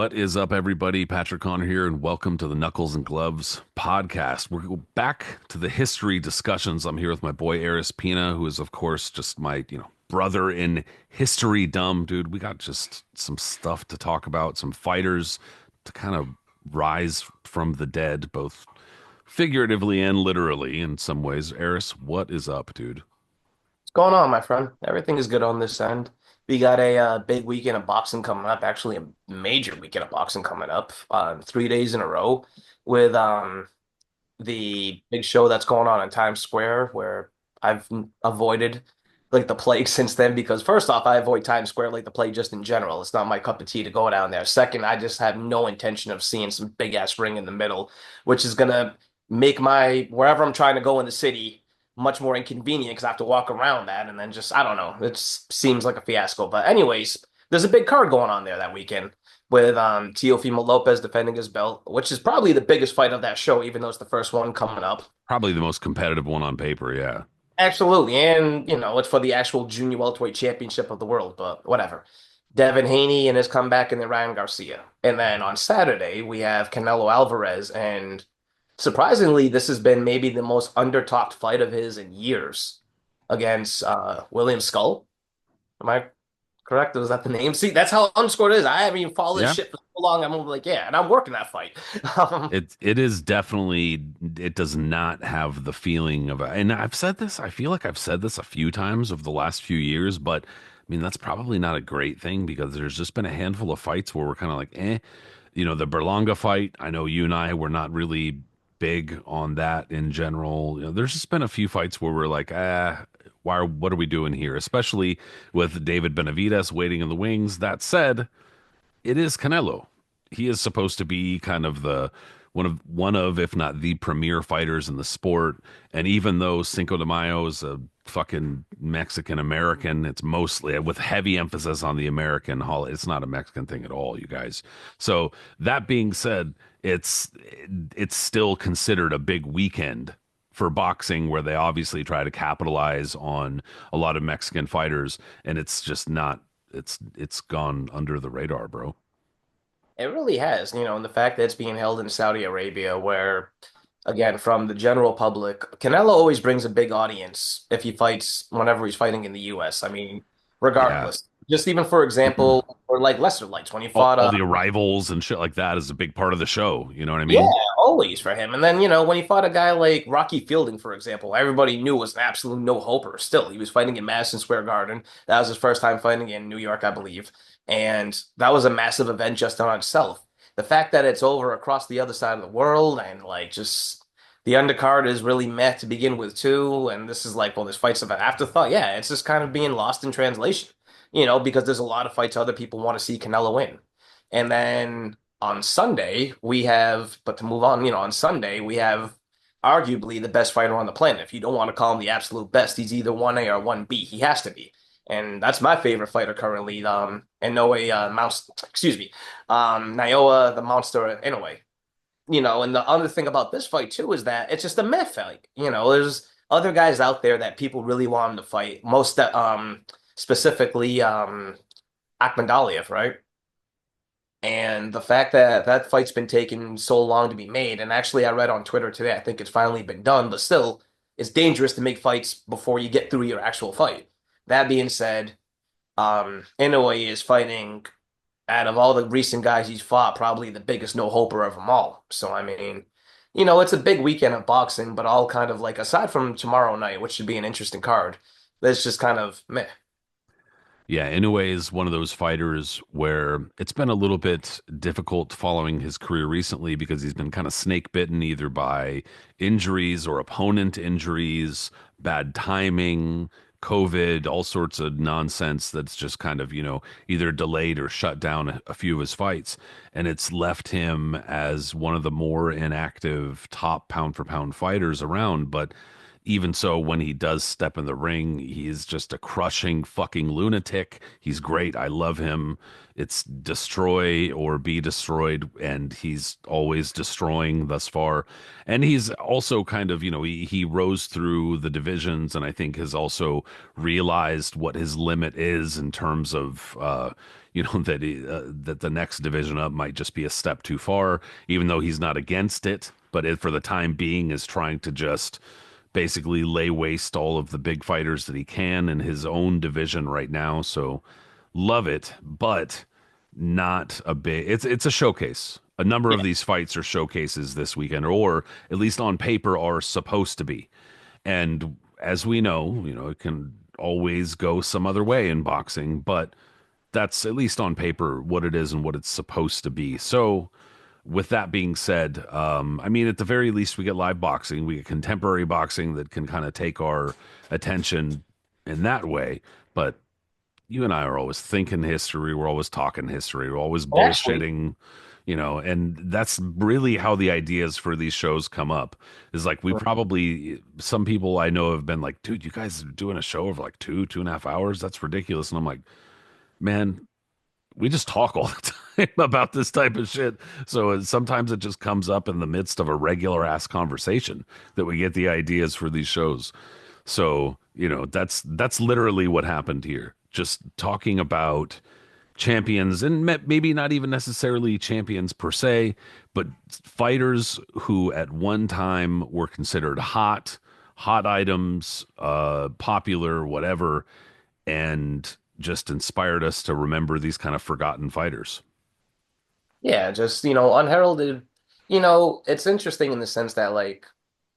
What is up, everybody? Patrick Connor here, and welcome to the Knuckles and Gloves podcast. We're back to the history discussions. I'm here with my boy Aris Pina, who is, of course, just my brother in history. Dumb dude. We got just some stuff to talk about, some fighters to kind of rise from the dead, both figuratively and literally in some ways. Aris, what is up, dude? What's going on, my friend? Everything is good on this end. We got a big weekend of boxing coming up, actually a major weekend of boxing coming up, 3 days in a row with the big show that's going on in Times Square, where I've avoided like the plague since then because first off, I avoid Times Square like the plague just in general. It's not my cup of tea to go down there. Second, I just have no intention of seeing some big ass ring in the middle, which is gonna make my wherever I'm trying to go in the city much more inconvenient because I have to walk around that and then just I don't know. It just seems like a fiasco. But anyways, there's a big card going on there that weekend with Teofimo Lopez defending his belt, which is probably the biggest fight of that show, even though it's the first one coming up. Probably the most competitive one on paper. Yeah. Absolutely. And, it's for the actual junior welterweight championship of the world, but whatever. Devin Haney and his comeback, and then Ryan Garcia. And then on Saturday, we have Canelo Alvarez. And surprisingly, this has been maybe the most under-talked fight of his in years against William Skull. Am I correct? Was that the name? See, that's how unscored it is. I haven't even followed this Yeah. shit for so long. I'm like, yeah, and I'm working that fight. Um, It is definitely, it does not have the feeling of, and I've said this, I feel like I've said this a few times over the last few years, but I mean that's probably not a great thing because there's just been a handful of fights where we're kind of like, the Berlanga fight. I know you and I were not really big on that in general. There's just been a few fights where we're like, what are we doing here? Especially with David Benavidez waiting in the wings. That said, it is Canelo. He is supposed to be kind of the one of if not the premier fighters in the sport. And even though Cinco de Mayo is a fucking Mexican American, it's mostly with heavy emphasis on the American holiday. It's not a Mexican thing at all, you guys. So that being said, it's still considered a big weekend for boxing where they obviously try to capitalize on a lot of Mexican fighters, and it's just not it's gone under the radar, bro. It really has, and the fact that it's being held in Saudi Arabia, where, again, from the general public, Canelo always brings a big audience if he fights whenever he's fighting in the US. I mean, Yeah. regardless. Just even for example, or like lesser lights when he fought All the arrivals and shit like that is a big part of the show. You know what I yeah, mean? always for him. And then, when he fought a guy like Rocky Fielding, for example, everybody knew was an absolute no-hoper. Still, he was fighting in Madison Square Garden. That was his first time fighting in New York, I believe. And that was a massive event just on itself. The fact that it's over across the other side of the world and like just the undercard is really met to begin with too. And this is like, well, this fight's of an afterthought. Yeah, it's just kind of being lost in translation, because there's a lot of fights other people want to see Canelo win. And then on Sunday, but to move on, on Sunday, we have arguably the best fighter on the planet. If you don't want to call him the absolute best, he's either 1A or 1B. He has to be. And that's my favorite fighter currently. Inoue, excuse me, Naoya, the monster, Inoue. And the other thing about this fight too is that it's just a meh fight. There's other guys out there that people really want him to fight. Most that, specifically, Akhmadaliev, right? And the fact that that fight's been taking so long to be made, and actually I read on Twitter today, I think it's finally been done, but still, it's dangerous to make fights before you get through your actual fight. That being said, Inoue is fighting out of all the recent guys he's fought, probably the biggest no-hoper of them all. So I mean, it's a big weekend of boxing, but all kind of like aside from tomorrow night, which should be an interesting card, that's just kind of meh. Yeah, Inoue is one of those fighters where it's been a little bit difficult following his career recently because he's been kind of snake bitten either by injuries or opponent injuries, bad timing, COVID, all sorts of nonsense that's just kind of, either delayed or shut down a few of his fights. And it's left him as one of the more inactive top pound for pound fighters around. But even so, when he does step in the ring, he's just a crushing fucking lunatic. He's great. I love him. It's destroy or be destroyed, and he's always destroying thus far. And he's also kind of, he rose through the divisions, and I think has also realized what his limit is in terms of, that the next division up might just be a step too far, even though he's not against it, but for the time being is trying to just basically lay waste all of the big fighters that he can in his own division right now. So love it, but not a big. It's a showcase. A number of Yeah. these fights are showcases this weekend, or at least on paper are supposed to be. And as we know, it can always go some other way in boxing, but that's at least on paper what it is and what it's supposed to be. So with that being said, I mean, at the very least, we get live boxing, we get contemporary boxing that can kind of take our attention in that way. But you and I are always thinking history, we're always talking history, we're always And actually, bullshitting, and that's really how the ideas for these shows come up. Is like we probably some people I know have been like, dude, you guys are doing a show of like 2.5 hours? That's ridiculous. And I'm like, man, we just talk all the time about this type of shit. So sometimes it just comes up in the midst of a regular ass conversation that we get the ideas for these shows. So, that's literally what happened here. Just talking about champions and maybe not even necessarily champions per se, but fighters who at one time were considered hot items, popular, whatever, and just inspired us to remember these kind of forgotten fighters. yeah, just, unheralded, it's interesting in the sense that like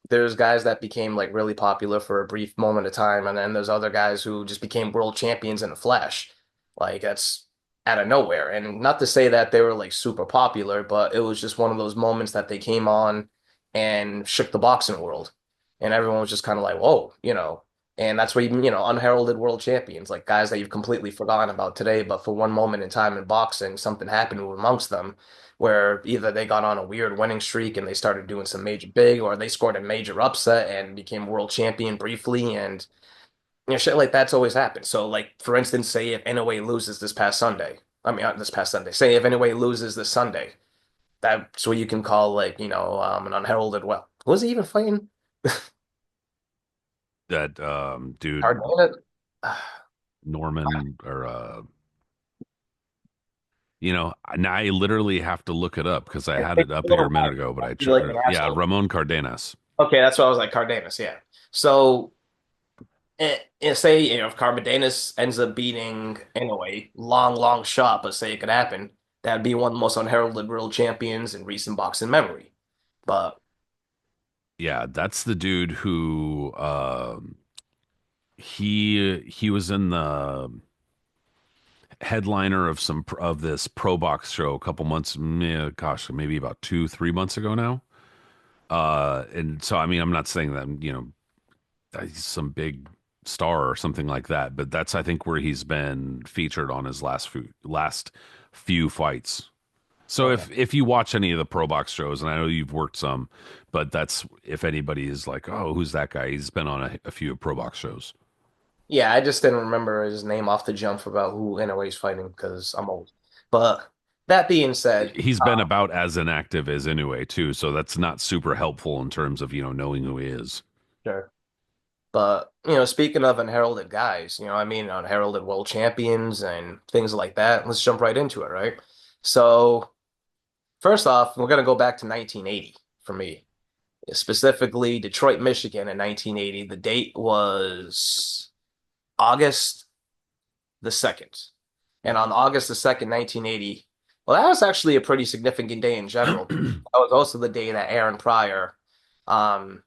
there's guys that became like really popular for a brief moment of time, and then there's other guys who just became world champions in a flash. Like that's out of nowhere. And not to say that they were like super popular, but it was just one of those moments that they came on and shook the boxing world. And everyone was just kind of like, whoa. And that's where unheralded world champions, like guys that you've completely forgotten about today, but for one moment in time in boxing, something happened amongst them where either they got on a weird winning streak and they started doing some major big, or they scored a major upset and became world champion briefly. And shit like that's always happened. So, like for instance, say if Inoue loses this past Sunday, I mean not this past Sunday. Say if Inoue loses this Sunday, that's what you can call like an unheralded. Well, was he even fighting That dude Cardona? Norman or now I literally have to look it up because I had it up here a minute ago, but I feel like an yeah, asshole. Ramon Cardenas. Okay, that's what I was like, Cardenas, yeah. So say if Cardenas ends up beating Inoue, long, long shot, but say it could happen, that'd be one of the most unheralded world champions in recent boxing memory. But Yeah, that's the dude who he was in the headliner of of this pro box show a couple months, gosh, maybe about 2-3 months ago now. And so I mean, I'm not saying that that he's some big star or something like that, but that's I think where he's been featured on his last few fights. So okay. if you watch any of the pro box shows, and I know you've worked some, but that's if anybody is like, oh, who's that guy? He's been on a few pro box shows. Yeah, I just didn't remember his name off the jump about who Inoue's fighting because I'm old. But that being said, He's been about as inactive as Inoue too, so that's not super helpful in terms of knowing who he is. sure. But speaking of unheralded guys, I mean unheralded world champions and things like that. Let's jump right into it, right? So first off, we're gonna go back to 1980 for me, specifically Detroit, Michigan in 1980. The date was August the 2nd. And on August the 2nd, 1980, well, that was actually a pretty significant day in general. That was also the day that Aaron Pryor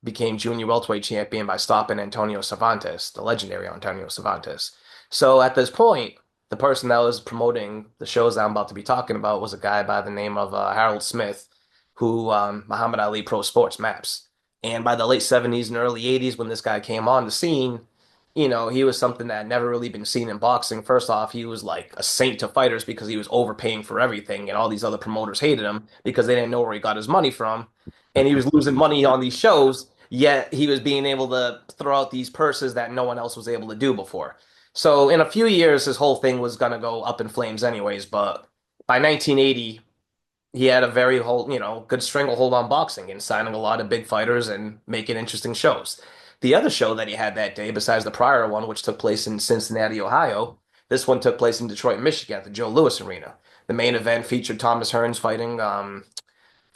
became junior welterweight champion by stopping Antonio Cervantes, the legendary Antonio Cervantes. So at this point, the person that was promoting the shows that I'm about to be talking about was a guy by the name of Harold Smith, who Muhammad Ali Pro Sports maps. And by the late 70s and early 80s, when this guy came on the scene, he was something that had never really been seen in boxing. First off, he was like a saint to fighters because he was overpaying for everything, and all these other promoters hated him because they didn't know where he got his money from. And he was losing money on these shows Yet he was being able to throw out these purses that no one else was able to do before. So in a few years, his whole thing was gonna go up in flames anyways. But by 1980, he had a very good stranglehold on boxing and signing a lot of big fighters and making interesting shows. The other show that he had that day, besides the prior one, which took place in Cincinnati, Ohio, this one took place in Detroit, Michigan, at the Joe Louis Arena. The main event featured Thomas Hearns fighting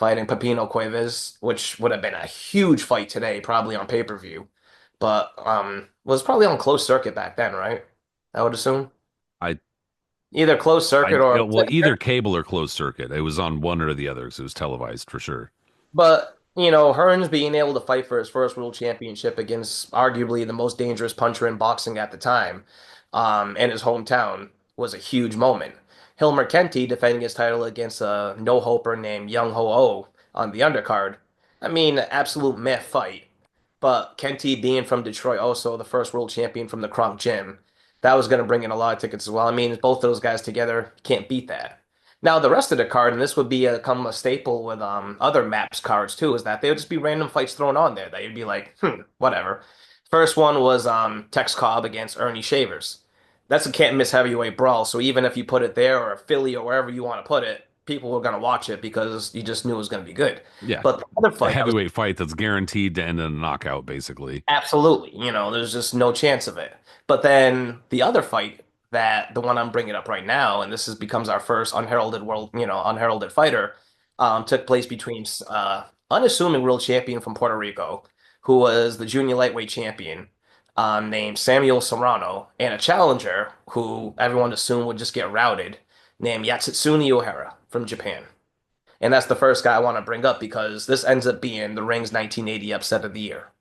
Pepino Cuevas, which would have been a huge fight today, probably on pay-per-view, but was probably on closed circuit back then, right? I would assume I either closed circuit or well, either cable or closed circuit. It was on one or the other, because it was televised for sure. but Hearns being able to fight for his first world championship against arguably the most dangerous puncher in boxing at the time, in his hometown was a huge moment. Hilmer Kenty defending his title against a no-hoper named Young Ho Oh on the undercard. I mean, absolute myth fight. But Kenty being from Detroit, also the first world champion from the Kronk Gym, that was going to bring in a lot of tickets as well. I mean, both those guys together, can't beat that. Now, the rest of the card, and this would become a staple with other maps cards too, is that they would just be random fights thrown on there that you'd be like, whatever. First one was Tex Cobb against Ernie Shavers. That's a can't miss heavyweight brawl. So even if you put it there or Philly or wherever you want to put it, people were going to watch it because you just knew it was going to be good. Yeah, But the other a fight that was heavyweight fight that's guaranteed to end in a knockout, basically. absolutely, there's just no chance of it. But then the other fight, that the one I'm bringing up right now, and this is becomes our first unheralded unheralded fighter, took place between unassuming world champion from Puerto Rico, who was the junior lightweight champion, named Samuel Serrano, and a challenger who everyone assumed would just get routed, named Yatsutsuni Ohara from Japan. And that's the first guy I want to bring up because this ends up being the Ring's 1980 upset of the year.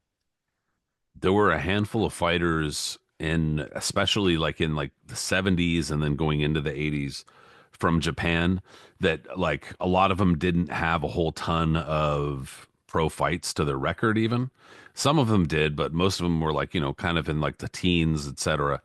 There were a handful of fighters in, especially like in like the 70s and then going into the 80s from Japan, that like a lot of them didn't have a whole ton of pro fights to their record even. Some of them did, but most of them were like, kind of in like the teens, etc.,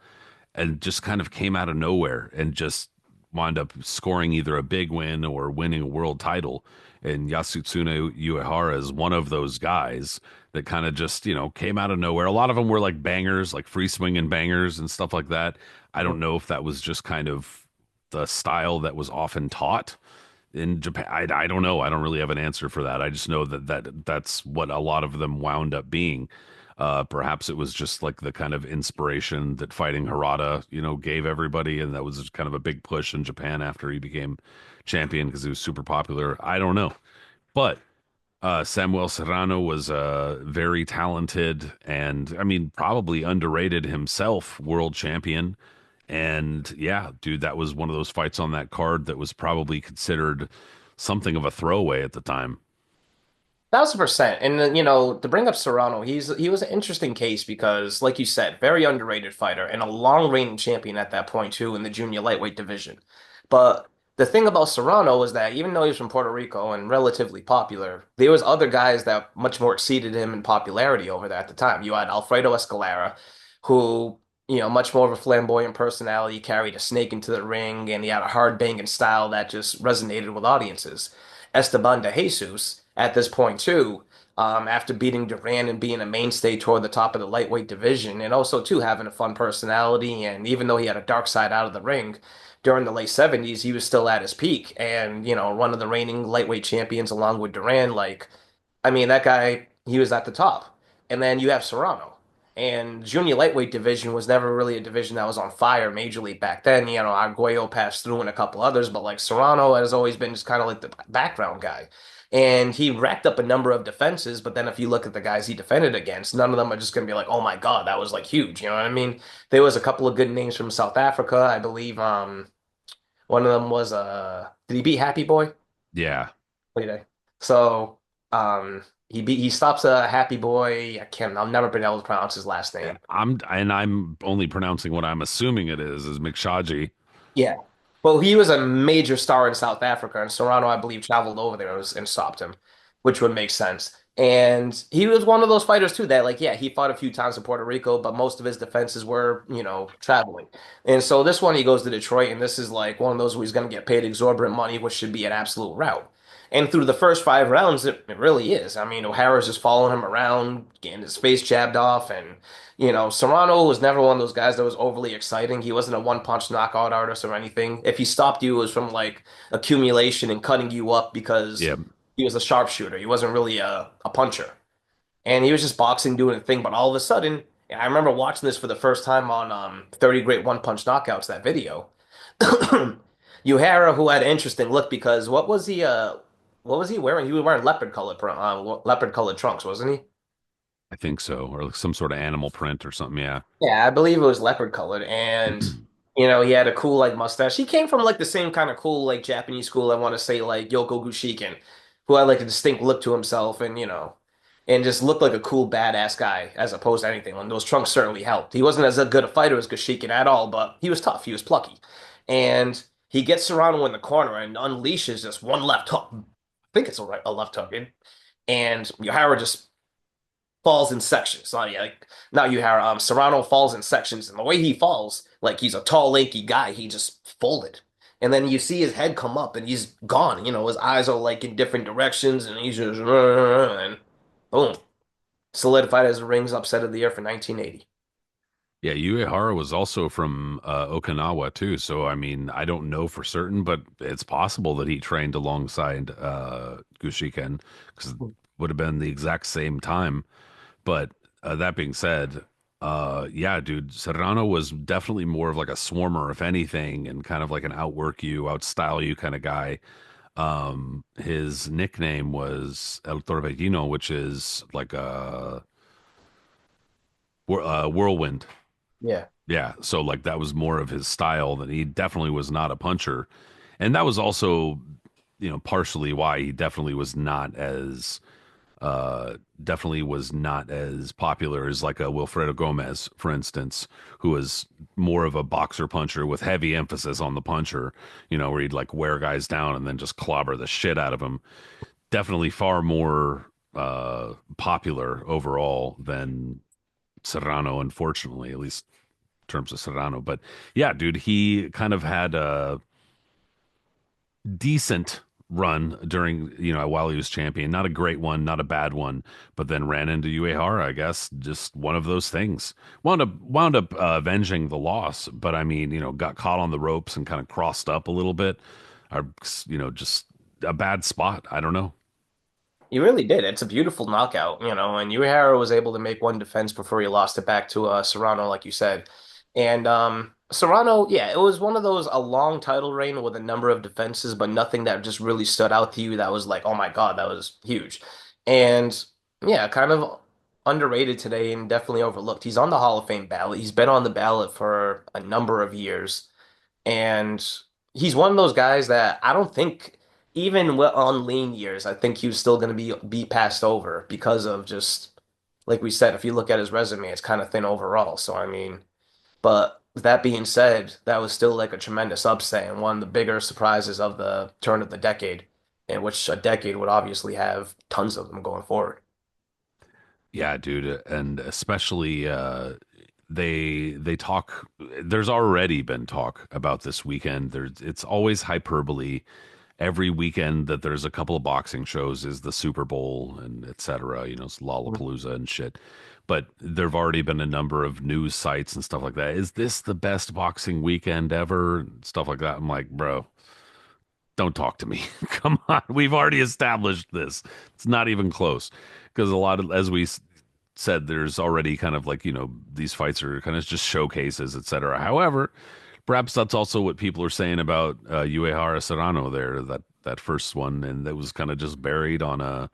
and just kind of came out of nowhere and just wound up scoring either a big win or winning a world title. And Yasutsune Uehara is one of those guys that kind of just, came out of nowhere. A lot of them were like bangers, like free swinging bangers and stuff like that. I don't know if that was just kind of the style that was often taught in Japan. I don't know. I don't really have an answer for that. I just know that's what a lot of them wound up being. Perhaps it was just like the kind of inspiration that fighting Harada, gave everybody, and that was kind of a big push in Japan after he became champion because he was super popular. I don't know, but Samuel Serrano was very talented and I mean probably underrated himself, world champion. And yeah, dude, that was one of those fights on that card that was probably considered something of a throwaway at the time. 1,000%. And then, to bring up Serrano, he was an interesting case because, like you said, very underrated fighter and a long reigning champion at that point too in the junior lightweight division. But the thing about Serrano is that even though he was from Puerto Rico and relatively popular, there was other guys that much more exceeded him in popularity over there at the time. You had Alfredo Escalera, who, much more of a flamboyant personality, carried a snake into the ring, and he had a hard banging style that just resonated with audiences. Esteban de Jesus at this point too, after beating Duran and being a mainstay toward the top of the lightweight division, and also too having a fun personality. And even though he had a dark side out of the ring during the late 70s, he was still at his peak, and one of the reigning lightweight champions along with Duran. Like, I mean, that guy, he was at the top. And then you have Serrano. And junior lightweight division was never really a division that was on fire majorly back then. Arguello passed through and a couple others, but like Serrano has always been just kind of like the background guy. And he racked up a number of defenses, but then if you look at the guys he defended against, none of them are just going to be like, oh my God, that was like huge. You know what I mean? There was a couple of good names from South Africa. I believe one of them was did he beat Happy Boy? Yeah. Okay. So he stops a Happy Boy. I'll never be able to pronounce his last name. I'm only pronouncing what I'm assuming it is McShaji. Yeah. Well, he was a major star in South Africa, and Serrano, I believe, traveled over there and stopped him, which would make sense. And he was one of those fighters too that, like, yeah, he fought a few times in Puerto Rico, but most of his defenses were, traveling. And so this one, he goes to Detroit, and this is like one of those where he's going to get paid exorbitant money, which should be an absolute rout. And through the first 5 rounds, it really is. I mean, O'Hara's just following him around, getting his face jabbed off, and Serrano was never one of those guys that was overly exciting. He wasn't a one-punch knockout artist or anything. If he stopped you, it was from like accumulation and cutting you up because Yeah, he was a sharpshooter. He wasn't really a puncher. And he was just boxing, doing a thing. But all of a sudden, and I remember watching this for the first time on 30 Great One Punch Knockouts, that video. Uehara, who had an interesting look because what was he wearing? He was wearing leopard colored trunks, wasn't he? I think so, or like some sort of animal print or something. Yeah. Yeah, I believe it was leopard colored, and he had a cool like mustache. He came from like the same kind of cool like Japanese school. I want to say like Yoko Gushiken, who had like a distinct look to himself, and just looked like a cool badass guy as opposed to anything. And those trunks certainly helped. He wasn't as good a fighter as Gushiken at all, but he was tough. He was plucky, and he gets Serrano in the corner and unleashes just one left hook. I think it's a left hook, and Yohara just falls in sections. Not Uehara, Serrano falls in sections, and the way he falls, like he's a tall, lanky guy, he just folded. And then you see his head come up, and he's gone. His eyes are like in different directions, and he's just and boom, solidified as the rings upset of the year for 1980. Yeah, Uehara was also from Okinawa too. So I mean, I don't know for certain, but it's possible that he trained alongside Gushiken because it would have been the exact same time. But that being said, yeah, dude, Serrano was definitely more of like a swarmer, if anything, and kind of like an outwork you, outstyle you kind of guy. His nickname was El Torbellino, which is like a whirlwind. Yeah. Yeah, so like that was more of his style. That he definitely was not a puncher, and that was also, partially why he definitely was not as popular as like a Wilfredo Gomez, for instance, who was more of a boxer puncher with heavy emphasis on the puncher, where he'd like wear guys down and then just clobber the shit out of them. Definitely far more popular overall than Serrano, unfortunately, at least in terms of Serrano. But yeah, dude, he kind of had a decent run during, while he was champion. Not a great one, not a bad one, but then ran into Uehara, I guess. Just one of those things. Wound up avenging the loss, but I mean, got caught on the ropes and kind of crossed up a little bit. Or, just a bad spot. I don't know. He really did. It's a beautiful knockout, and Uehara was able to make one defense before he lost it back to Serrano, like you said. And Serrano, yeah, it was one of those a long title reign with a number of defenses, but nothing that just really stood out to you that was like, oh my God, that was huge. And yeah, kind of underrated today and definitely overlooked. He's on the Hall of Fame ballot. He's been on the ballot for a number of years. And he's one of those guys that I don't think, even on lean years, I think he was still going to be passed over because of just like we said. If you look at his resume, it's kind of thin overall. So I mean, but that being said, that was still like a tremendous upset and one of the bigger surprises of the turn of the decade, in which a decade would obviously have tons of them going forward. Yeah, dude, and especially they talk. There's already been talk about this weekend. It's always hyperbole. Every weekend that there's a couple of boxing shows is the Super Bowl and et cetera. It's Lollapalooza and shit. But there've already been a number of news sites and stuff like that. Is this the best boxing weekend ever? Stuff like that. I'm like, bro, don't talk to me. Come on. We've already established this. It's not even close. Because a lot of, as we said, there's already kind of like, these fights are kind of just showcases, et cetera. However, perhaps that's also what people are saying about Uehara Serrano there, that first one. And that was kind of just buried on the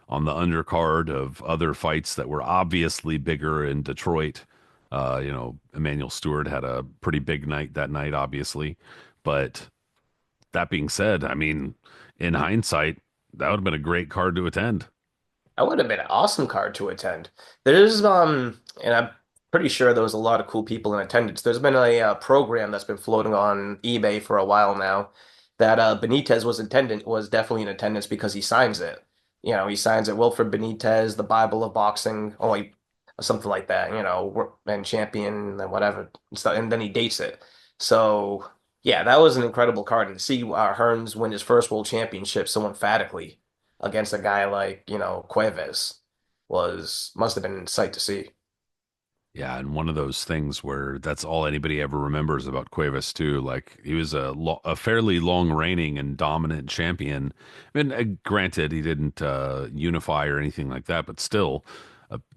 undercard of other fights that were obviously bigger in Detroit. Emmanuel Stewart had a pretty big night that night, obviously. But that being said, I mean, in hindsight, that would have been a great card to attend. That would have been an awesome card to attend. There's and I'm pretty sure there was a lot of cool people in attendance. There's been a program that's been floating on eBay for a while now that Benitez was definitely in attendance because he signs it. He signs it. Wilfred Benitez, the Bible of boxing, only something like that. And champion and whatever, and then he dates it. So. Yeah, that was an incredible card. And to see Hearns win his first world championship so emphatically against a guy like, Cuevas was must have been a sight to see. Yeah, and one of those things where that's all anybody ever remembers about Cuevas too. Like he was a fairly long reigning and dominant champion. I mean, granted, he didn't unify or anything like that, but still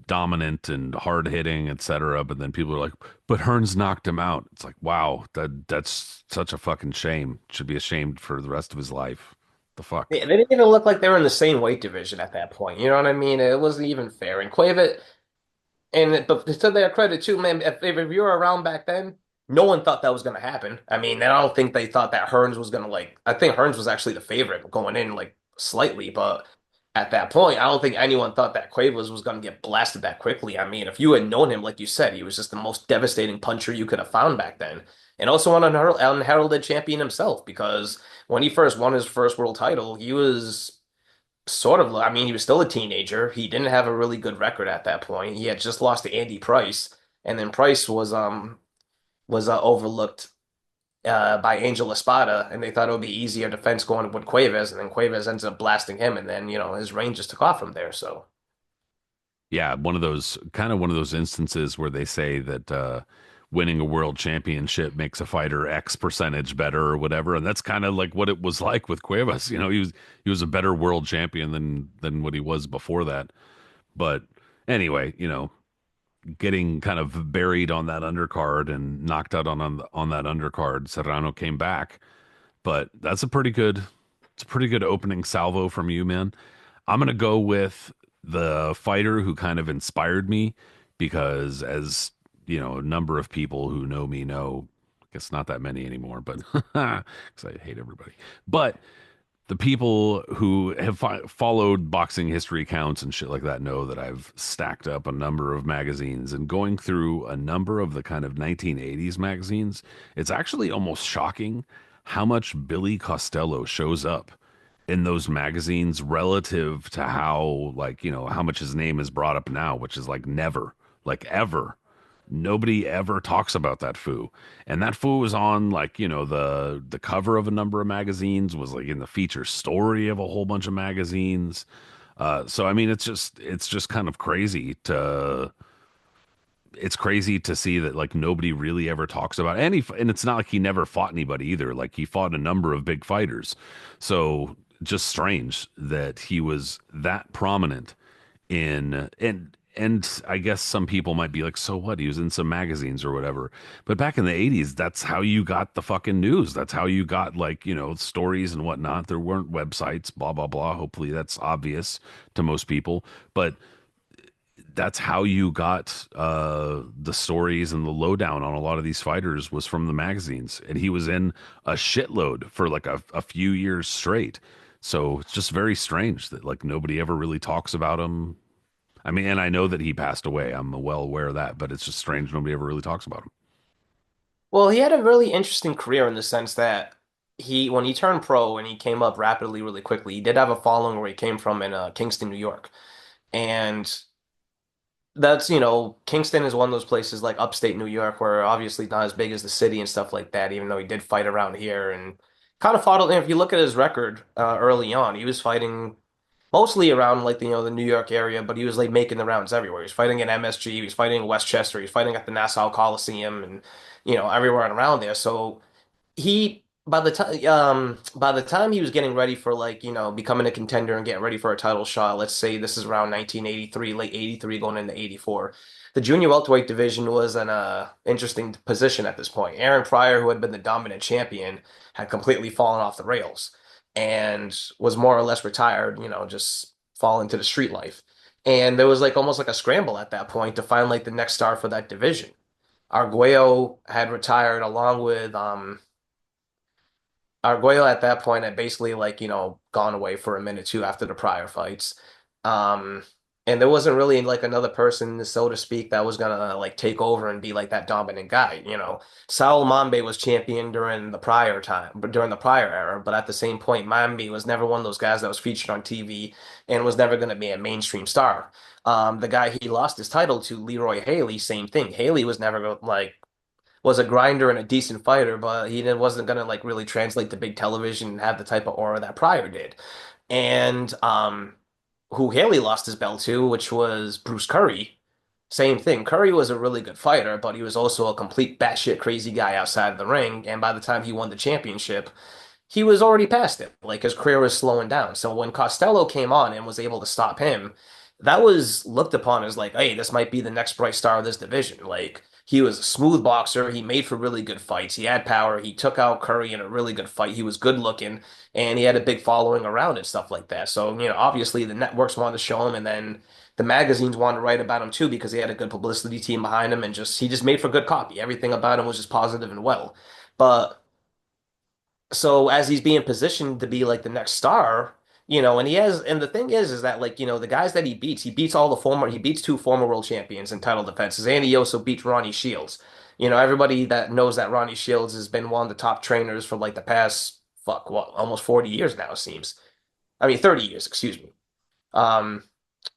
dominant and hard hitting, etc. But then people are like, "But Hearns knocked him out." It's like, wow, that's such a fucking shame. Should be ashamed for the rest of his life. The fuck. They didn't even look like they were in the same weight division at that point. You know what I mean? It wasn't even fair. And Cuevas, but to their credit too, man, if you were around back then, no one thought that was going to happen. I mean, I don't think they thought that Hearns was going to like. I think Hearns was actually the favorite going in like slightly, but at that point, I don't think anyone thought that Cuevas was going to get blasted that quickly. I mean, if you had known him, like you said, he was just the most devastating puncher you could have found back then, and also an unheralded champion himself. Because when he first won his first world title, he was sort of, I mean, he was still a teenager. He didn't have a really good record at that point. He had just lost to Andy Price, and then Price was overlooked by Angel Espada, and they thought it would be easier defense going with Cuevas, and then Cuevas ends up blasting him, and then his reign just took off from there. So Yeah, one of those instances where they say that winning a world championship makes a fighter X percentage better or whatever, and that's kind of like what it was like with Cuevas. You know, he was a better world champion than what he was before that. But anyway, getting kind of buried on that undercard and knocked out on that undercard, Serrano came back. But it's a pretty good opening salvo from you, man. I'm gonna go with the fighter who kind of inspired me because as a number of people who know me know, I guess not that many anymore, but because I hate everybody. But the people who have followed boxing history accounts and shit like that know that I've stacked up a number of magazines and going through a number of the kind of 1980s magazines. It's actually almost shocking how much Billy Costello shows up in those magazines relative to how, like, how much his name is brought up now, which is like never, like ever. Nobody ever talks about that foo. And that foo was on, like, the cover of a number of magazines, was like in the feature story of a whole bunch of magazines. So I mean it's just kind of crazy to it's crazy to see that like nobody really ever talks about any, and it's not like he never fought anybody either. Like he fought a number of big fighters. So just strange that he was that prominent in and I guess some people might be like, so what? He was in some magazines or whatever. But back in the 80s, that's how you got the fucking news. That's how you got, like, stories and whatnot. There weren't websites, blah, blah, blah. Hopefully that's obvious to most people. But that's how you got the stories and the lowdown on a lot of these fighters was from the magazines. And he was in a shitload for like a few years straight. So it's just very strange that like nobody ever really talks about him. I mean, and I know that he passed away. I'm well aware of that, but it's just strange nobody ever really talks about him. well, he had a really interesting career in the sense that when he turned pro and he came up rapidly, really quickly, he did have a following where he came from in Kingston, New York. And that's, Kingston is one of those places like upstate New York where obviously not as big as the city and stuff like that, even though he did fight around here and kind of fought. If you look at his record early on, he was fighting mostly around like the New York area, but he was like making the rounds everywhere. He was fighting in MSG, he was fighting in Westchester, he was fighting at the Nassau Coliseum and everywhere around there. So he by the time he was getting ready for like becoming a contender and getting ready for a title shot, let's say this is around 1983, late 83 going into 84, the junior welterweight division was in a interesting position at this point. Aaron Pryor, who had been the dominant champion, had completely fallen off the rails and was more or less retired, just fall into the street life. And there was like almost like a scramble at that point to find like the next star for that division. Arguello had retired along with Arguello at that point had basically like, gone away for a minute too after the prior fights. Um, and there wasn't really like another person, so to speak, that was gonna like take over and be like that dominant guy. Saul Mambe was champion during the prior time, but during the prior era. But at the same point, Mambe was never one of those guys that was featured on TV and was never gonna be a mainstream star. The guy he lost his title to, Leroy Haley, same thing. Haley was never like was a grinder and a decent fighter, but wasn't gonna like really translate to big television and have the type of aura that Pryor did. And who Haley lost his belt to, which was Bruce Curry. Same thing. Curry was a really good fighter, but he was also a complete batshit crazy guy outside of the ring. And by the time he won the championship, he was already past it. Like his career was slowing down. So when Costello came on and was able to stop him, that was looked upon as like, hey, this might be the next bright star of this division. Like he was a smooth boxer. He made for really good fights. He had power. He took out Curry in a really good fight. He was good looking and he had a big following around and stuff like that. So, obviously the networks wanted to show him and then the magazines wanted to write about him too because he had a good publicity team behind him and just he just made for good copy. Everything about him was just positive and well. But so as he's being positioned to be like the next star, and the thing is that like, the guys that he beats he beats two former world champions in title defenses, and he also beats Ronnie Shields. Everybody that knows that Ronnie Shields has been one of the top trainers for like the past, fuck, what, almost 40 years now, it seems. I mean, 30 years, excuse me. Um,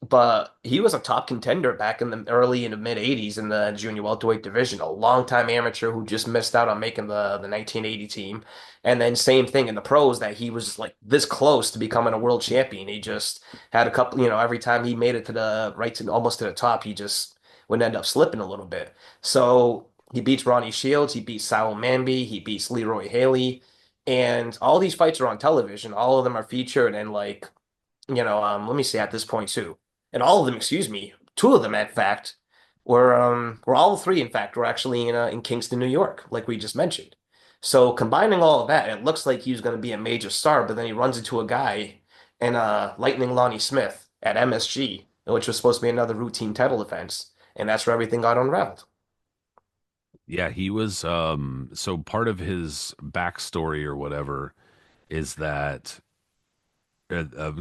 but he was a top contender back in the early and mid 80s in the junior welterweight division, a longtime amateur who just missed out on making the 1980 team. And then same thing in the pros that he was like this close to becoming a world champion. He just had a couple, every time he made it to the right to almost to the top, he just would end up slipping a little bit. So he beats Ronnie Shields, he beats Sal Manby, he beats Leroy Haley, and all these fights are on television. All of them are featured and like let me see at this point too. And all of them, excuse me, two of them, in fact, were all three, in fact, were actually in Kingston, New York, like we just mentioned. So combining all of that, it looks like he was going to be a major star, but then he runs into a guy in Lightning Lonnie Smith at MSG, which was supposed to be another routine title defense, and that's where everything got unraveled. Yeah, he was so part of his backstory or whatever is that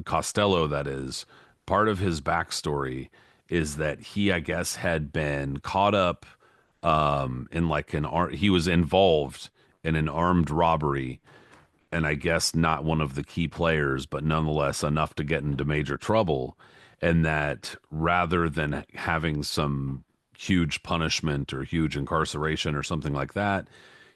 Costello, that is, part of his backstory is that he, I guess, had been caught up in like he was involved in an armed robbery, and I guess not one of the key players, but nonetheless enough to get into major trouble. And that rather than having some huge punishment or huge incarceration or something like that,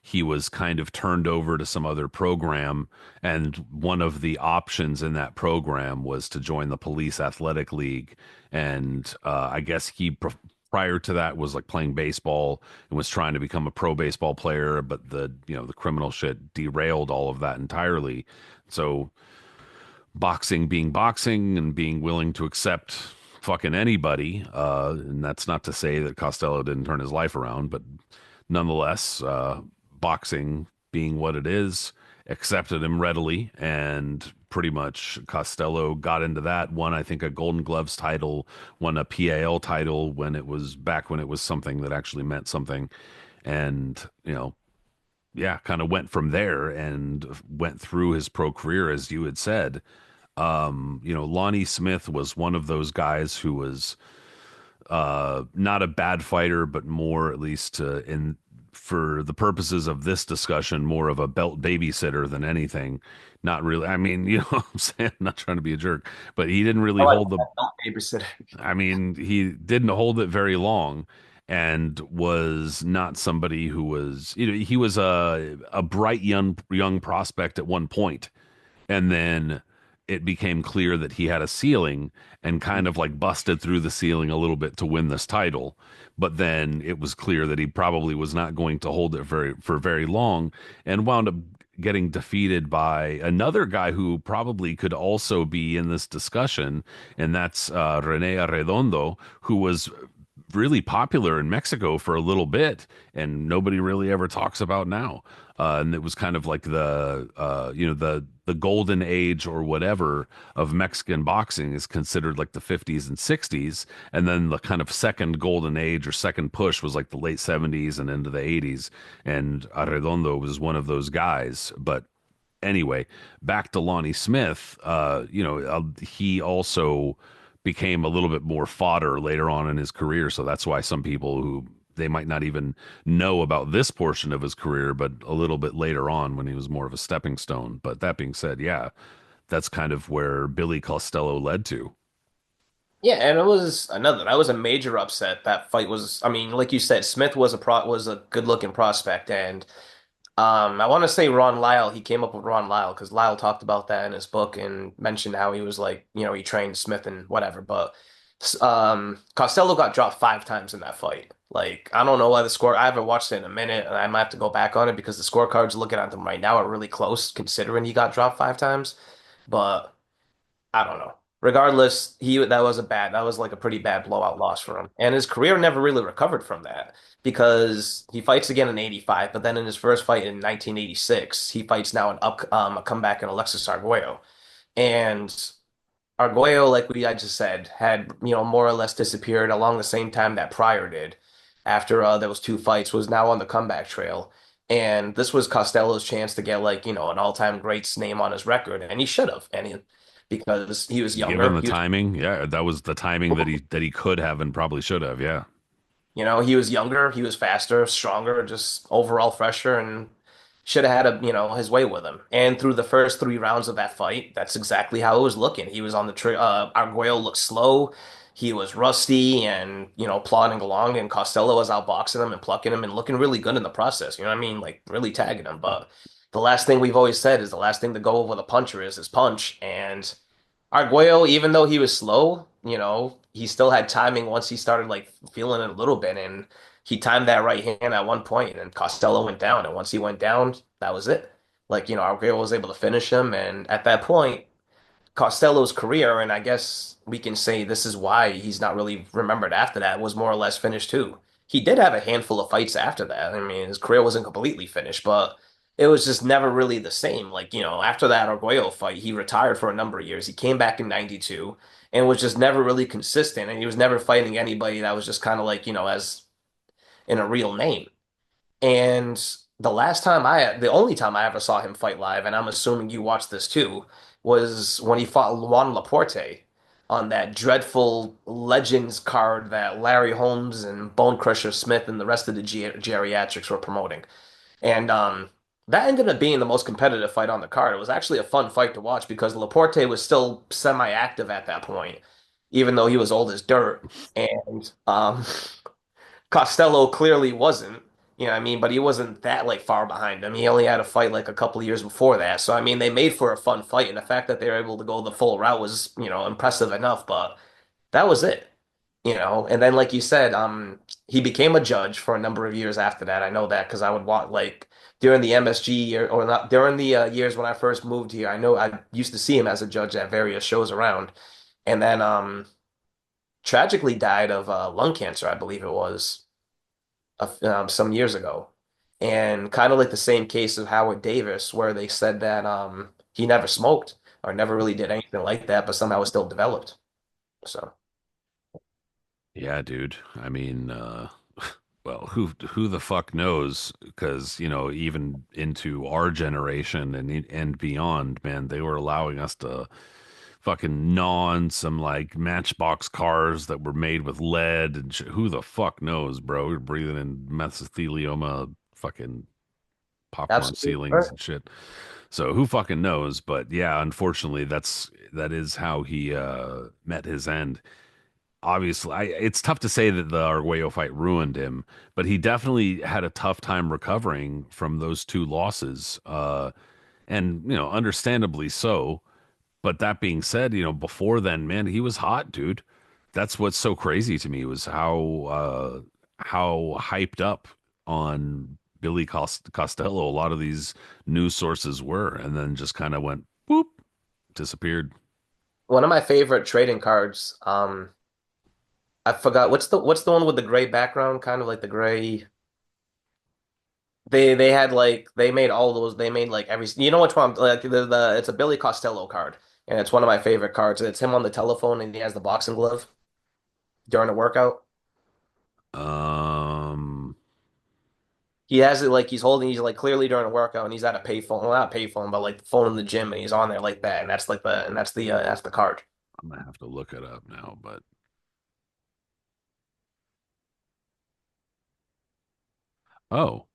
he was kind of turned over to some other program. And one of the options in that program was to join the police athletic league. And I guess prior to that was like playing baseball and was trying to become a pro baseball player, but the criminal shit derailed all of that entirely. So boxing being boxing and being willing to accept fucking anybody, and that's not to say that Costello didn't turn his life around, but nonetheless, boxing being what it is, accepted him readily, and pretty much Costello got into that. Won, I think, a Golden Gloves title, won a PAL title when it was back when it was something that actually meant something, and yeah, kind of went from there and went through his pro career, as you had said. Lonnie Smith was one of those guys who was not a bad fighter, but more, at least in for the purposes of this discussion, more of a belt babysitter than anything. Not really. I mean, you know what I'm saying? Not trying to be a jerk, but he didn't I really like hold the. that. Don't babysitter. I mean, he didn't hold it very long, and was not somebody who was. He was a bright young prospect at one point, and then it became clear that he had a ceiling and kind of like busted through the ceiling a little bit to win this title. But then it was clear that he probably was not going to hold it for very long, and wound up getting defeated by another guy who probably could also be in this discussion, and that's Rene Arredondo, who was really popular in Mexico for a little bit, and nobody really ever talks about now. And it was kind of like the golden age or whatever of Mexican boxing is considered like the 50s and 60s, and then the kind of second golden age or second push was like the late 70s and into the 80s. And Arredondo was one of those guys, but anyway, back to Lonnie Smith. He also became a little bit more fodder later on in his career. So that's why some people who they might not even know about this portion of his career, but a little bit later on when he was more of a stepping stone. But that being said, yeah, that's kind of where Billy Costello led to. Yeah, and it was another. That was a major upset. That fight was, I mean, like you said, Smith was a good looking prospect, and I want to say Ron Lyle. He came up with Ron Lyle because Lyle talked about that in his book and mentioned how he was like, he trained Smith and whatever. But Costello got dropped 5 times in that fight. Like, I don't know why the score. I haven't watched it in a minute, and I might have to go back on it because the scorecards looking at them right now are really close, considering he got dropped 5 times. But I don't know. Regardless, he that was like a pretty bad blowout loss for him. And his career never really recovered from that because he fights again in 85, but then in his first fight in 1986, he fights now a comeback in Alexis Arguello. And Arguello, I just said, had, more or less disappeared along the same time that Pryor did after those 2 fights, was now on the comeback trail. And this was Costello's chance to get like, an all-time greats name on his record, and he should have. Because he was Given younger, the timing, yeah, that was the timing that he could have and probably should have. Yeah, he was younger, he was faster, stronger, just overall fresher, and should have had his way with him. And through the first 3 rounds of that fight, that's exactly how it was looking. He was on the trigger. Arguello looked slow. He was rusty and, plodding along, and Costello was outboxing him and plucking him and looking really good in the process. You know what I mean? Like really tagging him. But the last thing we've always said is the last thing to go with a puncher is his punch. And Arguello, even though he was slow, he still had timing once he started like feeling it a little bit, and he timed that right hand at one point, and Costello went down, and once he went down, that was it. Like, Arguello was able to finish him, and at that point, Costello's career, and I guess we can say this is why he's not really remembered after that, was more or less finished too. He did have a handful of fights after that. I mean, his career wasn't completely finished, but it was just never really the same. Like, after that Arguello fight, he retired for a number of years. He came back in 92 and was just never really consistent. And he was never fighting anybody that was just kind of like, as in a real name. And the only time I ever saw him fight live, and I'm assuming you watched this too, was when he fought Juan Laporte on that dreadful Legends card that Larry Holmes and Bone Crusher Smith and the rest of the geriatrics were promoting. And that ended up being the most competitive fight on the card. It was actually a fun fight to watch because Laporte was still semi-active at that point, even though he was old as dirt. And Costello clearly wasn't, I mean, but he wasn't that like far behind him. He only had a fight like a couple of years before that. So I mean, they made for a fun fight, and the fact that they were able to go the full route was, impressive enough, but that was it. And then like you said, he became a judge for a number of years after that. I know that because I would watch like during the MSG year or not during the years when I first moved here. I know I used to see him as a judge at various shows around, and then tragically died of lung cancer, I believe it was some years ago. And kind of like the same case of Howard Davis, where they said that he never smoked or never really did anything like that, but somehow it still developed. So. yeah, dude. I mean, well, who the fuck knows? Because even into our generation and beyond, man, they were allowing us to fucking gnaw on some like Matchbox cars that were made with lead and who the fuck knows, bro? We're breathing in mesothelioma, fucking popcorn Absolutely. ceilings and shit. So who fucking knows? But yeah, unfortunately, that is how he met his end. Obviously, it's tough to say that the Arguello fight ruined him, but he definitely had a tough time recovering from those 2 losses, and understandably so. But that being said, before then, man, he was hot, dude. That's what's so crazy to me was how hyped up on Costello a lot of these news sources were, and then just kind of went whoop, disappeared. One of my favorite trading cards, I forgot what's the one with the gray background, kind of like the gray. They had like they made all those. They made like every. You know which one? Like it's a Billy Costello card, and it's one of my favorite cards. It's him on the telephone, and he has the boxing glove during a workout. Um, He has it like he's like clearly during a workout, and he's at a payphone. Well, not a payphone, but like the phone in the gym, and he's on there like that, and that's the card. I'm gonna have to look it up now, but oh.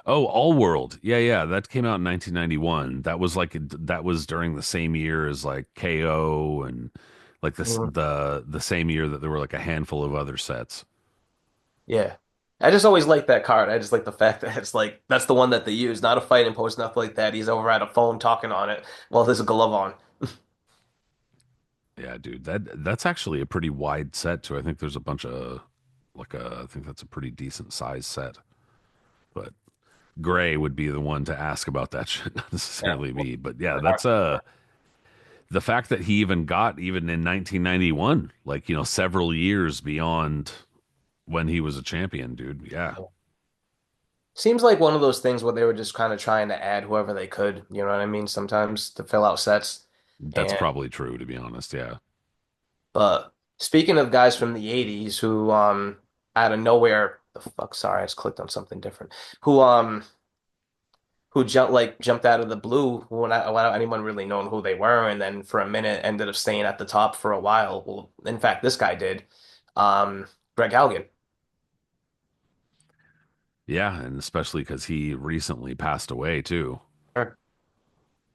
Oh, All World. Yeah, yeah, that came out in 1991. That was during the same year as like KO and like this Mhm. the same year that there were like a handful of other sets. Yeah. I just always like that card. I just like the fact that it's like that's the one that they use, not a fighting pose, nothing like that. He's over at a phone talking on it while there's a glove on. Yeah, dude, that's actually a pretty wide set too. I think there's a bunch of I think that's a pretty decent size set. But Gray would be the one to ask about that shit, not Yeah. necessarily me. But yeah, that's the fact that he even got even in 1991, like several years beyond when he was a champion, dude. Yeah, Seems like one of those things where they were just kind of trying to add whoever they could, you know what I mean, sometimes to fill out sets. that's And probably true to be honest. Yeah, but speaking of guys from the 80s who out of nowhere, the fuck, sorry, I just clicked on something different. Who jumped out of the blue without anyone really knowing who they were, and then for a minute ended up staying at the top for a while. Well, in fact, this guy did. Um, Greg Haugen. yeah, and especially because he recently passed away too. Sure.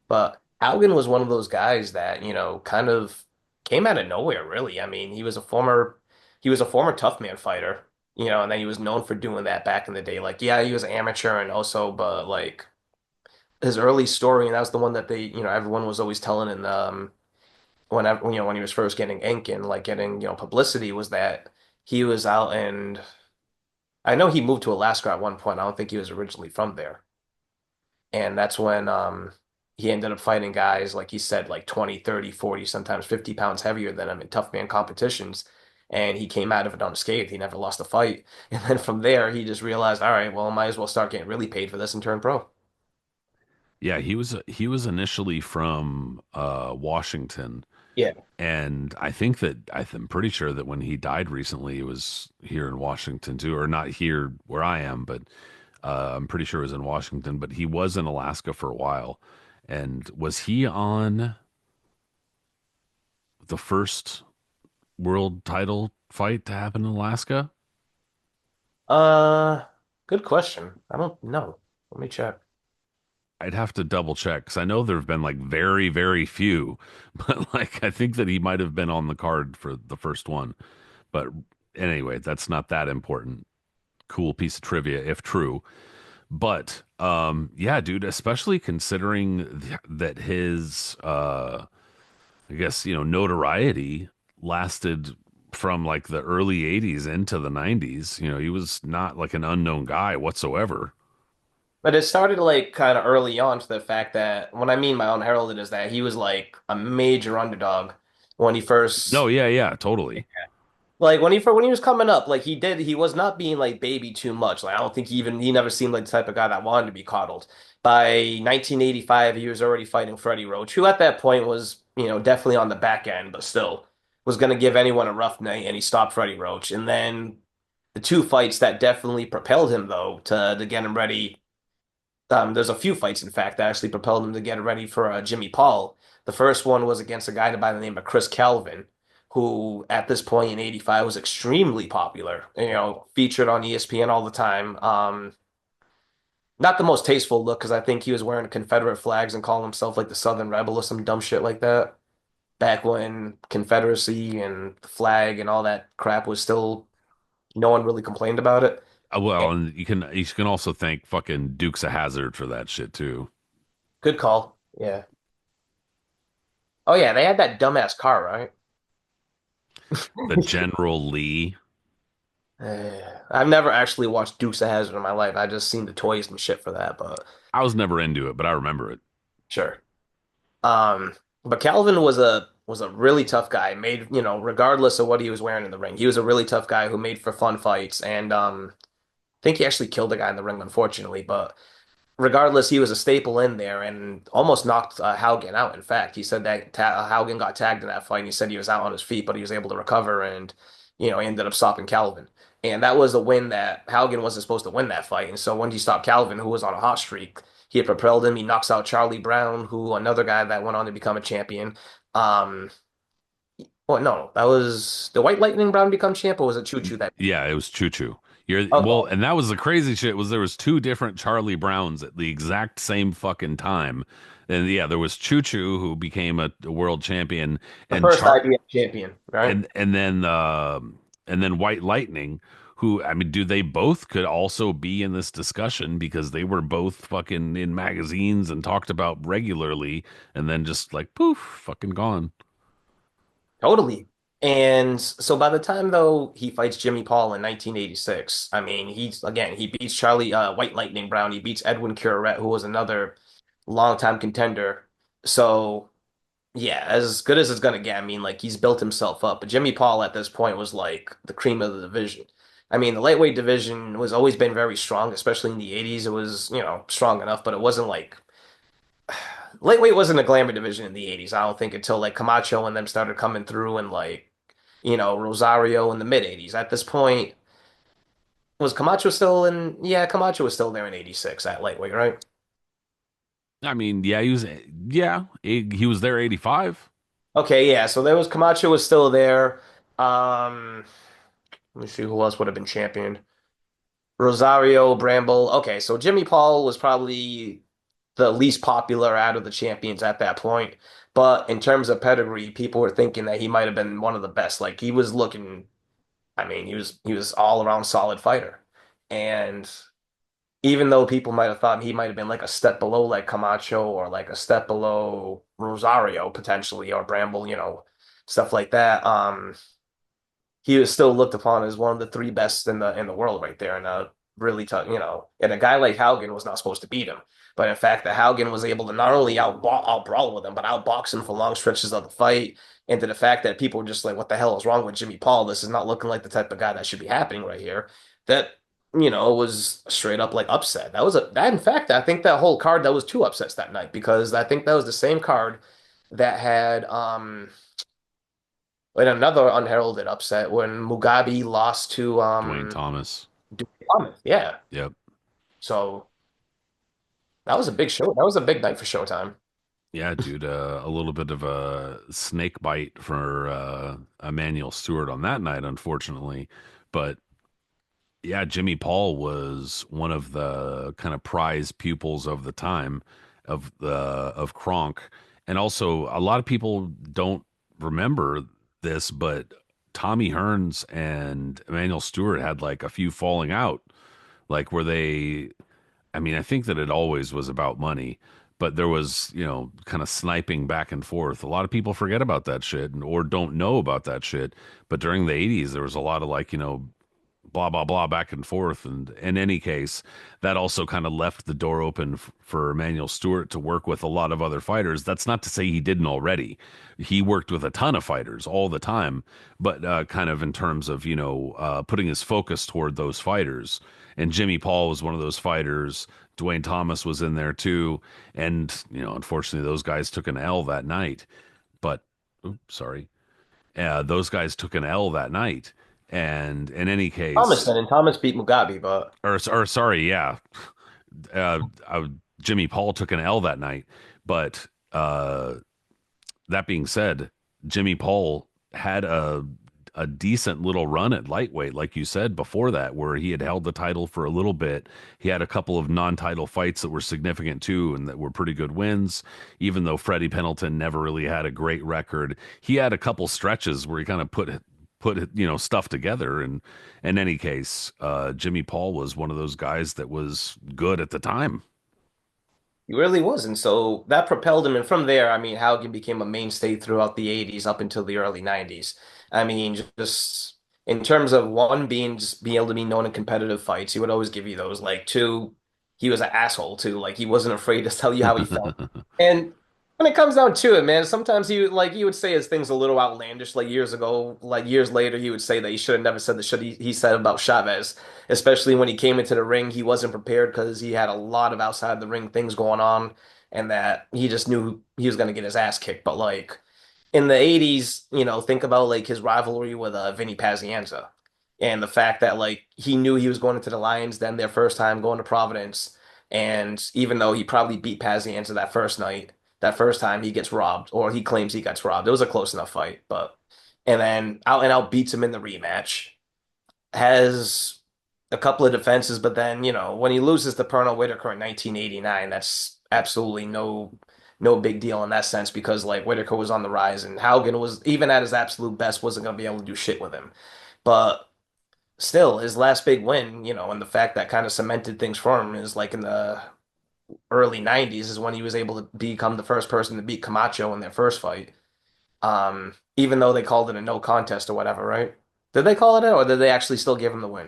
But Haugen was one of those guys that, kind of came out of nowhere, really. I mean, he was a former tough man fighter, and then he was known for doing that back in the day. Like, yeah, he was amateur and also, but like his early story, and that was the one that everyone was always telling in whenever when he was first getting ink and like getting publicity was that he was out, and I know he moved to Alaska at one point. I don't think he was originally from there, and that's when he ended up fighting guys like he said like 20, 30, 40, sometimes 50 pounds heavier than him in tough man competitions, and he came out of it unscathed. He never lost a fight, and then from there he just realized, all right, well, I might as well start getting really paid for this and turn pro. Yeah, he was initially from Washington, Yeah. and I think that I'm pretty sure that when he died recently, it was here in Washington too, or not here where I am, but I'm pretty sure it was in Washington. But he was in Alaska for a while, and was he on the first world title fight to happen in Alaska? Uh, Good question. I don't know. Let me check. I'd have to double check because I know there have been like very, very few, but like I think that he might have been on the card for the first one. But anyway, that's not that important. Cool piece of trivia if true. But yeah, dude, especially considering that his I guess, notoriety lasted from like the early 80s into the 90s. He was not like an unknown guy whatsoever. But it started like kind of early on to the fact that what I mean by unheralded is that he was like a major underdog when he No, first yeah, yeah, totally. like when he was coming up, like he was not being like baby too much. Like I don't think he never seemed like the type of guy that wanted to be coddled. By 1985, he was already fighting Freddie Roach, who at that point was, definitely on the back end, but still was going to give anyone a rough night, and he stopped Freddie Roach. And then the two fights that definitely propelled him though to get him ready. There's a few fights, in fact, that actually propelled him to get ready for Jimmy Paul. The first one was against a guy by the name of Chris Calvin, who at this point in '85 was extremely popular, featured on ESPN all the time. Not the most tasteful look because I think he was wearing Confederate flags and calling himself like the Southern Rebel or some dumb shit like that. Back when Confederacy and the flag and all that crap was still, no one really complained about it. Well, and you can also thank fucking Dukes of Hazard for that shit too. Good call. Yeah. Oh yeah, they had that dumbass car, right? The General Lee. I've never actually watched Dukes of Hazzard in my life. I just seen the toys and shit for that, but I was never into it, but I remember it. sure. Um, but Calvin was a really tough guy. Made, regardless of what he was wearing in the ring, he was a really tough guy who made for fun fights. And I think he actually killed a guy in the ring, unfortunately. But regardless, he was a staple in there and almost knocked Haugen out. In fact, he said that Haugen got tagged in that fight, and he said he was out on his feet, but he was able to recover, and he ended up stopping Calvin. And that was a win that Haugen wasn't supposed to win that fight. And so when he stopped Calvin, who was on a hot streak, he had propelled him. He knocks out Charlie Brown, who another guy that went on to become a champion. Um, well, no, that was the White Lightning Brown become champ, or was it Choo Choo that? Yeah, it was Choo Choo. You're well, Okay. and that was the crazy shit was there was two different Charlie Browns at the exact same fucking time. And yeah, there was Choo Choo who became a world champion, The and first Char IBF champion, right? and then White Lightning, who I mean, dude, they both could also be in this discussion because they were both fucking in magazines and talked about regularly, and then just like poof, fucking gone. Totally. And so by the time though he fights Jimmy Paul in 1986, I mean he beats Charlie White Lightning Brown, he beats Edwin Curret, who was another longtime contender. So yeah, as good as it's gonna get. I mean, like he's built himself up. But Jimmy Paul at this point was like the cream of the division. I mean, the lightweight division was always been very strong, especially in the 80s. It was, strong enough, but it wasn't like lightweight wasn't a glamour division in the 80s. I don't think until like Camacho and them started coming through and like, Rosario in the mid 80s. At this point, was Camacho still in? Yeah, Camacho was still there in 86 at lightweight, right? I mean, he was there 85. Okay, yeah. So there was Camacho was still there. Um, Let me see who else would have been champion. Rosario, Bramble. Okay, so Jimmy Paul was probably the least popular out of the champions at that point. But in terms of pedigree, people were thinking that he might have been one of the best. Like he was looking, I mean, he was all around solid fighter. And even though people might have thought he might have been like a step below like Camacho or like a step below Rosario potentially or Bramble, stuff like that. He was still looked upon as one of the three best in the world right there, and really tough, and a guy like Haugen was not supposed to beat him, but in fact, the Haugen was able to not only out brawl with him, but outbox him for long stretches of the fight. And to the fact that people were just like, "What the hell is wrong with Jimmy Paul? This is not looking like the type of guy that should be happening right here." That was straight up like upset. In fact, I think that whole card that was two upsets that night because I think that was the same card that had in another unheralded upset when Mugabe lost to Dwayne Thomas. Duilio Loi. Yeah. Yep. So that was a big show. That was a big night for Showtime. Yeah, dude, a little bit of a snake bite for Emmanuel Stewart on that night, unfortunately. But yeah, Jimmy Paul was one of the kind of prize pupils of the time of Kronk. And also a lot of people don't remember this, but Tommy Hearns and Emmanuel Stewart had like a few falling out, like where they I mean, I think that it always was about money, but there was, kind of sniping back and forth. A lot of people forget about that shit or don't know about that shit. But during the 80s, there was a lot of like, blah, blah, blah, back and forth. And in any case, that also kind of left the door open for Emmanuel Stewart to work with a lot of other fighters. That's not to say he didn't already. He worked with a ton of fighters all the time, but kind of in terms of, putting his focus toward those fighters. And Jimmy Paul was one of those fighters. Dwayne Thomas was in there too. And, unfortunately, those guys took an L that night. But, oops, sorry. Those guys took an L that night. And in any Thomas case, then, and Thomas beat Mugabe, but or sorry, yeah, uh, Jimmy Paul took an L that night. But that being said, Jimmy Paul had a decent little run at lightweight, like you said before that, where he had held the title for a little bit. He had a couple of non-title fights that were significant too, and that were pretty good wins. Even though Freddie Pendleton never really had a great record, he had a couple stretches where he kind of put stuff together. And in any case, Jimmy Paul was one of those guys that was good at the time. he really was. And so that propelled him. And from there, I mean, Haugen became a mainstay throughout the 80s up until the early 90s. I mean, just in terms of one being just being able to be known in competitive fights, he would always give you those. Like two, he was an asshole too. Like he wasn't afraid to tell you how he felt. And when it comes down to it, man, sometimes he would say his things a little outlandish. Like years ago, like years later, he would say that he should have never said the shit he said about Chavez, especially when he came into the ring. He wasn't prepared because he had a lot of outside the ring things going on, and that he just knew he was going to get his ass kicked. But like in the 80s, think about like his rivalry with Vinny Pazienza and the fact that like he knew he was going into the Lions then their first time going to Providence. And even though he probably beat Pazienza that first time he gets robbed, or he claims he gets robbed. It was a close enough fight, but and then out and out beats him in the rematch. Has a couple of defenses, but then when he loses to Pernell Whitaker in 1989, that's absolutely no big deal in that sense because like Whitaker was on the rise and Haugen was even at his absolute best wasn't going to be able to do shit with him. But still, his last big win, and the fact that kind of cemented things for him is like in the early 90s is when he was able to become the first person to beat Camacho in their first fight. Even though they called it a no contest or whatever, right? Did they call it or did they actually still give him the win?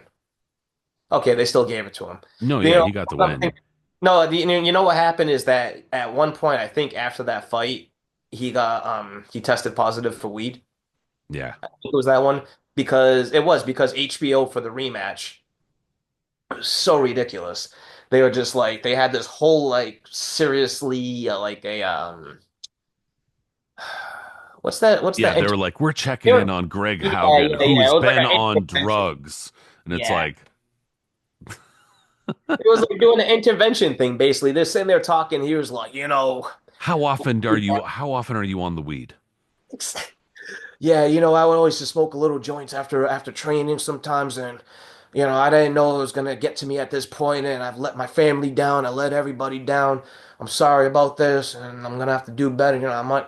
Okay, they still gave it to him. No, You yeah, know, he got the I'm win. thinking- no, you know what happened is that at one point, I think after that fight, he tested positive for weed. Yeah. It was that one because HBO for the rematch was so ridiculous. They were just like they had this whole like seriously like a what's Yeah, that they inter were like, we're checking in yeah, on Greg yeah, Haugen, yeah. who's It was like been an on intervention. drugs. And it's Yeah. like, It was like doing an intervention thing, basically. They're sitting there talking. He was like, how often are you on the weed? yeah, I would always just smoke a little joints after training sometimes, and I didn't know it was gonna get to me at this point, and I've let my family down. I let everybody down. I'm sorry about this, and I'm gonna have to do better. I'm like,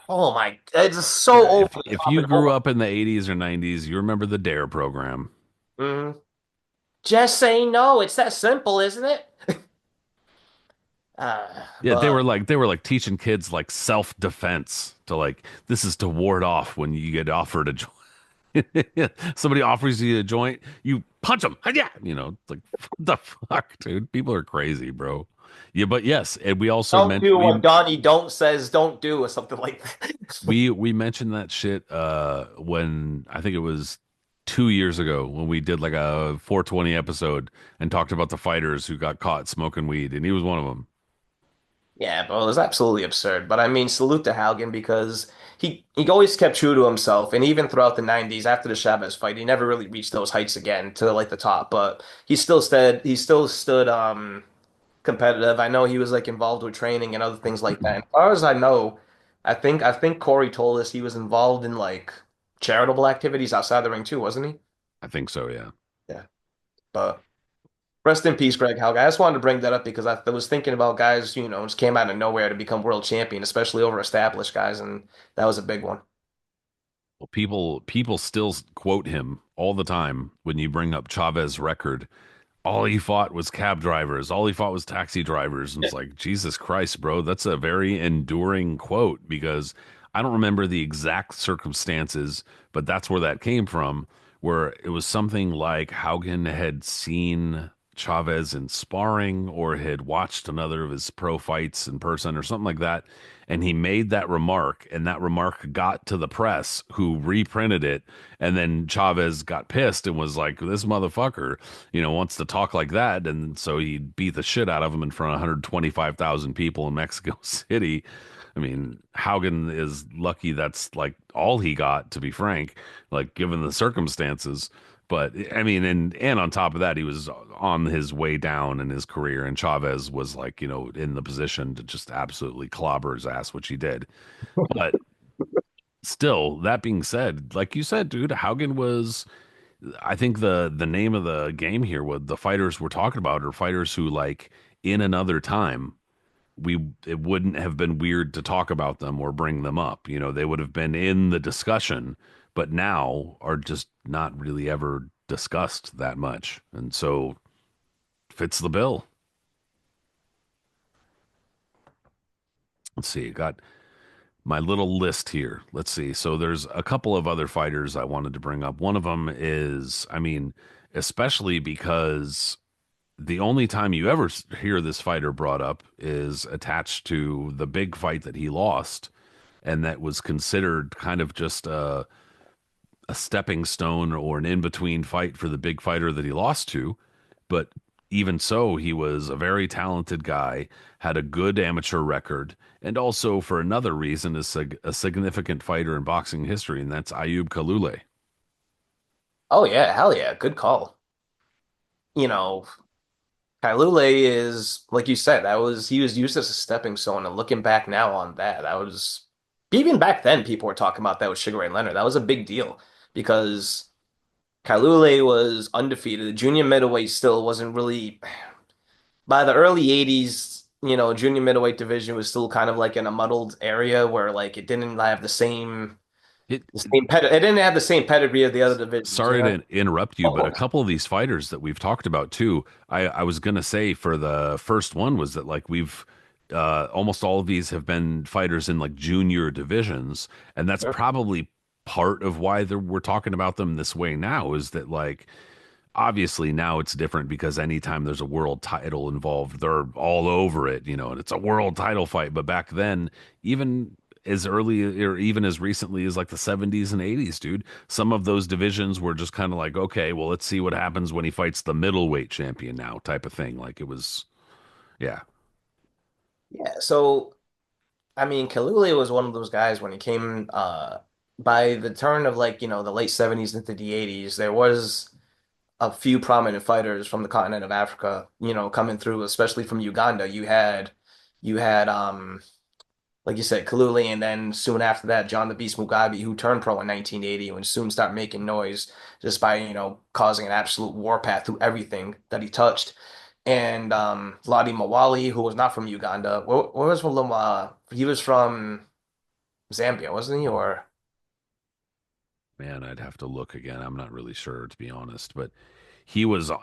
oh my, it's just so Yeah, over the if top you and grew over. up in the 80s or 90s, you remember the Dare program. Mhm. Just say no. It's that simple, isn't it? Yeah, they But were like teaching kids like self-defense to like this is to ward off when you get offered a joint. Somebody offers you a joint, you punch them. Yeah, it's like what the fuck, dude? People are crazy, bro. Yeah, but yes, and we also don't do mentioned what Donnie don't says don't do, or something like that. we mentioned that shit when I think it was 2 years ago when we did like a 420 episode and talked about the fighters who got caught smoking weed, and he was one of them. Yeah, bro, it was absolutely absurd. But I mean, salute to Haugen because he always kept true to himself, and even throughout the '90s, after the Chavez fight, he never really reached those heights again to like the top. But he still stood competitive. I know he was like involved with training and other things like that. And as far as I know, I think Corey told us he was involved in like charitable activities outside the ring too, wasn't he? I think so, yeah. Yeah. But rest in peace, Greg Haugen. I just wanted to bring that up because I was thinking about guys, just came out of nowhere to become world champion, especially over established guys, and that was a big one. Well, people still quote him all the time when you bring up Chavez record. All he fought was cab drivers. All he fought was taxi drivers. And it's like, Jesus Christ, bro, that's a very enduring quote because I don't remember the exact circumstances, but that's where that came from, where it was something like Haugen had seen Chavez in sparring or had watched another of his pro fights in person or something like that. And he made that remark, and that remark got to the press who reprinted it. And then Chavez got pissed and was like, this motherfucker, wants to talk like that. And so he beat the shit out of him in front of 125,000 people in Mexico City. I mean, Haugen is lucky that's like all he got, to be frank, like given the circumstances. But I mean, and on top of that, he was on his way down in his career, and Chavez was like, in the position to just absolutely clobber his ass, which he did. But still, that being said, like you said, dude, Haugen was I think the name of the game here, what the fighters we're talking about are fighters who like in another time we it wouldn't have been weird to talk about them or bring them up. They would have been in the discussion, but now are just not really ever discussed that much. And so fits the bill. Let's see, got my little list here. Let's see. So there's a couple of other fighters I wanted to bring up. One of them is, I mean, especially because the only time you ever hear this fighter brought up is attached to the big fight that he lost, and that was considered kind of just a stepping stone or an in between fight for the big fighter that he lost to. But even so, he was a very talented guy, had a good amateur record, and also for another reason is a significant fighter in boxing history, and that's Ayub Kalule. Oh yeah, hell yeah, good call. You know, Kalule is like you said, he was used as a stepping stone, and looking back now on that was even back then people were talking about that with Sugar Ray Leonard. That was a big deal because Kalule was undefeated. The junior middleweight still wasn't really by the early 80s. junior middleweight division was still kind of like in a muddled area where like it didn't have It, it didn't have the same pedgree of the other divisions, sorry to interrupt you, Of but a course. couple of these fighters that we've talked about too, I was gonna say for the first one was that like we've almost all of these have been fighters in like junior divisions, and that's Sure. probably part of why we're talking about them this way now is that like obviously now it's different because anytime there's a world title involved, they're all over it, and it's a world title fight. But back then, even as early or even as recently as like the 70s and 80s, dude, some of those divisions were just kind of like, okay, well, let's see what happens when he fights the middleweight champion now, type of thing. Like it was, yeah, Yeah, so I mean, Kalule was one of those guys when he came by the turn of like, the late 70s into the 80s, there was a few prominent fighters from the continent of Africa, coming through, especially from Uganda. You had like you said, Kalule, and then soon after that, John the Beast Mugabe, who turned pro in 1980 and soon started making noise just by, causing an absolute warpath through everything that he touched. And Ladi Mawali, who was not from Uganda, where was from he was from Zambia, wasn't he? Or man, I'd have to look again. I'm not really sure to be honest, but he was on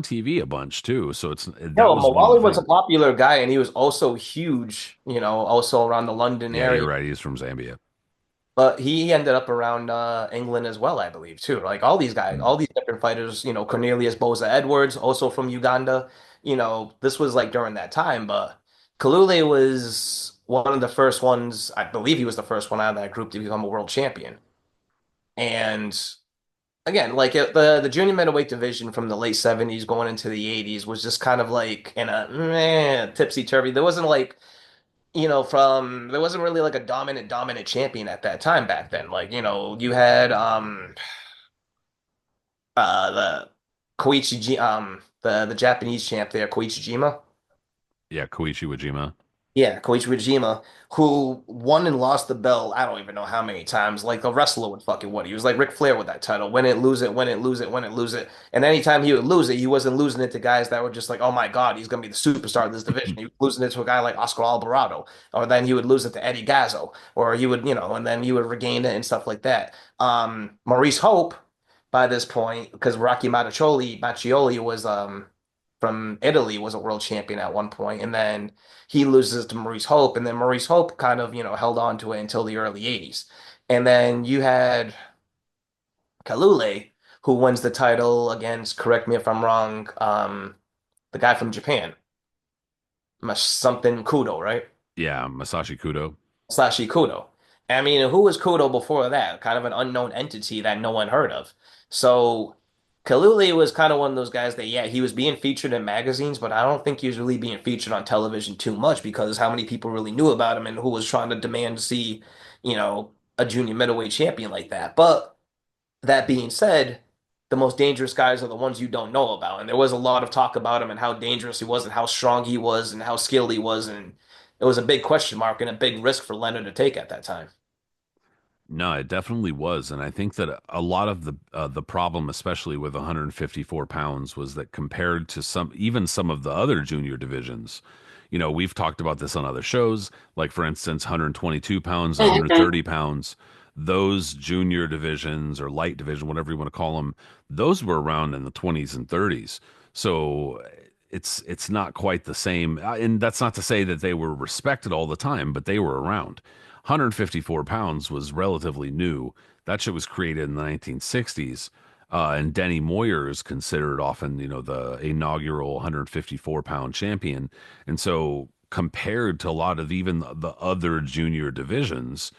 TV a bunch too, so it's that no, was one of Mawali the was a things. popular guy, and he was also huge, also around the London Yeah, you're area. right. He's from Zambia. But he ended up around England as well, I believe, too. Like all these guys, Mm. all these different fighters, Cornelius Boza Edwards, also from Uganda. This was like during that time, but Kalule was one of the first ones, I believe he was the first one out of that group to become a world champion. And again, like the junior middleweight division from the late 70s going into the 80s was just kind of like in a tipsy-turvy. There wasn't like there wasn't really like a dominant champion at that time back then. Like, you had the the Japanese champ there, Koichijima. Yeah, Koichi Wajima. Yeah, Koichi Ujima, who won and lost the belt, I don't even know how many times. Like a wrestler would fucking would. He was like Ric Flair with that title. Win it, lose it, win it, lose it, win it, lose it. And anytime he would lose it, he wasn't losing it to guys that were just like, oh my God, he's gonna be the superstar of this division. He was losing it to a guy like Oscar Alvarado. Or then he would lose it to Eddie Gazzo. Or he would, and then he would regain it and stuff like that. Maurice Hope, by this point, because Rocky Macchioli was from Italy, was a world champion at one point, and then he loses to Maurice Hope, and then Maurice Hope kind of, held on to it until the early 80s. And then you had Kalule, who wins the title against, correct me if I'm wrong, the guy from Japan, something Kudo, right? Yeah, Masashi Kudo. Sashi Kudo. I mean, who was Kudo before that? Kind of an unknown entity that no one heard of. So Kalule was kind of one of those guys that, yeah, he was being featured in magazines, but I don't think he was really being featured on television too much because how many people really knew about him and who was trying to demand to see, a junior middleweight champion like that. But that being said, the most dangerous guys are the ones you don't know about. And there was a lot of talk about him and how dangerous he was and how strong he was and how skilled he was. And it was a big question mark and a big risk for Leonard to take at that time. No, it definitely was, and I think that a lot of the problem, especially with 154 pounds, was that compared to some of the other junior divisions, we've talked about this on other shows, like for instance, 122 pounds, 130 pounds, those junior divisions or light division, whatever you want to call them, those were around in the 20s and 30s. So it's not quite the same, and that's not to say that they were respected all the time, but they were around. 154 pounds was relatively new. That shit was created in the 1960s. And Denny Moyer is considered often, the inaugural 154-pound champion. And so, compared to a lot of even the other junior divisions,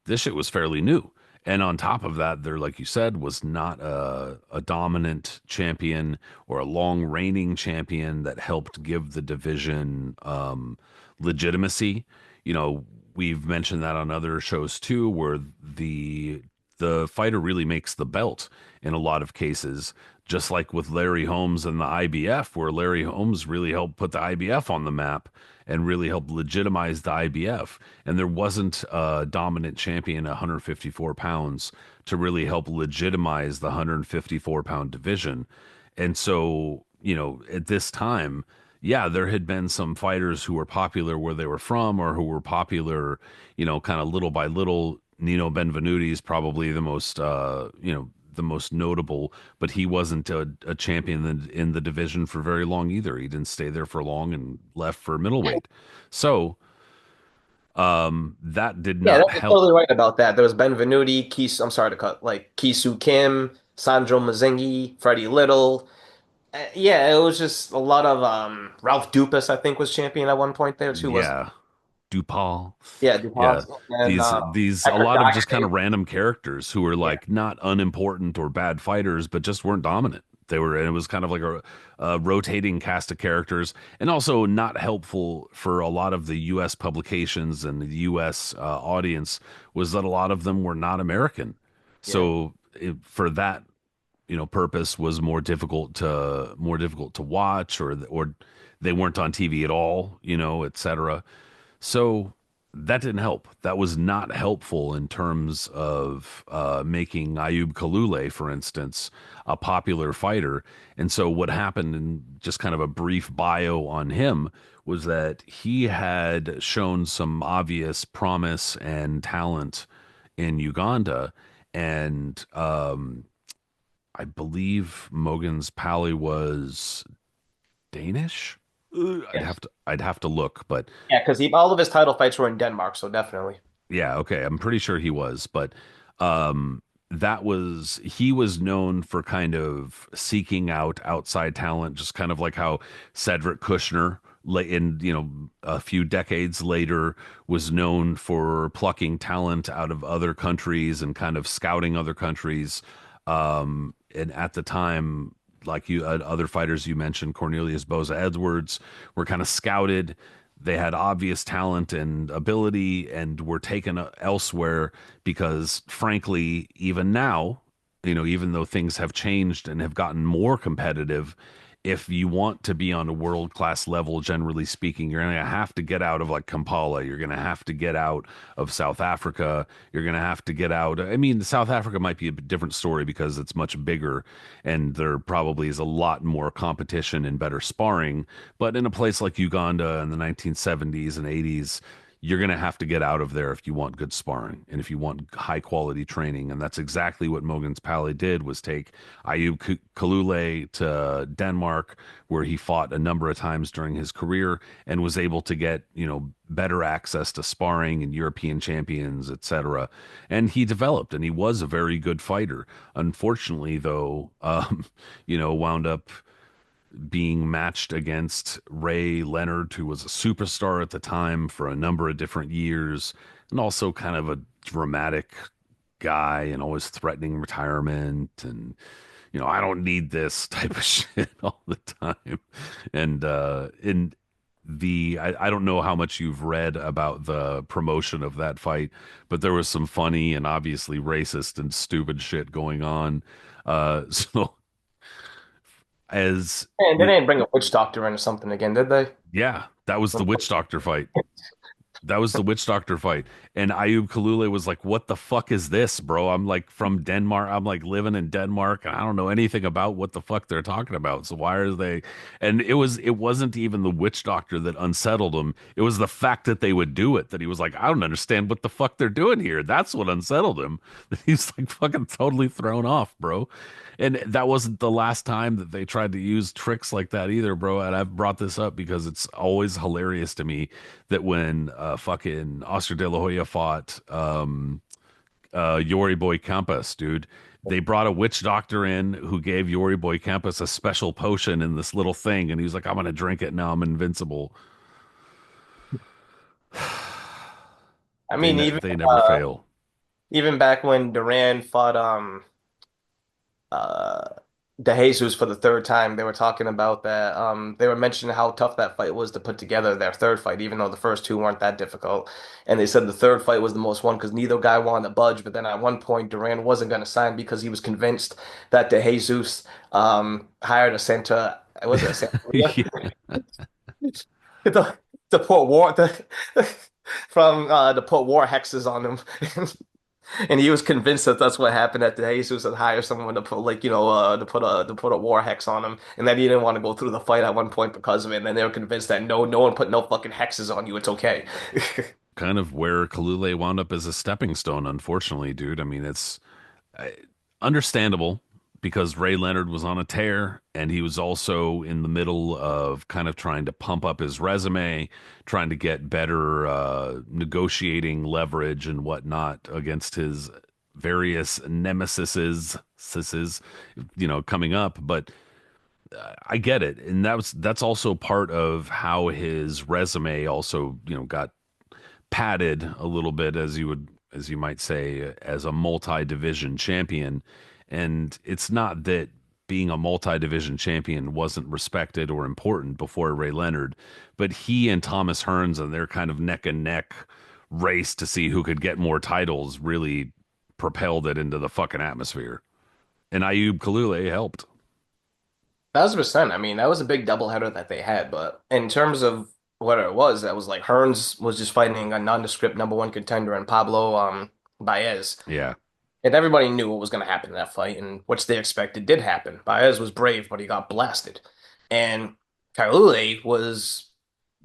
this shit was fairly new. And on top of that, there, like you said, was not a dominant champion or a long reigning champion that helped give the division legitimacy. We've mentioned that on other shows too, where the fighter really makes the belt in a lot of cases, just like with Larry Holmes and the IBF, where Larry Holmes really helped put the IBF on the map and really helped legitimize the IBF. And there wasn't a dominant champion at 154 pounds to really help legitimize the 154-pound division. And so, at this time, yeah, there had been some fighters who were popular where they were from or who were popular, kind of little by little. Nino Benvenuti is probably the most, the most notable, but he wasn't a champion in the division for very long either. He didn't stay there for long and left for middleweight. So, that did Yeah, not you're help. totally right about that. There was Benvenuti, I'm sorry to cut, like Kisu Kim, Sandro Mazzinghi, Freddie Little. Yeah, it was just a lot of Ralph Dupas, I think, was champion at one point there too, wasn't Yeah, DuPaul. he? Yeah, Yeah. DuPont and These a Hector lot of just kind Dyer. of random characters who were Yeah, like not unimportant or bad fighters, but just weren't dominant. They were, and it was kind of like a rotating cast of characters, and also not helpful for a lot of the U.S. publications and the U.S. Audience was that a lot of them were not American. yeah, So for that, purpose was more difficult to watch, or they weren't on TV at all, etc. So that didn't help. That was not helpful in terms of making Ayub Kalule, for instance, a popular fighter. And so what happened, in just kind of a brief bio on him, was that he had shown some obvious promise and talent in Uganda. And I believe Mogan's Pally was Danish. yes. I'd have to look, but Yeah, because all of his title fights were in Denmark, so definitely. yeah, okay. I'm pretty sure he was, but um he was known for kind of seeking out outside talent, just kind of like how Cedric Kushner in, a few decades later was known for plucking talent out of other countries and kind of scouting other countries. And at the time, like you other fighters you mentioned, Cornelius Boza Edwards were kind of scouted. They had obvious talent and ability and were taken elsewhere because, frankly, even now, even though things have changed and have gotten more competitive, if you want to be on a world class level, generally speaking, you're going to have to get out of like Kampala. You're going to have to get out of South Africa. You're going to have to get out. I mean, South Africa might be a different story because it's much bigger and there probably is a lot more competition and better sparring. But in a place like Uganda in the 1970s and 80s, you're going to have to get out of there if you want good sparring and if you want high quality training. And that's exactly what Mogens Pally did, was take Ayub Kalule to Denmark, where he fought a number of times during his career and was able to get, better access to sparring and European champions, etc. And he developed and he was a very good fighter. Unfortunately, though, wound up being matched against Ray Leonard, who was a superstar at the time for a number of different years, and also kind of a dramatic guy and always threatening retirement and, I don't need this type of shit all the time. And in I don't know how much you've read about the promotion of that fight, but there was some funny and obviously racist and stupid shit going on. So as And they we didn't bring a witch doctor in or something again, did they? Yeah, that was the witch doctor fight. That was the witch doctor fight. And Ayub Kalule was like, "What the fuck is this, bro? I'm like from Denmark. I'm like living in Denmark and I don't know anything about what the fuck they're talking about. So why are they?" And it wasn't even the witch doctor that unsettled him. It was the fact that they would do it, that he was like, "I don't understand what the fuck they're doing here." That's what unsettled him. He's like fucking totally thrown off, bro. And that wasn't the last time that they tried to use tricks like that either, bro. And I've brought this up because it's always hilarious to me that when fucking Oscar De La Hoya fought Yori Boy Campos, dude, they brought a witch doctor in who gave Yori Boy Campos a special potion in this little thing, and he was like, "I'm gonna drink it now. I'm invincible." I mean, They never fail. even back when Duran fought uh De Jesus for the third time, they were talking about that. They were mentioning how tough that fight was to put together, their third fight, even though the first two weren't that difficult. And they said the third fight was the most one because neither guy wanted to budge. But then at one point, Duran wasn't going to sign because he was convinced that De Jesus hired a Santa, was it a Santa Yeah. to, to put war from to put war hexes on him. And he was convinced that that's what happened, that Jesus had hired someone to put like to put a war hex on him, and that he didn't want to go through the fight at one point because of it. And then they were convinced that no one put no fucking hexes on you. It's okay. Kind of where Kalule wound up as a stepping stone, unfortunately, dude. I mean, it's uh, understandable because Ray Leonard was on a tear and he was also in the middle of kind of trying to pump up his resume, trying to get better negotiating leverage and whatnot against his various nemesises, coming up. But I get it, and that's also part of how his resume also, got padded a little bit, as you might say, as a multi-division champion. And it's not that being a multi-division champion wasn't respected or important before Ray Leonard, but he and Thomas Hearns and their kind of neck and neck race to see who could get more titles really propelled it into the fucking atmosphere. And Ayub Kalule helped. 1,000%. I mean, that was a big doubleheader that they had, but in terms of what it was, that was like Hearns was just fighting a nondescript number one contender in Pablo Baez. Yeah. And everybody knew what was going to happen in that fight, and which they expected did happen. Baez was brave, but he got blasted. And Kalule was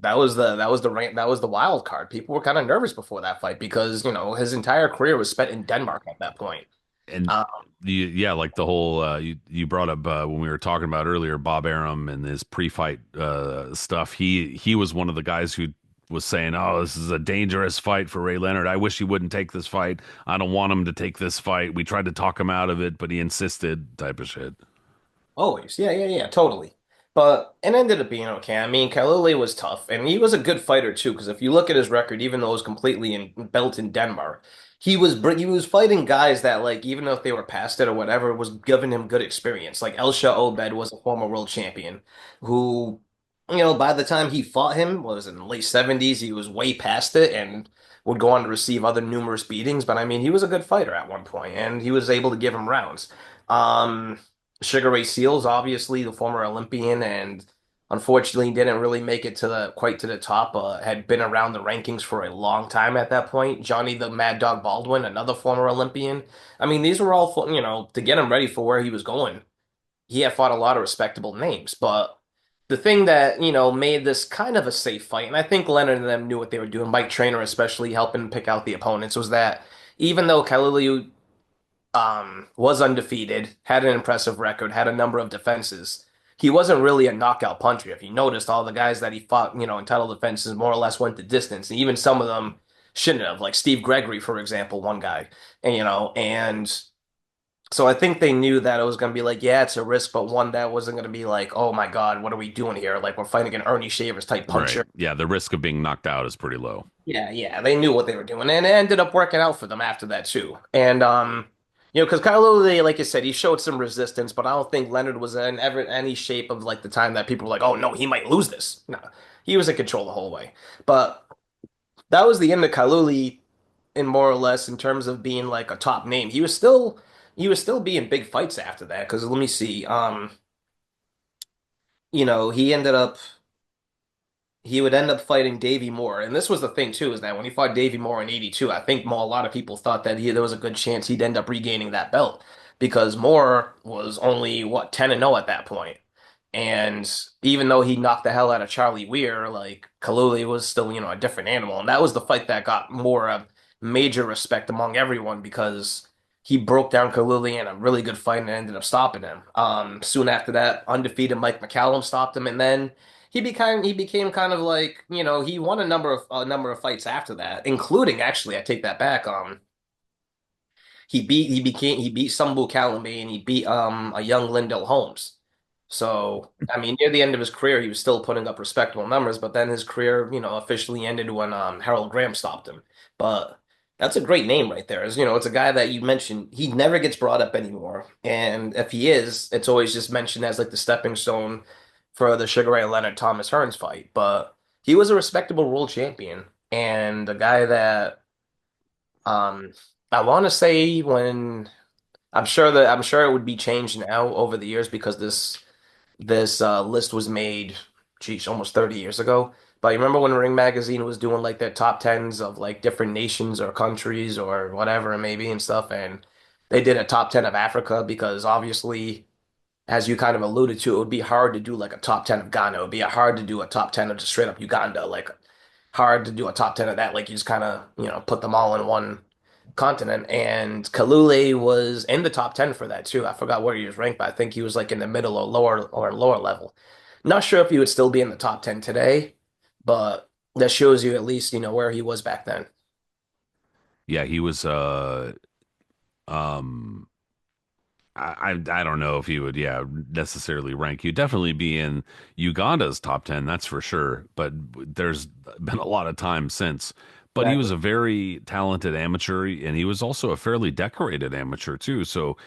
that was the wild card. People were kind of nervous before that fight because, his entire career was spent in Denmark at that point. And Uh, yeah, like the whole you brought up when we were talking about earlier, Bob Arum and his pre-fight stuff. He was one of the guys who was saying, "Oh, this is a dangerous fight for Ray Leonard. I wish he wouldn't take this fight. I don't want him to take this fight. We tried to talk him out of it, but he insisted." Type of shit. Always. Yeah, yeah, yeah, totally. But it ended up being okay. I mean, Kalule was tough, and he was a good fighter too, because if you look at his record, even though it was completely built in Denmark, he was fighting guys that, like, even if they were past it or whatever, was giving him good experience. Like Elsha Obed was a former world champion who, by the time he fought him, was in the late 70s, he was way past it and would go on to receive other numerous beatings. But I mean, he was a good fighter at one point, and he was able to give him rounds. Um, Sugar Ray Seals, obviously the former Olympian, and unfortunately didn't really make it to the quite to the top. Had been around the rankings for a long time at that point. Johnny the Mad Dog Baldwin, another former Olympian. I mean, these were all to get him ready for where he was going. He had fought a lot of respectable names, but the thing that made this kind of a safe fight, and I think Leonard and them knew what they were doing. Mike Trainer especially helping pick out the opponents, was that even though Kaliliu was undefeated, had an impressive record, had a number of defenses. He wasn't really a knockout puncher. If you noticed, all the guys that he fought, in title defenses more or less went the distance. And even some of them shouldn't have, like Steve Gregory, for example, one guy. And so I think they knew that it was going to be like, yeah, it's a risk, but one that wasn't going to be like, oh my God, what are we doing here? Like we're fighting an Ernie Shavers type Right. puncher. Yeah, the risk of being knocked out is pretty low. Yeah, yeah, they knew what they were doing, and it ended up working out for them after that too. And because Kylo, like I said, he showed some resistance, but I don't think Leonard was in ever any shape of like the time that people were like, "Oh no, he might lose this." No, he was in control the whole way. But that was the end of Kaluli in more or less in terms of being like a top name. He was still being big fights after that. Because let me see, he ended up he would end up fighting Davey Moore. And this was the thing too, is that when he fought Davey Moore in 82, I think a lot of people thought that there was a good chance he'd end up regaining that belt because Moore was only what 10 and 0 at that point. And even though he knocked the hell out of Charlie Weir, like Kaluli was still, a different animal. And that was the fight that got more of major respect among everyone because he broke down Kaluli in a really good fight and ended up stopping him. Soon after that, undefeated Mike McCallum stopped him, and then he became kind of like, he won a number of fights after that, including actually, I take that back. He beat Sambu Kalambe and he beat a young Lindell Holmes. So, I mean, near the end of his career, he was still putting up respectable numbers, but then his career, officially ended when Harold Graham stopped him. But that's a great name right there. It's a guy that you mentioned, he never gets brought up anymore. And if he is, it's always just mentioned as like the stepping stone for the Sugar Ray Leonard Thomas Hearns fight. But he was a respectable world champion and a guy that um I want to say when I'm sure it would be changed now over the years because this list was made, geez, almost 30 years ago. But you remember when Ring Magazine was doing like their top tens of like different nations or countries or whatever it may be and stuff, and they did a top 10 of Africa because obviously, as you kind of alluded to, it would be hard to do like a top 10 of Ghana. It would be hard to do a top 10 of just straight up Uganda. Like hard to do a top 10 of that. Like you just kind of, put them all in one continent. And Kalule was in the top 10 for that too. I forgot where he was ranked, but I think he was like in the middle or lower level. Not sure if he would still be in the top 10 today, but that shows you at least, where he was back then. Yeah, he was um I don't know if he would, yeah, necessarily rank you. Definitely be in Uganda's top 10, that's for sure. But there's been a lot of time since. But he was Exactly. a very talented amateur, and he was also a fairly decorated amateur too. So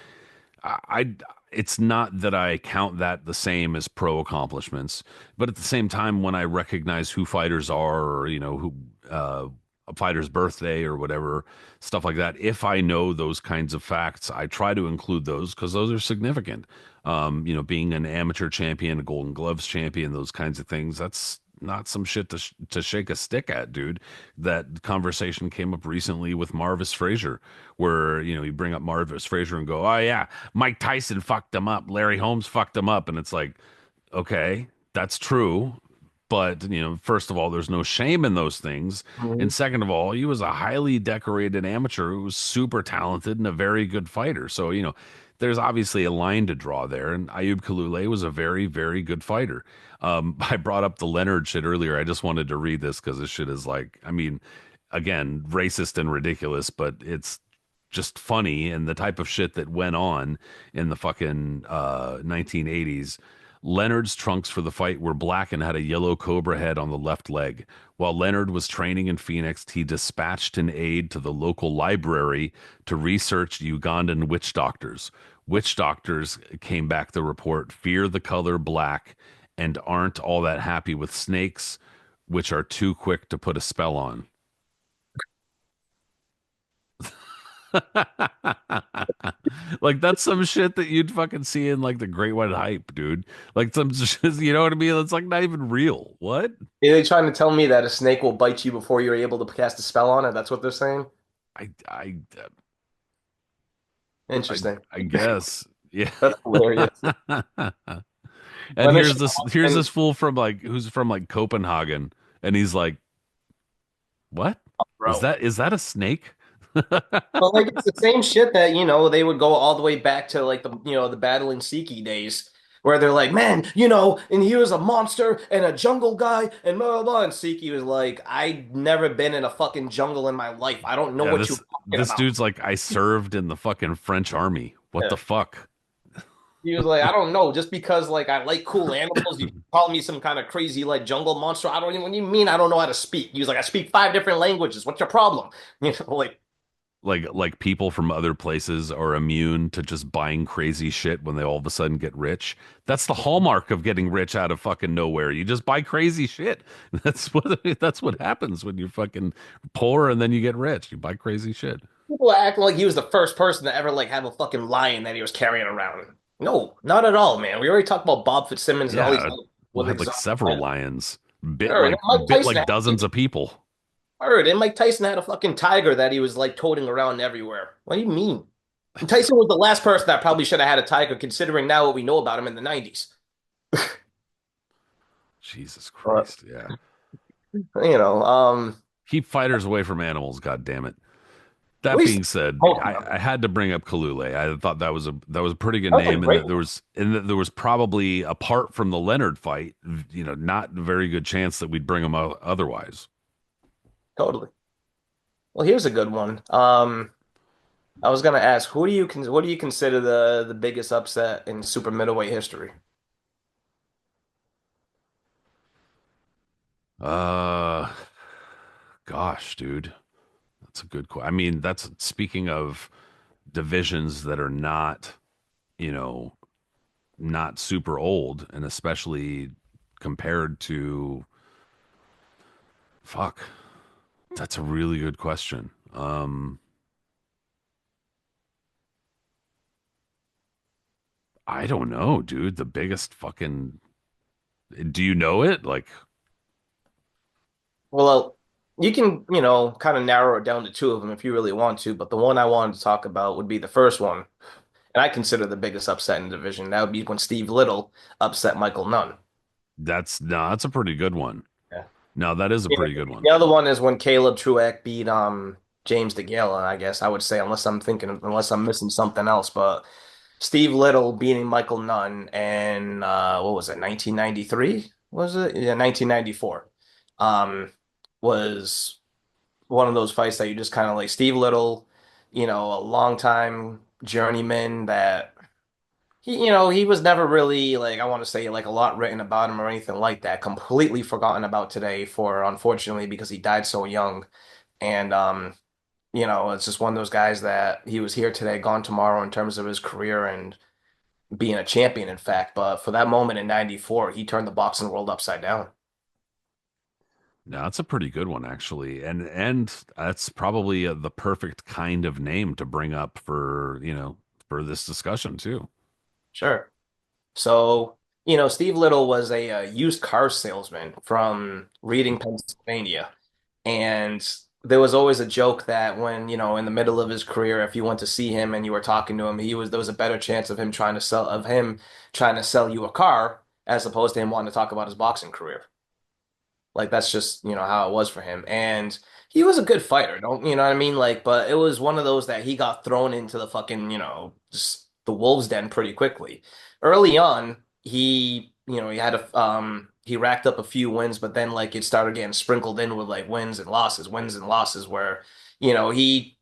I it's not that I count that the same as pro accomplishments, but at the same time, when I recognize who fighters are, or who a fighter's birthday or whatever stuff like that, if I know those kinds of facts, I try to include those because those are significant. Being an amateur champion, a Golden Gloves champion, those kinds of things, that's not some shit to shake a stick at, dude. That conversation came up recently with Marvis Frazier, where you bring up Marvis Frazier and go, "Oh yeah, Mike Tyson fucked him up, Larry Holmes fucked him up," and it's like, okay, that's true. But, first of all, there's no shame in those things. And Mhm. second of all, he was a highly decorated amateur who was super talented and a very good fighter. So, there's obviously a line to draw there. And Ayub Kalule was a very, very good fighter. I brought up the Leonard shit earlier. I just wanted to read this because this shit is like, I mean, again, racist and ridiculous, but it's just funny and the type of shit that went on in the fucking 1980s. Leonard's trunks for the fight were black and had a yellow cobra head on the left leg. While Leonard was training in Phoenix, he dispatched an aide to the local library to research Ugandan witch doctors. Witch doctors came back the report fear the color black and aren't all that happy with snakes, which are too quick to put a spell on. Like that's some shit that you'd fucking see in like the Great White Hype, dude. Like some, you know what I mean? It's like not even real. What? Are they trying to tell me that a snake will bite you before you're able to cast a spell on it? That's what they're saying? I, I, Interesting. I guess. Yeah. That's hilarious. And Finish it here's and this fool from like who's from like Copenhagen, and he's like, "What? Is bro. that a snake?" But like it's the same shit that, they would go all the way back to like the Battle in Siki days where they're like, man, and he was a monster and a jungle guy and blah blah blah. And Siki was like, I've never been in a fucking jungle in my life. I don't know Yeah, what you're this talking this about. dude's like, I served in the fucking French army. What the Yeah. fuck? He was like, I don't know, just because like I like cool animals, you call me some kind of crazy like jungle monster. I don't even what do you mean I don't know how to speak? He was like, I speak five different languages. What's your problem? Like Like people from other places are immune to just buying crazy shit when they all of a sudden get rich. That's the hallmark of getting rich out of fucking nowhere. You just buy crazy shit. That's what happens when you're fucking poor and then you get rich. You buy crazy shit. people are acting like he was the first person to ever like have a fucking lion that he was carrying around. No, not at all, man. We already talked about Bob Fitzsimmons and all these Yeah, other we'll with have like exotic several animals. lions Sure, and Mike bit Tyson like had dozens of people. and Mike Tyson had a fucking tiger that he was like toting around everywhere. What do you mean? And Tyson was the last person that probably should have had a tiger, considering now what we know about him in the 90s. Jesus But Christ, yeah. you know, Keep fighters away from animals, god damn it. at That least being said, most of I them. had to bring up Kalule. I thought that was a pretty good That's a name, and great that one. there was probably apart from the Leonard fight, not a very good chance that we'd bring him out otherwise. Totally. Well, here's a good one. I was gonna ask, what do you consider the biggest upset in super middleweight history? Uh, gosh, dude, that's a good question. I mean, that's speaking of divisions that are not, you know, not super old, and especially compared to fuck. That's a really good question. I don't know, dude. The biggest fucking. Do you know it? Like, Well, you can, kind of narrow it down to two of them if you really want to, but the one I wanted to talk about would be the first one, and I consider the biggest upset in the division. That would be when Steve Little upset Michael Nunn. That's no, that's a pretty good one. Yeah. No, that is a Yeah. pretty good one. The other one is when Caleb Truex beat James DeGale, I guess I would say, unless I'm missing something else, but Steve Little beating Michael Nunn and what was it, 1993? Was it? Yeah, 1994. Um, was one of those fights that you just kind of like Steve Little, a longtime journeyman that he was never really like I want to say like a lot written about him or anything like that. Completely forgotten about today for unfortunately because he died so young. And it's just one of those guys that he was here today, gone tomorrow in terms of his career and being a champion, in fact. But for that moment in '94, he turned the boxing world upside down. No, that's a pretty good one actually, and that's probably the perfect kind of name to bring up for for this discussion too. Sure. So, Steve Little was a, used car salesman from Reading, Pennsylvania. And there was always a joke that when, in the middle of his career, if you went to see him and you were talking to him, there was a better chance of him trying to sell you a car as opposed to him wanting to talk about his boxing career. Like that's just, how it was for him. And he was a good fighter, don't you know what I mean? Like, but it was one of those that he got thrown into the fucking, just the wolves den pretty quickly. Early on, he racked up a few wins, but then like it started getting sprinkled in with like wins and losses where, you know, he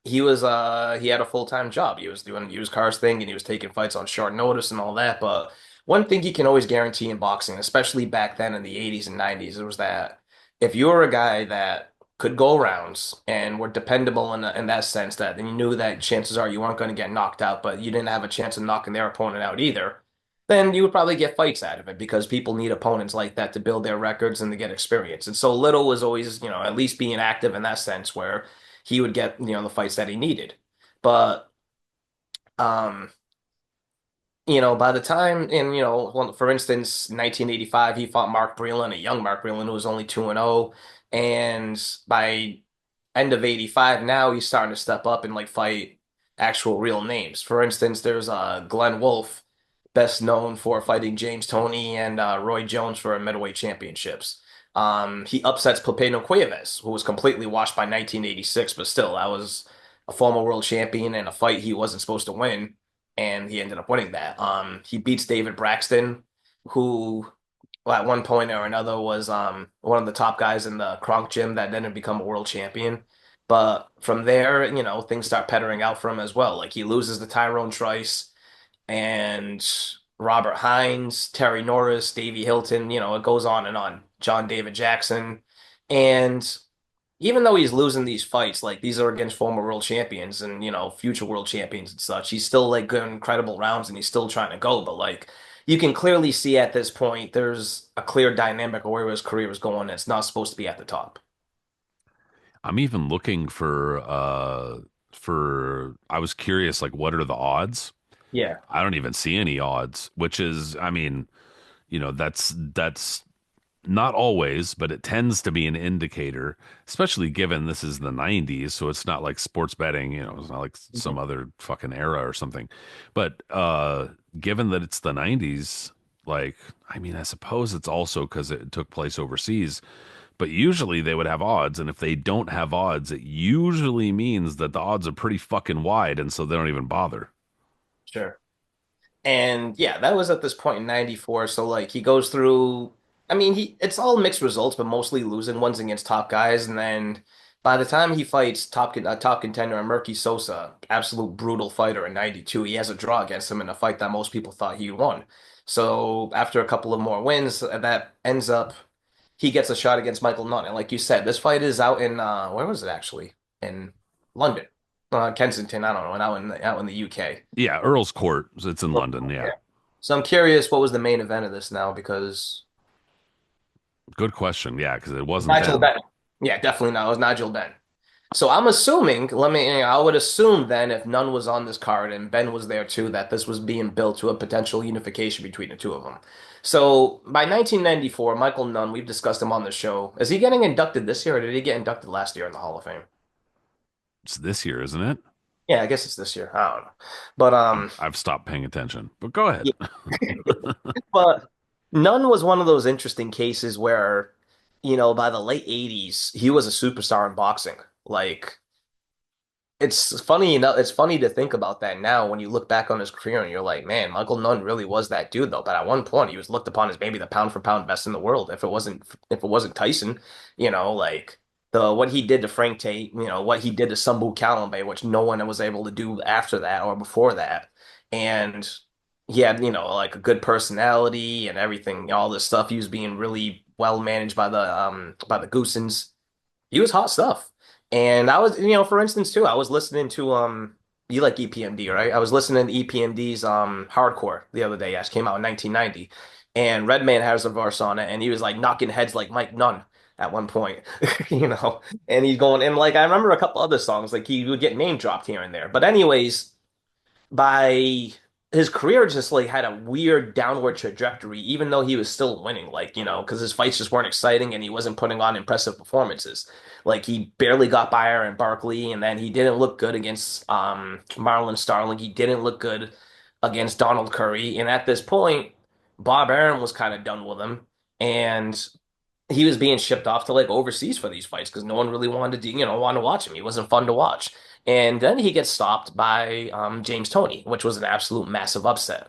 had a full-time job. He was doing the used cars thing and he was taking fights on short notice and all that. But one thing you can always guarantee in boxing, especially back then in the 80s and 90s, it was that if you were a guy that could go rounds and were dependable in that sense that then you knew that chances are you weren't going to get knocked out, but you didn't have a chance of knocking their opponent out either, then you would probably get fights out of it because people need opponents like that to build their records and to get experience. And so Little was always, at least being active in that sense where he would get, the fights that he needed. But um, by the time in, well, for instance, 1985, he fought Mark Breland, a young Mark Breland who was only 2-0. And by end of 85, now he's starting to step up and like fight actual real names. For instance, there's Glenn Wolfe, best known for fighting James Toney and Roy Jones for middleweight championships. He upsets Pepino Cuevas, who was completely washed by 1986, but still, that was a former world champion and a fight he wasn't supposed to win, and he ended up winning that. He beats David Braxton, who well, at one point or another was one of the top guys in the Kronk gym that didn't become a world champion. But from there, things start pettering out for him as well. Like he loses to Tyrone Trice and Robert Hines, Terry Norris, Davey Hilton, it goes on and on. John David Jackson. And even though he's losing these fights, like these are against former world champions and, future world champions and such, he's still like good incredible rounds and he's still trying to go. But like you can clearly see at this point, there's a clear dynamic of where his career is going. It's not supposed to be at the top. I'm even looking for I was curious like what are the odds? Yeah. I don't even see any odds, which is I mean, that's not always, but it tends to be an indicator, especially given this is the 90s, so it's not like sports betting, it's not like some Mhm. other fucking era or something. But given that it's the 90s, like I mean, I suppose it's also because it took place overseas, but usually they would have odds, and if they don't have odds, it usually means that the odds are pretty fucking wide, and so they don't even bother. Sure. And yeah, that was at this point in '94. So like he goes through, I mean, it's all mixed results, but mostly losing ones against top guys. And then by the time he fights top contender Murky Sosa, absolute brutal fighter in '92, he has a draw against him in a fight that most people thought he won. So after a couple of more wins, that ends up he gets a shot against Michael Nunn. And like you said, this fight is out in where was it actually? In London, Kensington. I don't know, and out in the UK. Yeah, Earl's Court, it's in London. Yeah. Yeah, So I'm curious what was the main event of this now because good question. Yeah, because it wasn't Nigel then. Benn. Yeah, definitely not. It was Nigel Benn. So I'm assuming, I would assume then if Nunn was on this card and Ben was there too, that this was being built to a potential unification between the two of them. So by 1994, Michael Nunn, we've discussed him on the show. Is he getting inducted this year or did he get inducted last year in the Hall of Fame? It's this year, isn't it? Yeah, I guess it's this year. I don't know. But I've stopped paying attention. But go ahead. yeah. But Nunn was one of those interesting cases where, by the late 80s, he was a superstar in boxing. Like it's funny to think about that now when you look back on his career and you're like, man, Michael Nunn really was that dude though. But at one point he was looked upon as maybe the pound for pound best in the world. If it wasn't Tyson, like the what he did to Frank Tate, what he did to Sambu Kalambe, which no one was able to do after that or before that. And he had, like a good personality and everything, all this stuff. He was being really well managed by the Goosens. He was hot stuff. And I was, for instance, too, I was listening to you like EPMD, right? I was listening to EPMD's Hardcore the other day. Yes, came out in 1990. And Redman has a verse on it, and he was like knocking heads like Mike Nunn at one point, and he's going, and like I remember a couple other songs, like he would get name dropped here and there. But anyways, by his career just like had a weird downward trajectory, even though he was still winning, like, because his fights just weren't exciting and he wasn't putting on impressive performances. Like he barely got by Aaron Barkley, and then he didn't look good against Marlon Starling. He didn't look good against Donald Curry. And at this point, Bob Arum was kind of done with him. And he was being shipped off to like overseas for these fights because no one really wanted to, want to watch him. He wasn't fun to watch. And then he gets stopped by James Toney, which was an absolute massive upset.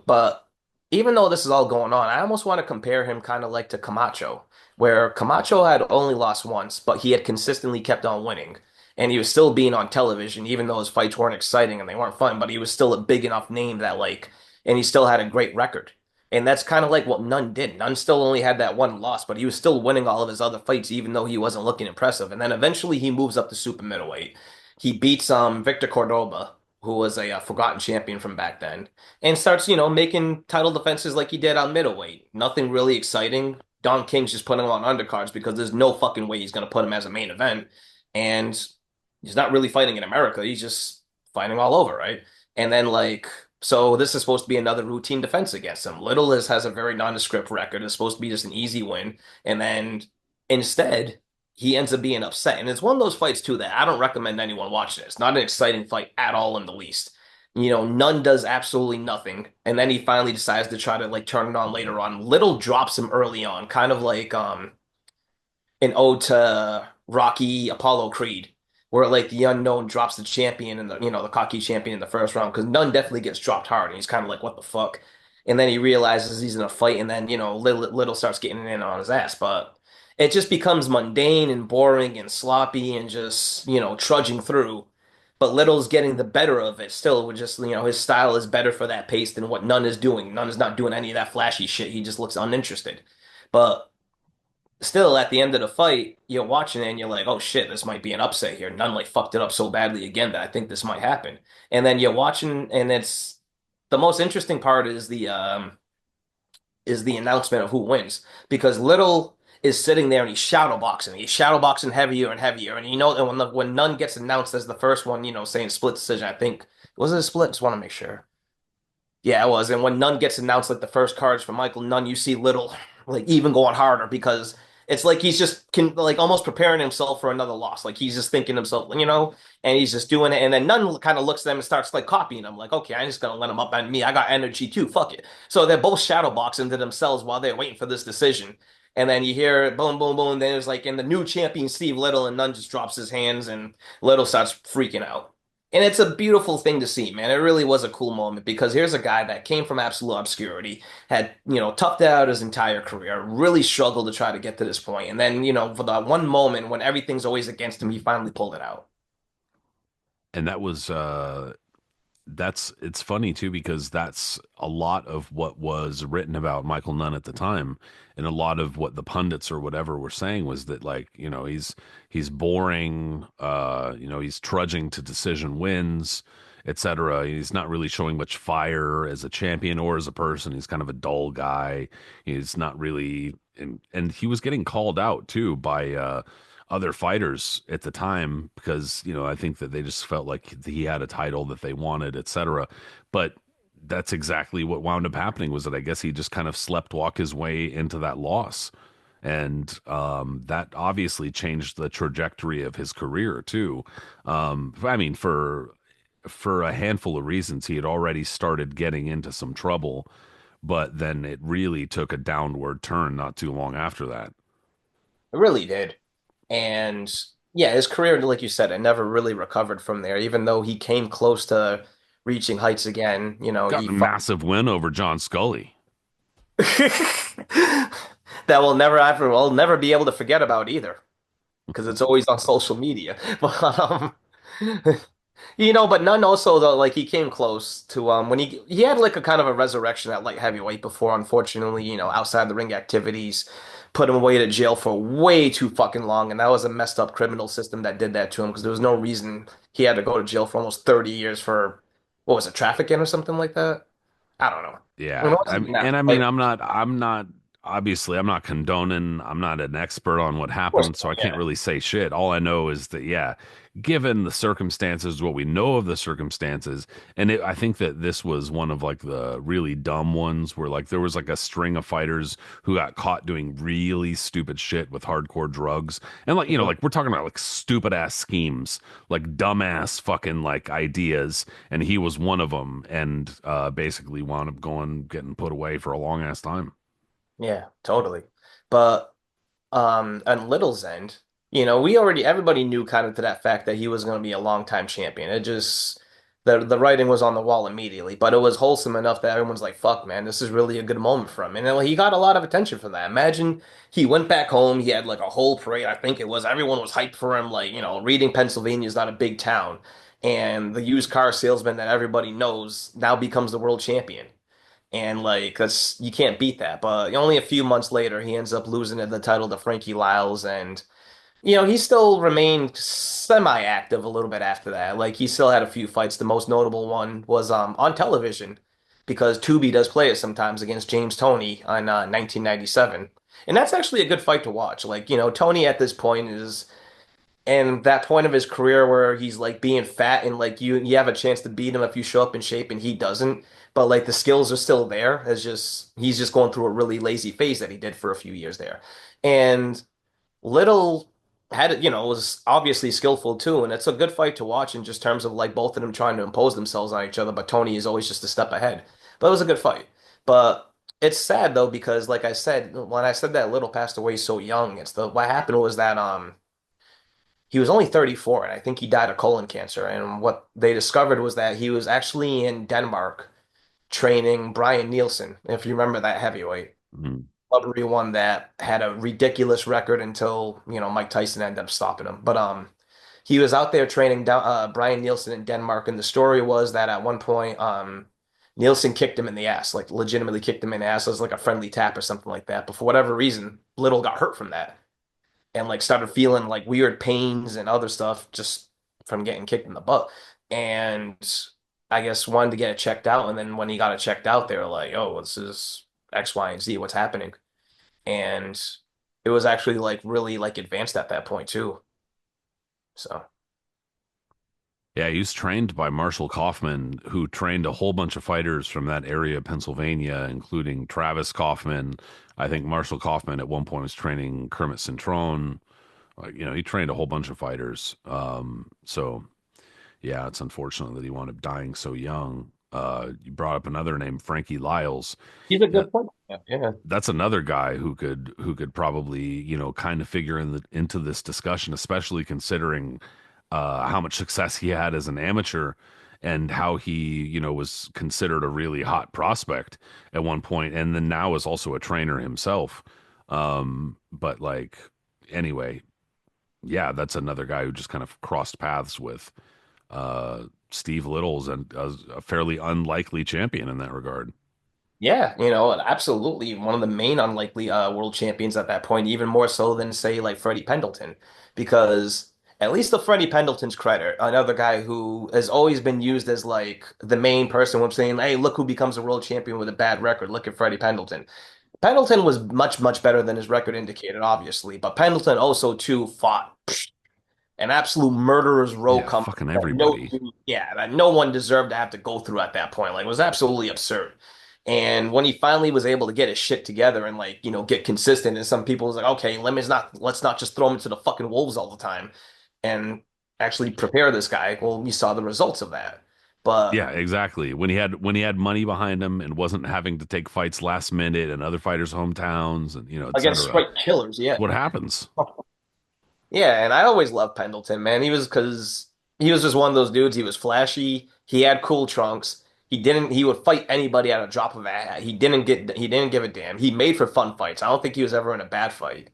But even though this is all going on, I almost want to compare him kind of like to Camacho, where Camacho had only lost once, but he had consistently kept on winning. And he was still being on television, even though his fights weren't exciting and they weren't fun, but he was still a big enough name that, like, and he still had a great record. And that's kind of like what Nunn did. Nunn still only had that one loss, but he was still winning all of his other fights, even though he wasn't looking impressive. And then eventually he moves up to super middleweight. He beats Victor Cordoba, who was a forgotten champion from back then, and starts, making title defenses like he did on middleweight. Nothing really exciting. Don King's just putting him on undercards because there's no fucking way he's going to put him as a main event. And he's not really fighting in America. He's just fighting all over, right? And then, like, so this is supposed to be another routine defense against him. Little has a very nondescript record. It's supposed to be just an easy win. And then instead, he ends up being upset. And it's one of those fights, too, that I don't recommend anyone watching. It's not an exciting fight at all in the least. Nunn does absolutely nothing. And then he finally decides to try to like turn it on later on. Little drops him early on, kind of like an ode to Rocky Apollo Creed, where like the unknown drops the champion and the cocky champion in the first round, because Nunn definitely gets dropped hard and he's kind of like, what the fuck? And then he realizes he's in a fight, and then Little starts getting in on his ass. But it just becomes mundane and boring and sloppy and just, trudging through. But Little's getting the better of it still, with just, his style is better for that pace than what Nunn is doing. Nunn is not doing any of that flashy shit. He just looks uninterested. But still, at the end of the fight, you're watching it and you're like, oh shit, this might be an upset here. Nunn like fucked it up so badly again that I think this might happen. And then you're watching, and it's the most interesting part is the announcement of who wins, because Little is sitting there and he's shadowboxing. He's shadowboxing heavier and heavier. And and when Nunn gets announced as the first one, saying split decision, I think was it a split? Just want to make sure. Yeah, it was. And when Nunn gets announced, like the first cards for Michael Nunn, you see Little like even going harder, because it's like he's just like almost preparing himself for another loss. Like he's just thinking himself, and he's just doing it. And then Nunn kind of looks at them and starts like copying them. Like, okay, I'm just gonna let him up on me. I got energy too. Fuck it. So they're both shadowboxing to themselves while they're waiting for this decision. And then you hear boom, boom, boom. Then it's like in the new champion Steve Little, and Nunn just drops his hands, and Little starts freaking out. And it's a beautiful thing to see, man. It really was a cool moment, because here's a guy that came from absolute obscurity, had, toughed it out his entire career, really struggled to try to get to this point. And then, for that one moment when everything's always against him, he finally pulled it out. And that was that's it's funny too because that's a lot of what was written about Michael Nunn at the time, and a lot of what the pundits or whatever were saying was that, like, he's boring, he's trudging to decision wins, etc. He's not really showing much fire as a champion or as a person. He's kind of a dull guy. He's not really, and he was getting called out too by other fighters at the time because, I think that they just felt like he had a title that they wanted, etc. But that's exactly what wound up happening was that I guess he just kind of slept walk his way into that loss. And that obviously changed the trajectory of his career too. I mean, for a handful of reasons, he had already started getting into some trouble, but then it really took a downward turn not too long after that. It really did. And yeah, his career, like you said, it never really recovered from there, even though he came close to reaching heights again. Got He a fought. massive win over John Scully. That we'll never be able to forget about either, because it's always on social media. But but none also though, like he came close to when he had like a kind of a resurrection at light heavyweight before, unfortunately, outside the ring activities put him away to jail for way too fucking long, and that was a messed up criminal system that did that to him because there was no reason he had to go to jail for almost 30 years for what was it, trafficking or something like that? I don't know. I mean, Yeah, it wasn't even that. I mean, Like, obviously, I'm not condoning, I'm not an expert on what of course, happened, so I can't yeah. really say shit. All I know is that, yeah, given the circumstances, what we know of the circumstances, and I think that this was one of like the really dumb ones where like there was like a string of fighters who got caught doing really stupid shit with hardcore drugs. And like, Mhm. like we're talking about like stupid ass schemes, like dumbass fucking like ideas. And he was one of them and basically wound up getting put away for a long ass time. Yeah, totally. But on Little's end, everybody knew kind of to that fact that he was going to be a longtime champion. It just the writing was on the wall immediately, but it was wholesome enough that everyone's like, "Fuck, man, this is really a good moment for him." And then, he got a lot of attention for that. Imagine he went back home, he had like a whole parade. I think it was everyone was hyped for him. Like, Reading, Pennsylvania is not a big town, and the used car salesman that everybody knows now becomes the world champion. And like that's you can't beat that. But only a few months later, he ends up losing the title to Frankie Lyles, and he still remained semi-active a little bit after that. Like he still had a few fights. The most notable one was on television because Tubi does play it sometimes against James Toney on 1997, and that's actually a good fight to watch. Like Tony at this point is and that point of his career where he's like being fat and like you have a chance to beat him if you show up in shape and he doesn't, but like the skills are still there. It's just he's just going through a really lazy phase that he did for a few years there. And Little was obviously skillful too, and it's a good fight to watch in just terms of like both of them trying to impose themselves on each other, but Tony is always just a step ahead. But it was a good fight. But it's sad though because like I said, when I said that Little passed away so young, it's the what happened was that he was only 34, and I think he died of colon cancer. And what they discovered was that he was actually in Denmark training Brian Nielsen, if you remember that heavyweight. Mm. Flubbery one that had a ridiculous record until, Mike Tyson ended up stopping him. But he was out there training down Brian Nielsen in Denmark, and the story was that at one point Nielsen kicked him in the ass, like legitimately kicked him in the ass as like a friendly tap or something like that. But for whatever reason, Little got hurt from that and like started feeling like weird pains and other stuff just from getting kicked in the butt. And I guess wanted to get it checked out. And then when he got it checked out, they were like, "Oh, this is X, Y, and Z. What's happening?" And it was actually like really like advanced at that point too. So Yeah, he was trained by Marshall Kaufman, who trained a whole bunch of fighters from that area of Pennsylvania, including Travis Kaufman. I think Marshall Kaufman at one point was training Kermit Cintrone. Like, he trained a whole bunch of fighters. So yeah, it's unfortunate that he wound up dying so young. You brought up another name, Frankie Lyles. he's a Yeah, good point. Yeah, yeah. that's another guy who could probably kind of figure into this discussion, especially considering how much success he had as an amateur and how he was considered a really hot prospect at one point, and then now is also a trainer himself. But like anyway, yeah, that's another guy who just kind of crossed paths with Steve Little's and a fairly unlikely champion in that regard. Yeah, absolutely one of the main unlikely world champions at that point, even more so than say like Freddie Pendleton, because at least to Freddie Pendleton's credit, another guy who has always been used as like the main person when saying, "Hey, look who becomes a world champion with a bad record. Look at Freddie Pendleton." Pendleton was much, much better than his record indicated, obviously, but Pendleton also too fought an absolute murderer's row Yeah, comeback fucking that no everybody. dude, yeah, that no one deserved to have to go through at that point. Like, it was absolutely absurd. And when he finally was able to get his shit together and like, get consistent, and some people was like, okay, let's not just throw him to the fucking wolves all the time and actually prepare this guy. Well, we saw the results of that. But Yeah, exactly. When he had money behind him and wasn't having to take fights last minute and other fighters' hometowns and et against cetera. straight killers, yeah. What happens? Yeah, and I always loved Pendleton, man. Because he was just one of those dudes. He was flashy. He had cool trunks. He would fight anybody at a drop of a hat. He didn't give a damn. He made for fun fights. I don't think he was ever in a bad fight.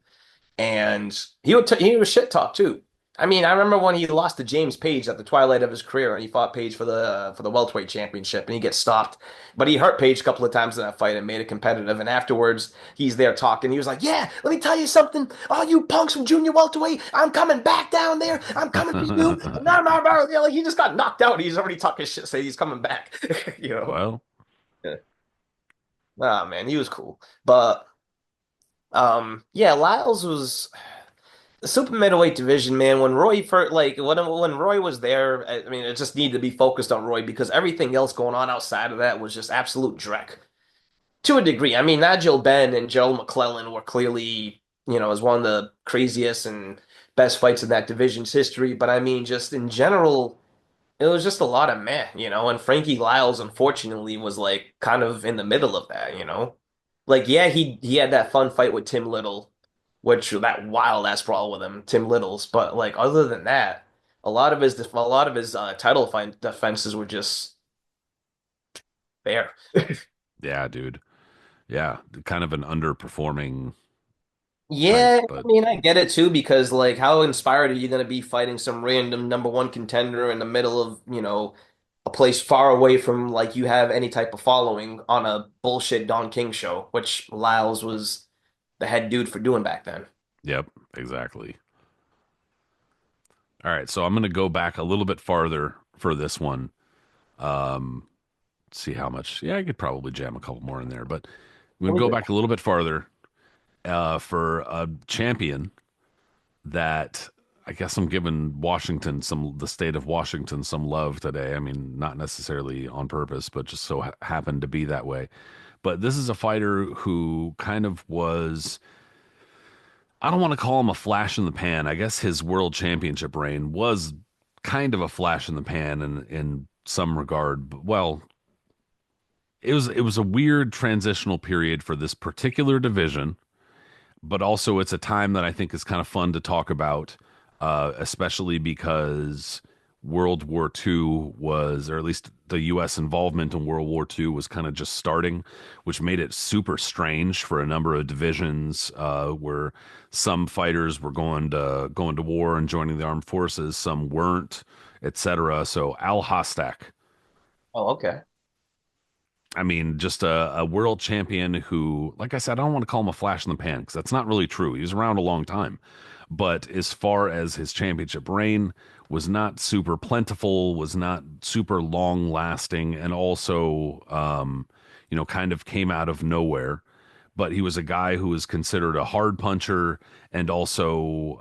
And he was shit talk too. I mean, I remember when he lost to James Page at the twilight of his career, and he fought Page for the welterweight championship, and he gets stopped. But he hurt Page a couple of times in that fight and made it competitive. And afterwards, he's there talking. He was like, "Yeah, let me tell you something. All you punks from junior welterweight, I'm coming back down there. I'm coming for you." No, no, no. Like, he just got knocked out. He's already talking shit, saying he's coming back. You know. Well, Yeah. Ah, man, he was cool. But yeah, Lyles was. The super middleweight division, man. When Roy first, like when Roy was there, I mean, it just needed to be focused on Roy because everything else going on outside of that was just absolute dreck to a degree. I mean, Nigel Benn and Joe McClellan were clearly, as one of the craziest and best fights in that division's history. But I mean, just in general, it was just a lot of meh. And Frankie Lyles, unfortunately, was like kind of in the middle of that. Like, yeah, he had that fun fight with Tim Little, which that wild ass brawl with him, Tim Little's. But like, other than that, a lot of his title fight defenses were just there. yeah, dude. Yeah, kind of an underperforming type, Yeah, I but mean, I get it too because like, how inspired are you going to be fighting some random number one contender in the middle of, a place far away from like you have any type of following on a bullshit Don King show, which Lyles was the head dude for doing back then. yep, exactly. All right, so I'm going to go back a little bit farther for this one. Um, See how much. Yeah, I could probably jam a couple more in there, but I'm going Let to me go hear. back a little bit farther for a champion that I guess I'm giving the state of Washington some love today. I mean, not necessarily on purpose, but just so happened to be that way. But this is a fighter who kind of was, I don't want to call him a flash in the pan. I guess his world championship reign was kind of a flash in the pan in some regard. But, well, it was a weird transitional period for this particular division, but also it's a time that I think is kind of fun to talk about, especially because World War II was, or at least the U.S. involvement in World War II was kind of just starting, which made it super strange for a number of divisions, where some fighters were going to war and joining the armed forces, some weren't, etc. So Al Hostak, Oh, okay. I mean, just a world champion who, like I said, I don't want to call him a flash in the pan because that's not really true. He was around a long time. But as far as his championship reign, was not super plentiful, was not super long lasting, and also, kind of came out of nowhere. But he was a guy who was considered a hard puncher and also,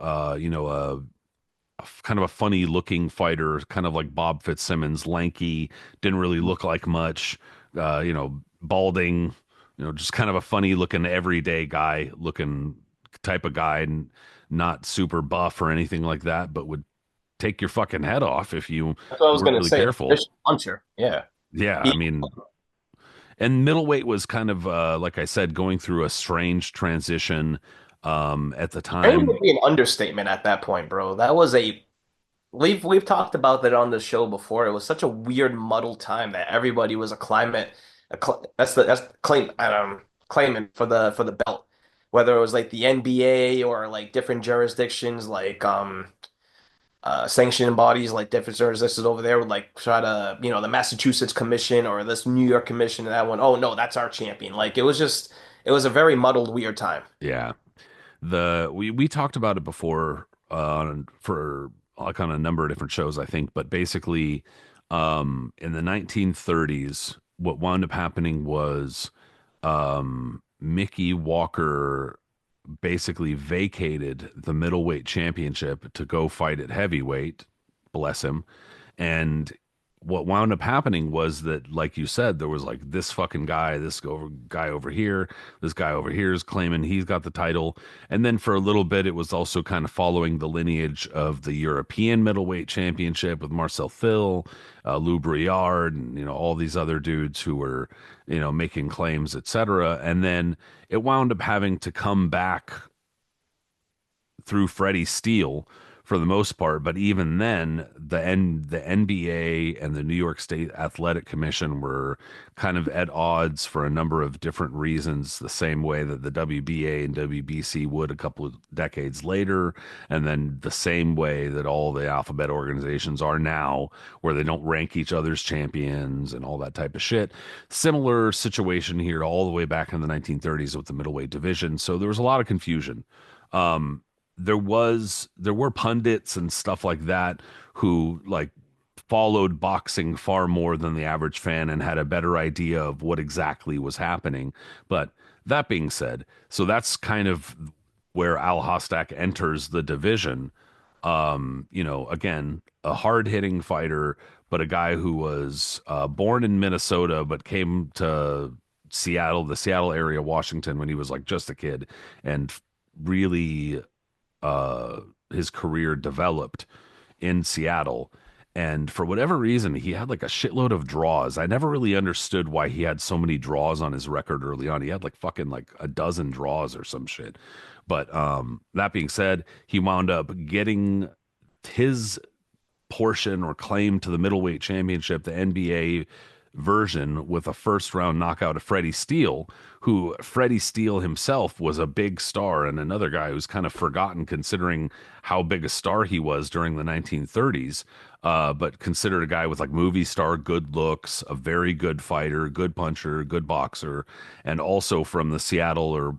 kind of a funny looking fighter, kind of like Bob Fitzsimmons, lanky, didn't really look like much, balding, just kind of a funny looking everyday guy looking type of guy, and not super buff or anything like that, but would take your fucking head off if you That's what I was weren't gonna really say. careful. Fish puncher. Yeah. Yeah, I He, mean, and middleweight was kind of, like I said, going through a strange transition at the Training time. would be an understatement at that point, bro. That was a we've talked about that on the show before. It was such a weird, muddled time that everybody was that's the claimant for the belt. Whether it was like the NBA or like different jurisdictions, like sanctioning bodies, like different jurisdictions over there would like try to, the Massachusetts Commission or this New York Commission and that one. Oh no, that's our champion. Like it was a very muddled, weird time. Yeah, we talked about it before, for like on a number of different shows, I think, but basically, in the 1930s, what wound up happening was Mickey Walker basically vacated the middleweight championship to go fight at heavyweight, bless him. And what wound up happening was that, like you said, there was like this fucking guy, guy over here, this guy over here is claiming he's got the title. And then for a little bit, it was also kind of following the lineage of the European middleweight championship with Marcel Phil, Lou Briard, and all these other dudes who were making claims, etc. And then it wound up having to come back through Freddie Steele for the most part. But even then, the NBA and the New York State Athletic Commission were kind of at odds for a number of different reasons, the same way that the WBA and WBC would a couple of decades later, and then the same way that all the alphabet organizations are now, where they don't rank each other's champions and all that type of shit. Similar situation here all the way back in the 1930s with the middleweight division. So there was a lot of confusion. Um, there were pundits and stuff like that who like followed boxing far more than the average fan and had a better idea of what exactly was happening. But that being said, so that's kind of where Al Hostak enters the division. Again, a hard-hitting fighter, but a guy who was born in Minnesota but came to Seattle, the Seattle area, Washington, when he was like just a kid, and really uh, his career developed in Seattle. And for whatever reason, he had like a shitload of draws. I never really understood why he had so many draws on his record early on. He had like fucking like a dozen draws or some shit. But that being said, he wound up getting his portion or claim to the middleweight championship, the NBA version, with a first round knockout of Freddie Steele, who Freddie Steele himself was a big star and another guy who's kind of forgotten considering how big a star he was during the 1930s. But considered a guy with like movie star good looks, a very good fighter, good puncher, good boxer, and also from the Seattle, or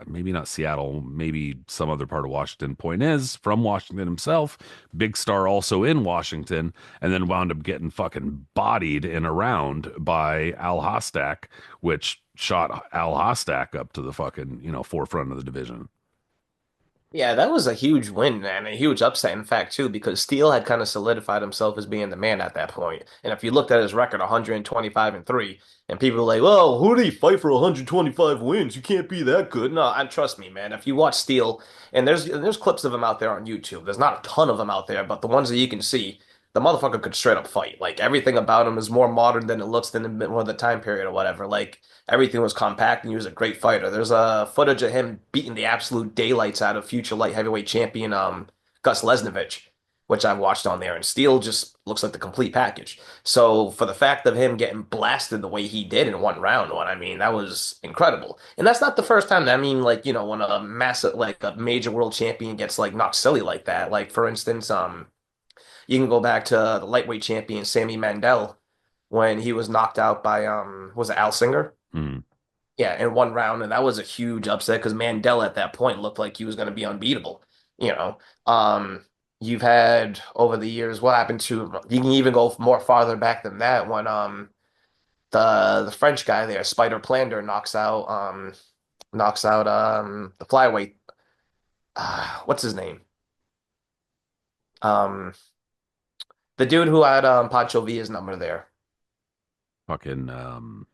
maybe not Seattle, maybe some other part of Washington. Point is, from Washington himself, big star also in Washington, and then wound up getting fucking bodied in a round by Al Hostak, which shot Al Hostak up to the fucking forefront of the division. Yeah, that was a huge win, man, a huge upset, in fact, too, because Steele had kind of solidified himself as being the man at that point. And if you looked at his record, 125-3, and people were like, "Well, who did he fight for 125 wins? You can't be that good." No, and trust me, man. If you watch Steele, and there's clips of him out there on YouTube. There's not a ton of them out there, but the ones that you can see, the motherfucker could straight up fight. Like everything about him is more modern than it looks than the time period or whatever. Like everything was compact, and he was a great fighter. There's a footage of him beating the absolute daylights out of future light heavyweight champion Gus Lesnovich, which I've watched on there. And Steele just looks like the complete package. So for the fact of him getting blasted the way he did in one round, I mean, that was incredible. And that's not the first time. I mean, like when a massive, like a major world champion gets like knocked silly like that. Like for instance, you can go back to the lightweight champion Sammy Mandel when he was knocked out by was it Al Singer? Mm. Yeah, in one round, and that was a huge upset because Mandela at that point looked like he was going to be unbeatable. You know, you've had over the years what happened to you can even go more farther back than that when the French guy there, Spider Plander, knocks out the flyweight. What's his name? Um, the dude who had Pancho Villa's number there. Fucking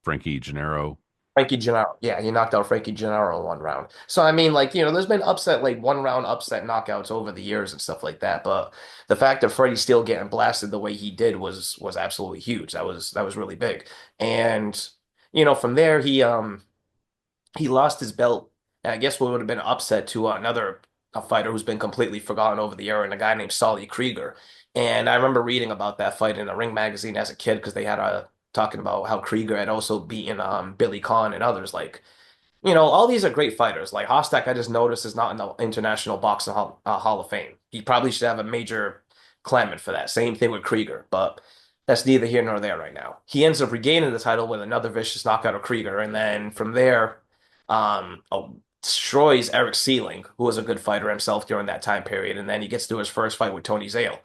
Frankie Gennaro. Frankie Gennaro. Yeah, he knocked out Frankie Gennaro in one round. So I mean, like, there's been upset like one round upset knockouts over the years and stuff like that. But the fact of Freddie Steele getting blasted the way he did was absolutely huge. That was really big. And from there he lost his belt. And I guess what would have been an upset to another a fighter who's been completely forgotten over the year, and a guy named Solly Krieger. And I remember reading about that fight in a Ring magazine as a kid because they had a talking about how Krieger had also beaten Billy Conn and others. Like, all these are great fighters. Like Hostak, I just noticed is not in the International Boxing Hall of Fame. He probably should have a major claimant for that. Same thing with Krieger, but that's neither here nor there right now. He ends up regaining the title with another vicious knockout of Krieger, and then from there, destroys Eric Seeling, who was a good fighter himself during that time period, and then he gets to his first fight with Tony Zale.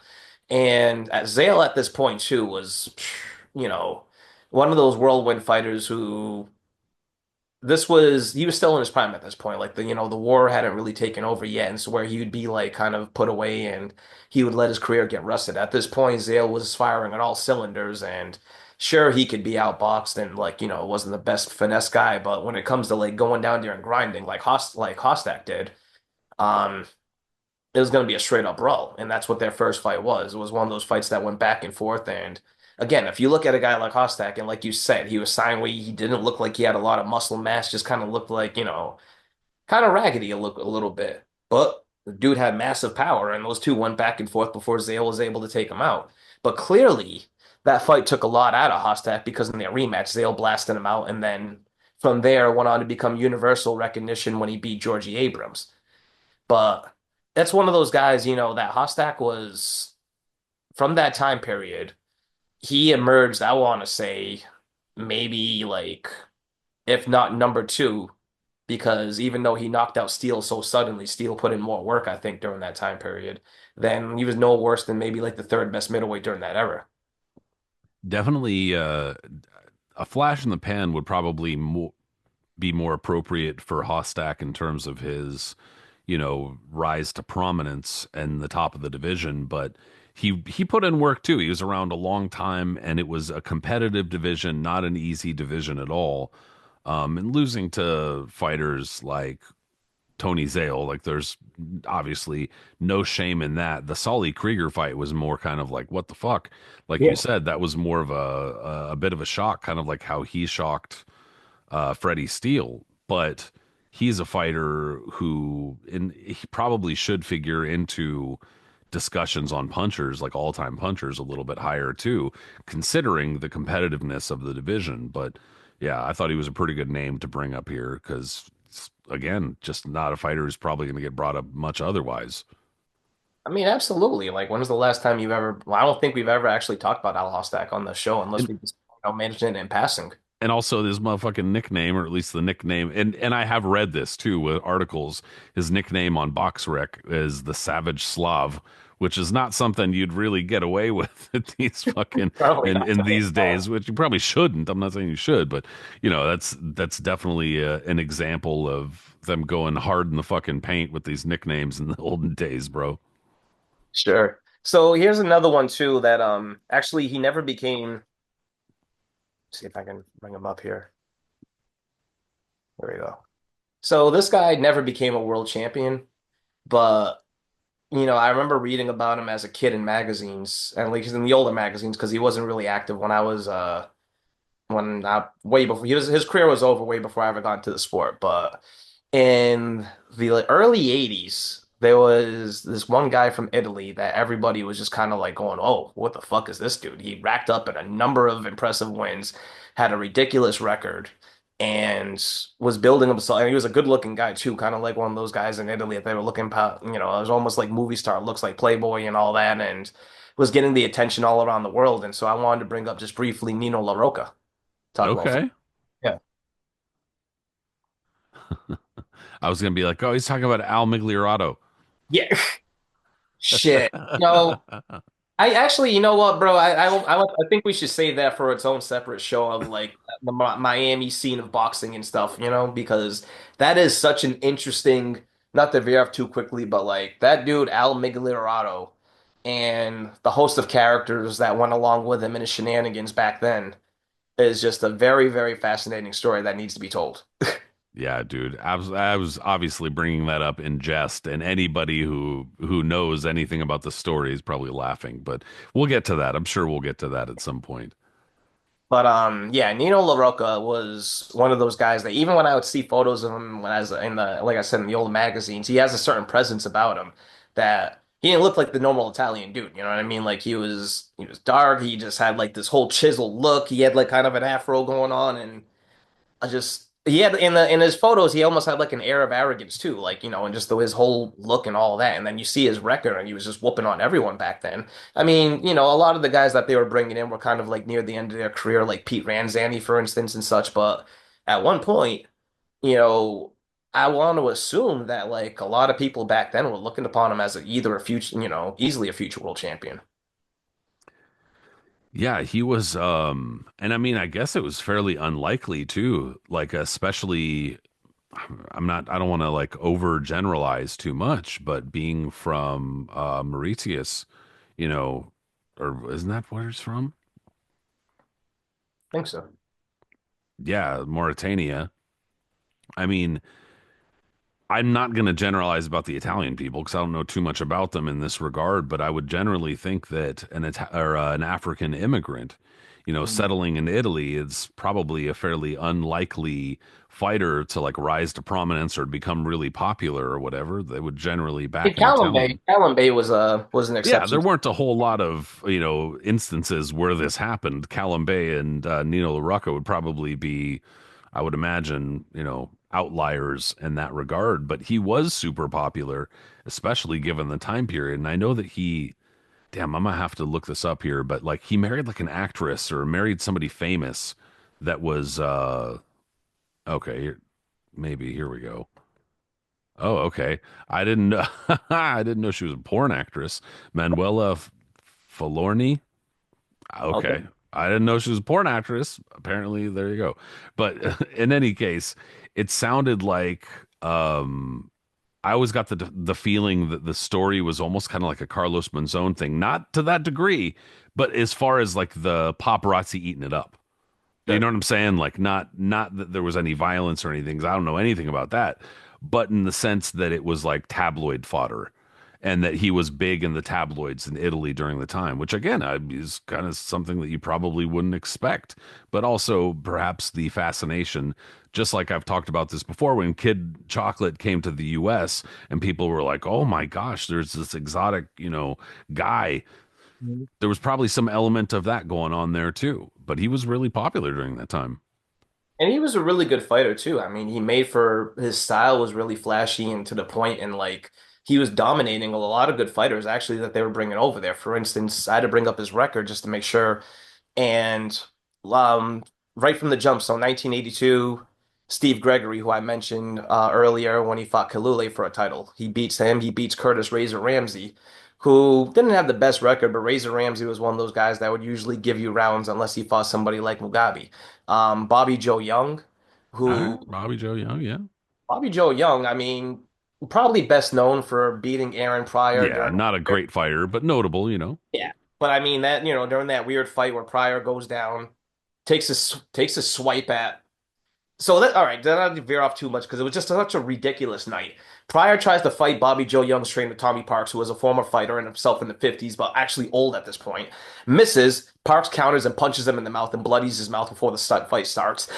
And Zale at this point too was, you know, one of those whirlwind fighters who this was he was still in his prime at this point. Like the war hadn't really taken over yet, and so where he would be like kind of put away and he would let his career get rusted. At this point, Zale was firing on all cylinders, and sure he could be outboxed and wasn't the best finesse guy, but when it comes to like going down there and grinding like Hostak did, um, it was going to be a straight up brawl, and that's what their first fight was. It was one of those fights that went back and forth. And again, if you look at a guy like Hostak, and like you said, he was sideways, he didn't look like he had a lot of muscle mass, just kind of looked like kind of raggedy a little bit. But the dude had massive power, and those two went back and forth before Zale was able to take him out. But clearly, that fight took a lot out of Hostak because in their rematch, Zale blasted him out, and then from there went on to become universal recognition when he beat Georgie Abrams. But that's one of those guys, that Hostak was from that time period. He emerged, I want to say, maybe like, if not number two, because even though he knocked out Steele so suddenly, Steele put in more work, I think, during that time period. Then he was no worse than maybe like the third best middleweight during that era. Definitely, a flash in the pan would probably be more appropriate for Hostak in terms of his, rise to prominence and the top of the division. But he put in work too. He was around a long time, and it was a competitive division, not an easy division at all. And losing to fighters like Tony Zale, like there's obviously no shame in that. The Solly Krieger fight was more kind of like what the fuck, like you Yeah. said, that was more of a bit of a shock, kind of like how he shocked Freddie Steele, but he's a fighter he probably should figure into discussions on punchers, like all-time punchers, a little bit higher too, considering the competitiveness of the division. But yeah, I thought he was a pretty good name to bring up here because again, just not a fighter who's probably going to get brought up much otherwise. I mean, absolutely. Like, when was the last time you've ever? Well, I don't think we've ever actually talked about Al Hostak on the show unless And we just mentioned it in passing. and also his motherfucking nickname, or at least the nickname, and I have read this too with articles. His nickname on BoxRec is the Savage Slav, which is not something you'd really get away with at these fucking Probably not in today. these days, which you probably shouldn't. I'm not saying you should, but that's definitely an example of them going hard in the fucking paint with these nicknames in the olden days, bro. Sure. So here's another one too that actually he never became. See if I can bring him up here. There we go. So this guy never became a world champion, but I remember reading about him as a kid in magazines, at least in the older magazines, because he wasn't really active when I way before his career was over way before I ever got into the sport. But in the early 80s, there was this one guy from Italy that everybody was just kind of like going, "Oh, what the fuck is this dude?" He racked up in a number of impressive wins, had a ridiculous record, and was building himself. And he was a good-looking guy too, kind of like one of those guys in Italy that they were looking, it was almost like movie star, looks like Playboy and all that, and was getting the attention all around the world. And so I wanted to bring up just briefly Nino La Rocca. Talk about Okay, yeah. I was gonna be like, oh, he's talking about Al Migliorato. Yeah. Shit. I actually, you know what, bro? I think we should save that for its own separate show of like the Miami scene of boxing and stuff, because that is such an interesting, not to veer off too quickly, but like that dude, Al Migliorato, and the host of characters that went along with him and his shenanigans back then is just a very, very fascinating story that needs to be told. Yeah, dude. I was obviously bringing that up in jest, and anybody who knows anything about the story is probably laughing. But we'll get to that. I'm sure we'll get to that at some point. But yeah, Nino La Rocca was one of those guys that even when I would see photos of him when I was in the like I said in the old magazines, he has a certain presence about him that he didn't look like the normal Italian dude, you know what I mean? Like he was dark, he just had like this whole chiseled look, he had like kind of an afro going on, and I just he had in his photos he almost had like an air of arrogance too, like and just his whole look and all that. And then you see his record, and he was just whooping on everyone back then. I mean, a lot of the guys that they were bringing in were kind of like near the end of their career, like Pete Ranzani, for instance, and such. But at one point, you know, I want to assume that like a lot of people back then were looking upon him as either a future, easily a future world champion. Yeah, he was and I mean I guess it was fairly unlikely too. Like especially I don't want to like overgeneralize too much, but being from Mauritius, you know, or isn't that where it's from? I think so. Yeah, Mauritania. I mean, I'm not going to generalize about the Italian people because I don't know too much about them in this regard, but I would generally think that an African immigrant, Mhm. settling in Italy is probably a fairly unlikely fighter to like rise to prominence or become really popular or whatever. They would generally Hey, back an Callum Bay. Italian. Callum Bay was an Yeah, there exception. weren't a whole lot of, instances where this happened. Callum Bay and Nino La Rocca would probably be, I would imagine, outliers in that regard, but he was super popular, especially given the time period. And I know that damn, I'm gonna have to look this up here, but like he married like an actress or married somebody famous that was, okay, maybe here we go. Oh, okay. I didn't know. I didn't know she was a porn actress. Manuela Falorni. Okay. Okay. I didn't know she was a porn actress. Apparently, there you go. But in any case, it sounded like I always got the feeling that the story was almost kind of like a Carlos Monzon thing, not to that degree, but as far as like the paparazzi eating it up. You know Sure. what I'm saying? Like not that there was any violence or anything, 'cause I don't know anything about that, but in the sense that it was like tabloid fodder and that he was big in the tabloids in Italy during the time, which again is kind of something that you probably wouldn't expect, but also perhaps the fascination, just like I've talked about this before, when Kid Chocolate came to the US and people were like, "Oh my gosh, there's this exotic, guy." Mhm. There was probably some element of that going on there too, but he was really popular during that time. And he was a really good fighter too. I mean, he made for his style was really flashy and to the point, and like he was dominating a lot of good fighters actually that they were bringing over there. For instance, I had to bring up his record just to make sure. And um, right from the jump, so 1982, Steve Gregory, who I mentioned earlier when he fought Kalule for a title, he beats him. He beats Curtis Razor Ramsey, who didn't have the best record, but Razor Ramsey was one of those guys that would usually give you rounds unless he fought somebody like Mugabe. Bobby Joe Young, All who right, Bobby Joe Young, yeah. Bobby Joe Young, I mean, probably best known for beating Aaron Pryor Yeah, during. not a great fighter, but notable. Yeah. But I mean that, during that weird fight where Pryor goes down, takes a swipe at. So that all right, then I didn't veer off too much because it was just such a ridiculous night. Pryor tries to fight Bobby Joe Young's trainer Tommy Parks, who was a former fighter and himself in the 50s, but actually old at this point. Misses. Parks counters and punches him in the mouth and bloodies his mouth before the fight starts.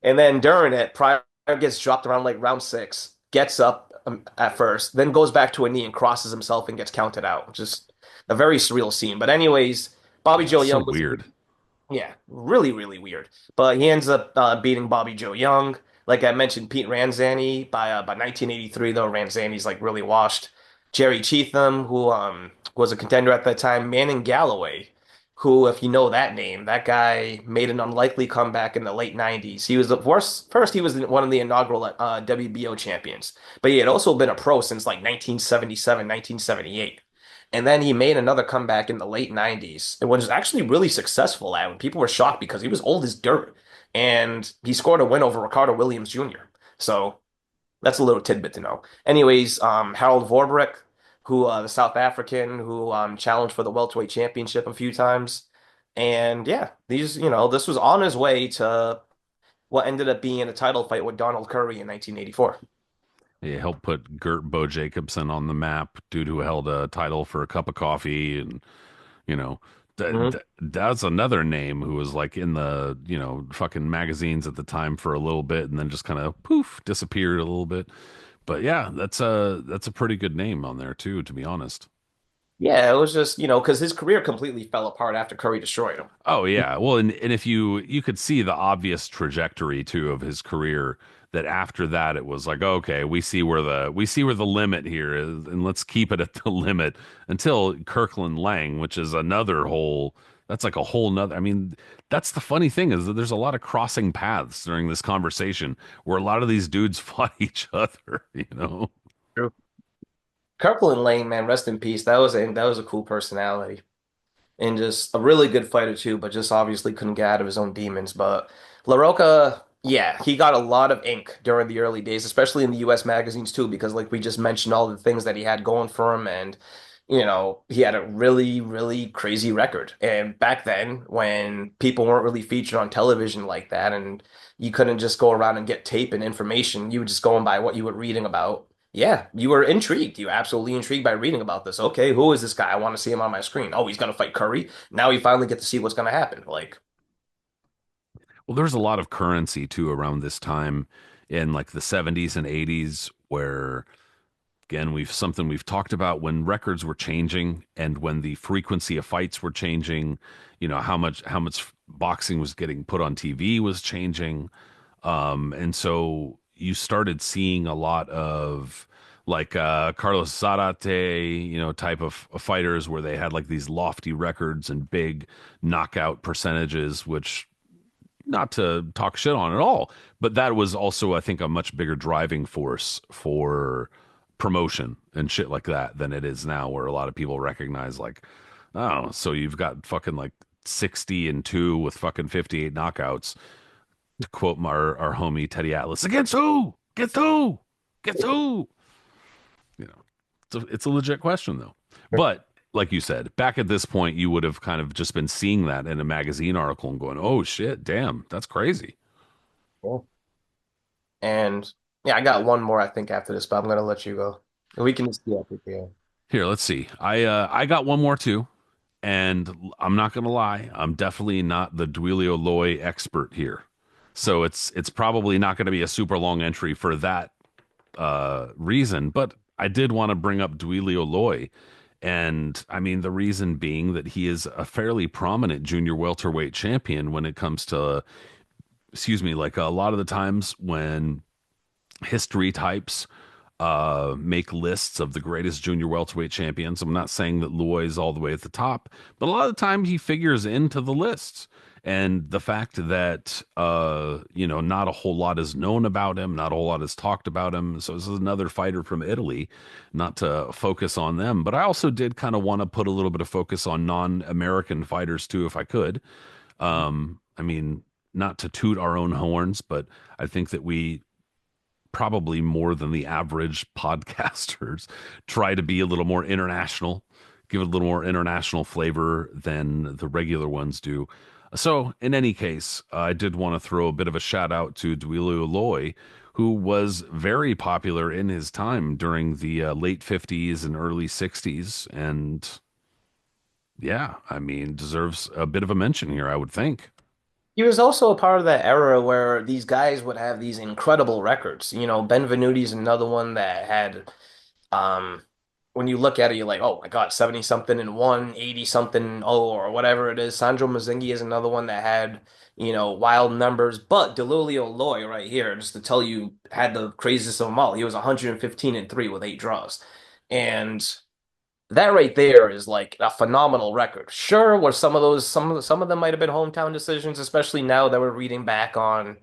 And then during it, Pryor gets dropped around like round six, gets up at first, then goes back to a knee and crosses himself and gets counted out. Just a very surreal scene. But anyways, Bobby Yeah, Joe so Young was weird. yeah, really, really weird. But he ends up beating Bobby Joe Young. Like I mentioned, Pete Ranzani by 1983, though Ranzani's like really washed. Jerry Cheatham, who was a contender at that time. Manning Galloway, who, if you know that name, that guy made an unlikely comeback in the late 90s. He was the worst. First, he was one of the inaugural WBO champions, but he had also been a pro since like 1977, 1978. And then he made another comeback in the late 90s. It was actually really successful at, and people were shocked because he was old as dirt. And he scored a win over Ricardo Williams Jr. So that's a little tidbit to know. Anyways, Harold Vorbrick, who the South African who challenged for the welterweight championship a few times. And yeah, this was on his way to what ended up being a title fight with Donald Curry in 1984. He helped put Gert Bo Jacobson on the map, dude who held a title for a cup of coffee, and you know, that's another name who was like in the fucking magazines at the time for a little bit, and then just kind of poof disappeared a little bit. But yeah, that's a pretty good name on there too, to be honest. Yeah, it was just, because his career completely fell apart after Curry destroyed him. Oh yeah. Well, and if you could see the obvious trajectory too of his career, that after that it was like, okay, we see where the limit here is, and let's keep it at the limit until Kirkland Lang, which is another whole that's like a whole nother. I mean, that's the funny thing is that there's a lot of crossing paths during this conversation where a lot of these dudes fought each other. True. Kirkland Lane, man, rest in peace. That was a cool personality. and just a really good fighter too, but just obviously couldn't get out of his own demons. But La Rocca, yeah, he got a lot of ink during the early days, especially in the US magazines too, because like we just mentioned all the things that he had going for him and he had a really, really crazy record. And back then, when people weren't really featured on television like that, and you couldn't just go around and get tape and information, you were just going by what you were reading about. Yeah, you were intrigued. You were absolutely intrigued by reading about this. Okay, who is this guy? I want to see him on my screen. Oh, he's gonna fight Curry. Now you finally get to see what's gonna happen. Like, Well, there's a lot of currency too around this time in like the 70s and 80s where again we've talked about when records were changing and when the frequency of fights were changing, how much boxing was getting put on TV was changing. And so you started seeing a lot of like Carlos Zarate, type of fighters where they had like these lofty records and big knockout percentages, which not to talk shit on at all, but that was also, I think, a much bigger driving force for promotion and shit like that than it is now, where a lot of people recognize, like, oh, so you've got fucking like 60-2 with fucking 58 knockouts. To quote our homie Teddy Atlas, against who? Against who? Against who? You know, it's a legit question though. But like you said, back at this point, you would have kind of just been seeing that in a magazine article and going, "Oh shit, damn, that's crazy." cool. And yeah, I got one more I think after this, but I'm gonna let you go. We can just do that. Yeah. Here, let's see. I got one more too, and I'm not gonna lie, I'm definitely not the Duilio Loi expert here, so it's probably not going to be a super long entry for that reason. But I did want to bring up Duilio Loi, and I mean the reason being that he is a fairly prominent junior welterweight champion when it comes to, excuse me, like a lot of the times when history types make lists of the greatest junior welterweight champions. I'm not saying that Loy is all the way at the top, but a lot of the time he figures into the lists. And the fact that not a whole lot is known about him, not a whole lot is talked about him. So this is another fighter from Italy, not to focus on them, but I also did kind of want to put a little bit of focus on non-American fighters too, if I could. I mean, not to toot our own horns, but I think that we probably more than the average podcasters try to be a little more international, give it a little more international flavor than the regular ones do. So, in any case, I did want to throw a bit of a shout out to Duilio Loi, who was very popular in his time during the late 50s and early 60s. And yeah, I mean, deserves a bit of a mention here, I would think. He was also a part of that era where these guys would have these incredible records. Benvenuti's another one that had Um, when you look at it, you're like, oh my God, 70 something and one, 80 something, oh, or whatever it is. Sandro Mazzinghi is another one that had, wild numbers. But Delulio Loi right here, just to tell you, had the craziest of them all. He was 115-3 with 8 draws. And that right there is like a phenomenal record. Sure, were some of them might have been hometown decisions, especially now that we're reading back on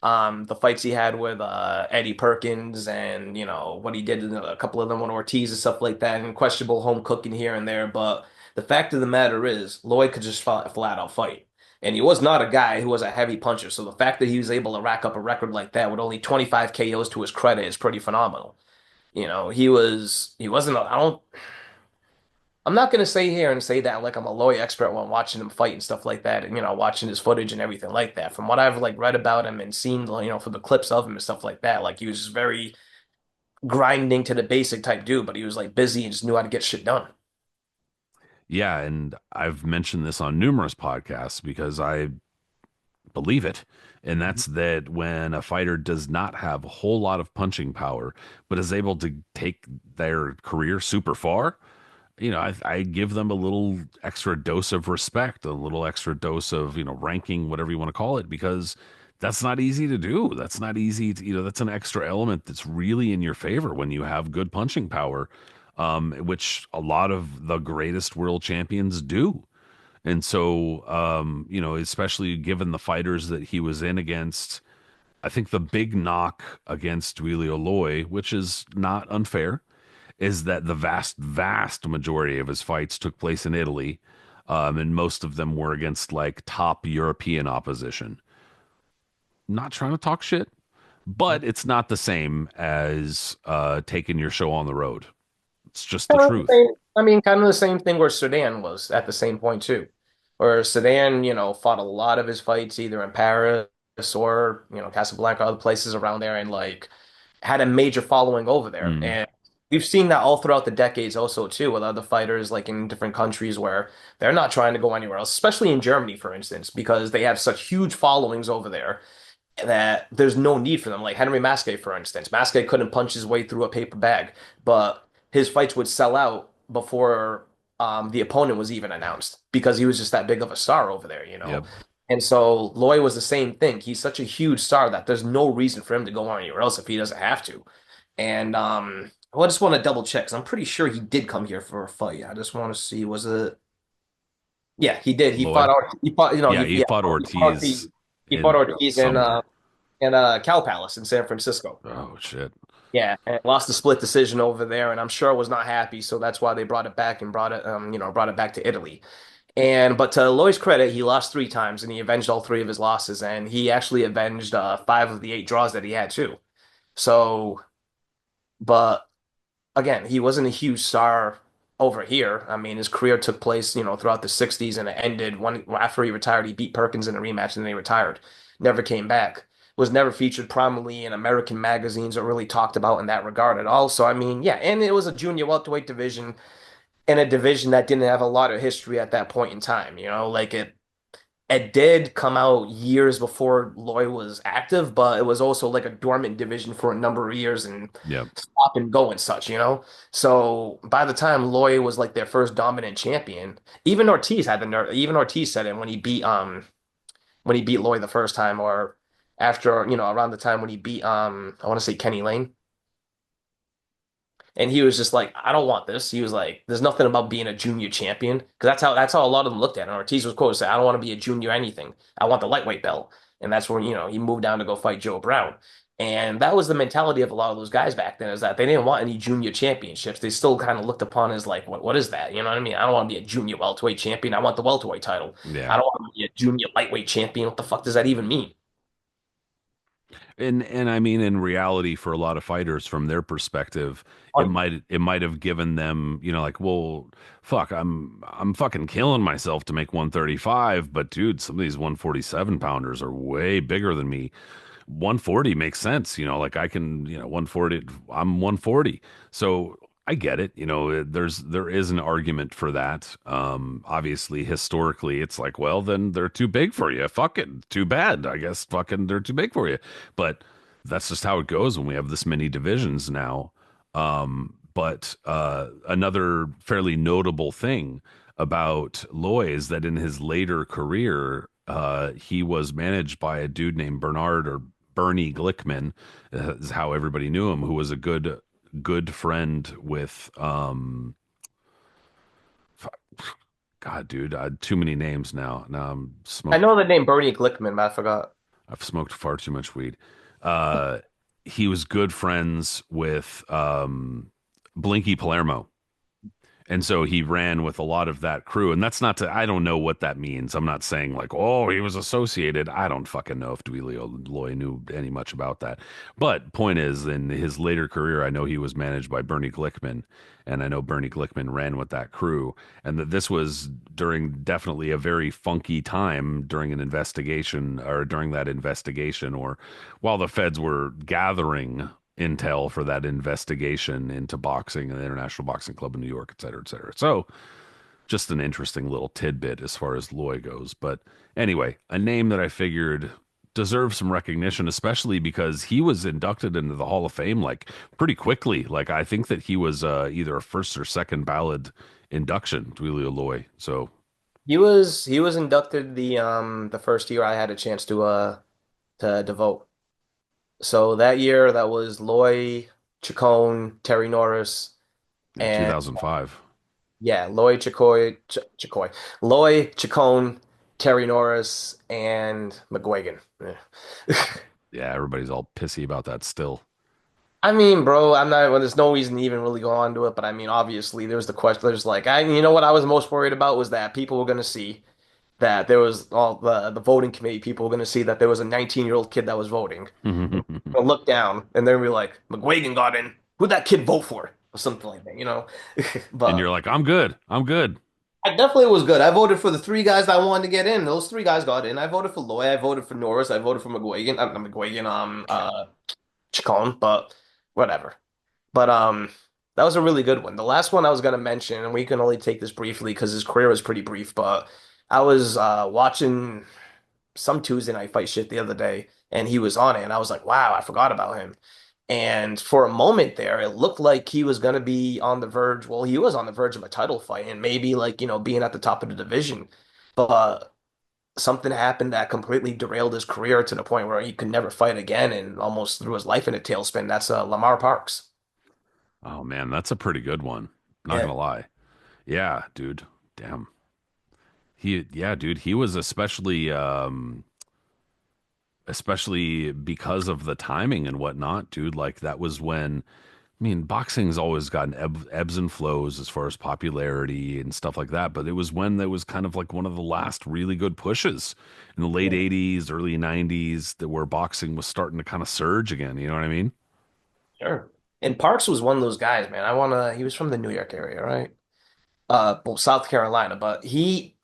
the fights he had with Eddie Perkins and what he did in a couple of them on Ortiz and stuff like that, and questionable home cooking here and there. But the fact of the matter is, Lloyd could just flat out fight, and he was not a guy who was a heavy puncher. So the fact that he was able to rack up a record like that with only 25 KOs to his credit is pretty phenomenal. He wasn't. I'm not going to say here and say that like I'm a lawyer expert when watching him fight and stuff like that, and watching his footage and everything like that. From what I've like read about him and seen, for the clips of him and stuff like that, like he was just very grinding to the basic type dude, but he was like busy and just knew how to get shit done. Yeah, and I've mentioned this on numerous podcasts because I believe it. And Mhm. that's that when a fighter does not have a whole lot of punching power, but is able to take their career super far, I give them a little extra dose of respect, a little extra dose of, ranking, whatever you want to call it, because that's not easy to do. That's not easy to, that's an extra element that's really in your favor when you have good punching power, which a lot of the greatest world champions do. And so, especially given the fighters that he was in against, I think the big knock against Duilio Loi, which is not unfair, is that the vast, vast majority of his fights took place in Italy. And most of them were against like top European opposition. Not trying to talk shit, but it's not the same as taking your show on the road. It's just the Kind of the truth. same, I mean, kind of the same thing where Sudan was at the same point too. Where Sudan, fought a lot of his fights either in Paris or, Casablanca, other places around there, and like had a major following over there. Mm, And we've seen that all throughout the decades also too with other fighters like in different countries where they're not trying to go anywhere else, especially in Germany, for instance, because they have such huge followings over there that there's no need for them. Like Henry Masquet, for instance. Masquet couldn't punch his way through a paper bag, but his fights would sell out before the opponent was even announced because he was just that big of a star over there, you know? yep. And so Loi was the same thing. He's such a huge star that there's no reason for him to go anywhere else if he doesn't have to. And I just want to double check because I'm pretty sure he did come here for a fight. I just want to see, was it? Yeah, he did. Loy. He fought, Yeah, he fought he fought Ortiz. Ortiz He fought in Ortiz somewhere. in Cow Palace in San Francisco. Oh shit. Yeah, and lost the split decision over there, and I'm sure was not happy. So that's why they brought it back and brought it back to Italy. And but to Loi's credit, he lost three times, and he avenged all three of his losses, and he actually avenged five of the eight draws that he had too. So, but again, he wasn't a huge star over here. I mean, his career took place, throughout the 60s and it ended when after he retired, he beat Perkins in a rematch and then he retired. Never came back. Was never featured prominently in American magazines or really talked about in that regard at all. So I mean, yeah, and it was a junior welterweight division in a division that didn't have a lot of history at that point in time, like it did come out years before Loi was active, but it was also like a dormant division for a number of years and Yep. stop and go and such. So by the time Loi was like their first dominant champion, even Ortiz had the nerve. Even Ortiz said it when he beat Loi the first time, or after around the time when he beat I want to say Kenny Lane. And he was just like, I don't want this. He was like, there's nothing about being a junior champion. Because that's how a lot of them looked at it. And Ortiz was quoted saying, I don't want to be a junior anything. I want the lightweight belt. And that's when, he moved down to go fight Joe Brown. And that was the mentality of a lot of those guys back then, is that they didn't want any junior championships. They still kind of looked upon as like, what is that? You know what I mean? I don't want to be a junior welterweight champion. I want the welterweight title. I Yeah. don't want to be a junior lightweight champion. What the fuck does that even mean? And I mean, in reality, for a lot of fighters, from their perspective, Funny. it might have given them, like, well, fuck, I'm fucking killing myself to make 135, but dude, some of these 147 pounders are way bigger than me. 140 makes sense, like I can, 140, I'm 140. So I get it, there is an argument for that. Obviously historically it's like, well, then they're too big for you. Fucking too bad. I guess fucking they're too big for you. But that's just how it goes when we have this many divisions now. But another fairly notable thing about Loy is that in his later career, he was managed by a dude named Bernard or Bernie Glickman, is how everybody knew him, who was a good friend with God, dude, I had too many names now. Now I know the name Bernie Glickman, but I forgot. I've smoked far too much weed. Uh, he was good friends with Blinky Palermo. And so he ran with a lot of that crew. And that's not to, I don't know what that means. I'm not saying like, oh, he was associated. I don't fucking know if Duilio Loi knew any much about that. But point is, in his later career, I know he was managed by Bernie Glickman. And I know Bernie Glickman ran with that crew. And that this was during definitely a very funky time during an investigation or during that investigation or while the feds were gathering intel for that investigation into boxing and the International Boxing Club in New York, et cetera, et cetera. So just an interesting little tidbit as far as Loy goes. But anyway, a name that I figured deserves some recognition, especially because he was inducted into the Hall of Fame like pretty quickly. Like I think that he was either a first or second ballot induction, Duilio Loi. So He was inducted the first year I had a chance to vote. So that year that was Loy, Chacon, Terry Norris, yeah, and 2005. yeah, Loy, Chacon, Terry Norris, and McGuigan. Yeah. Yeah, everybody's all pissy about that still. I mean, bro, I'm not. Well, there's no reason to even really go on to it, but I mean, obviously, there's the question. There's like, you know what I was most worried about was that people were going to see that there was all the voting committee people were going to see that there was a 19-year-old kid that was voting, and they'll look down and they'll be like, McGuigan got in. Who'd that kid vote for? Or something like that, you know? And you're But like, I'm good. I'm good. I definitely was good. I voted for the three guys that I wanted to get in. Those three guys got in. I voted for Loy. I voted for Norris. I voted for McGuigan. Not McGuigan. Chacon, but whatever. But that was a really good one. The last one I was gonna mention, and we can only take this briefly because his career was pretty brief, but I was watching some Tuesday night fight shit the other day, and he was on it, and I was like, wow, I forgot about him. And for a moment there, it looked like he was gonna be on the verge. Well, he was on the verge of a title fight and maybe like, being at the top of the division. But something happened that completely derailed his career to the point where he could never fight again and almost threw his life in a tailspin. That's Lamar Parks. Oh man, that's a pretty good one. Not Yeah. gonna lie. Yeah, dude. Damn. Yeah, dude. He was especially because of the timing and whatnot, dude. Like that was when, I mean, boxing's always gotten ebbs and flows as far as popularity and stuff like that. But it was when there was kind of like one of the last really good pushes in the late Yeah. '80s, early '90s, that where boxing was starting to kind of surge again. You know what I mean? Sure. And Parks was one of those guys, man. He was from the New York area, right? Well, South Carolina, but he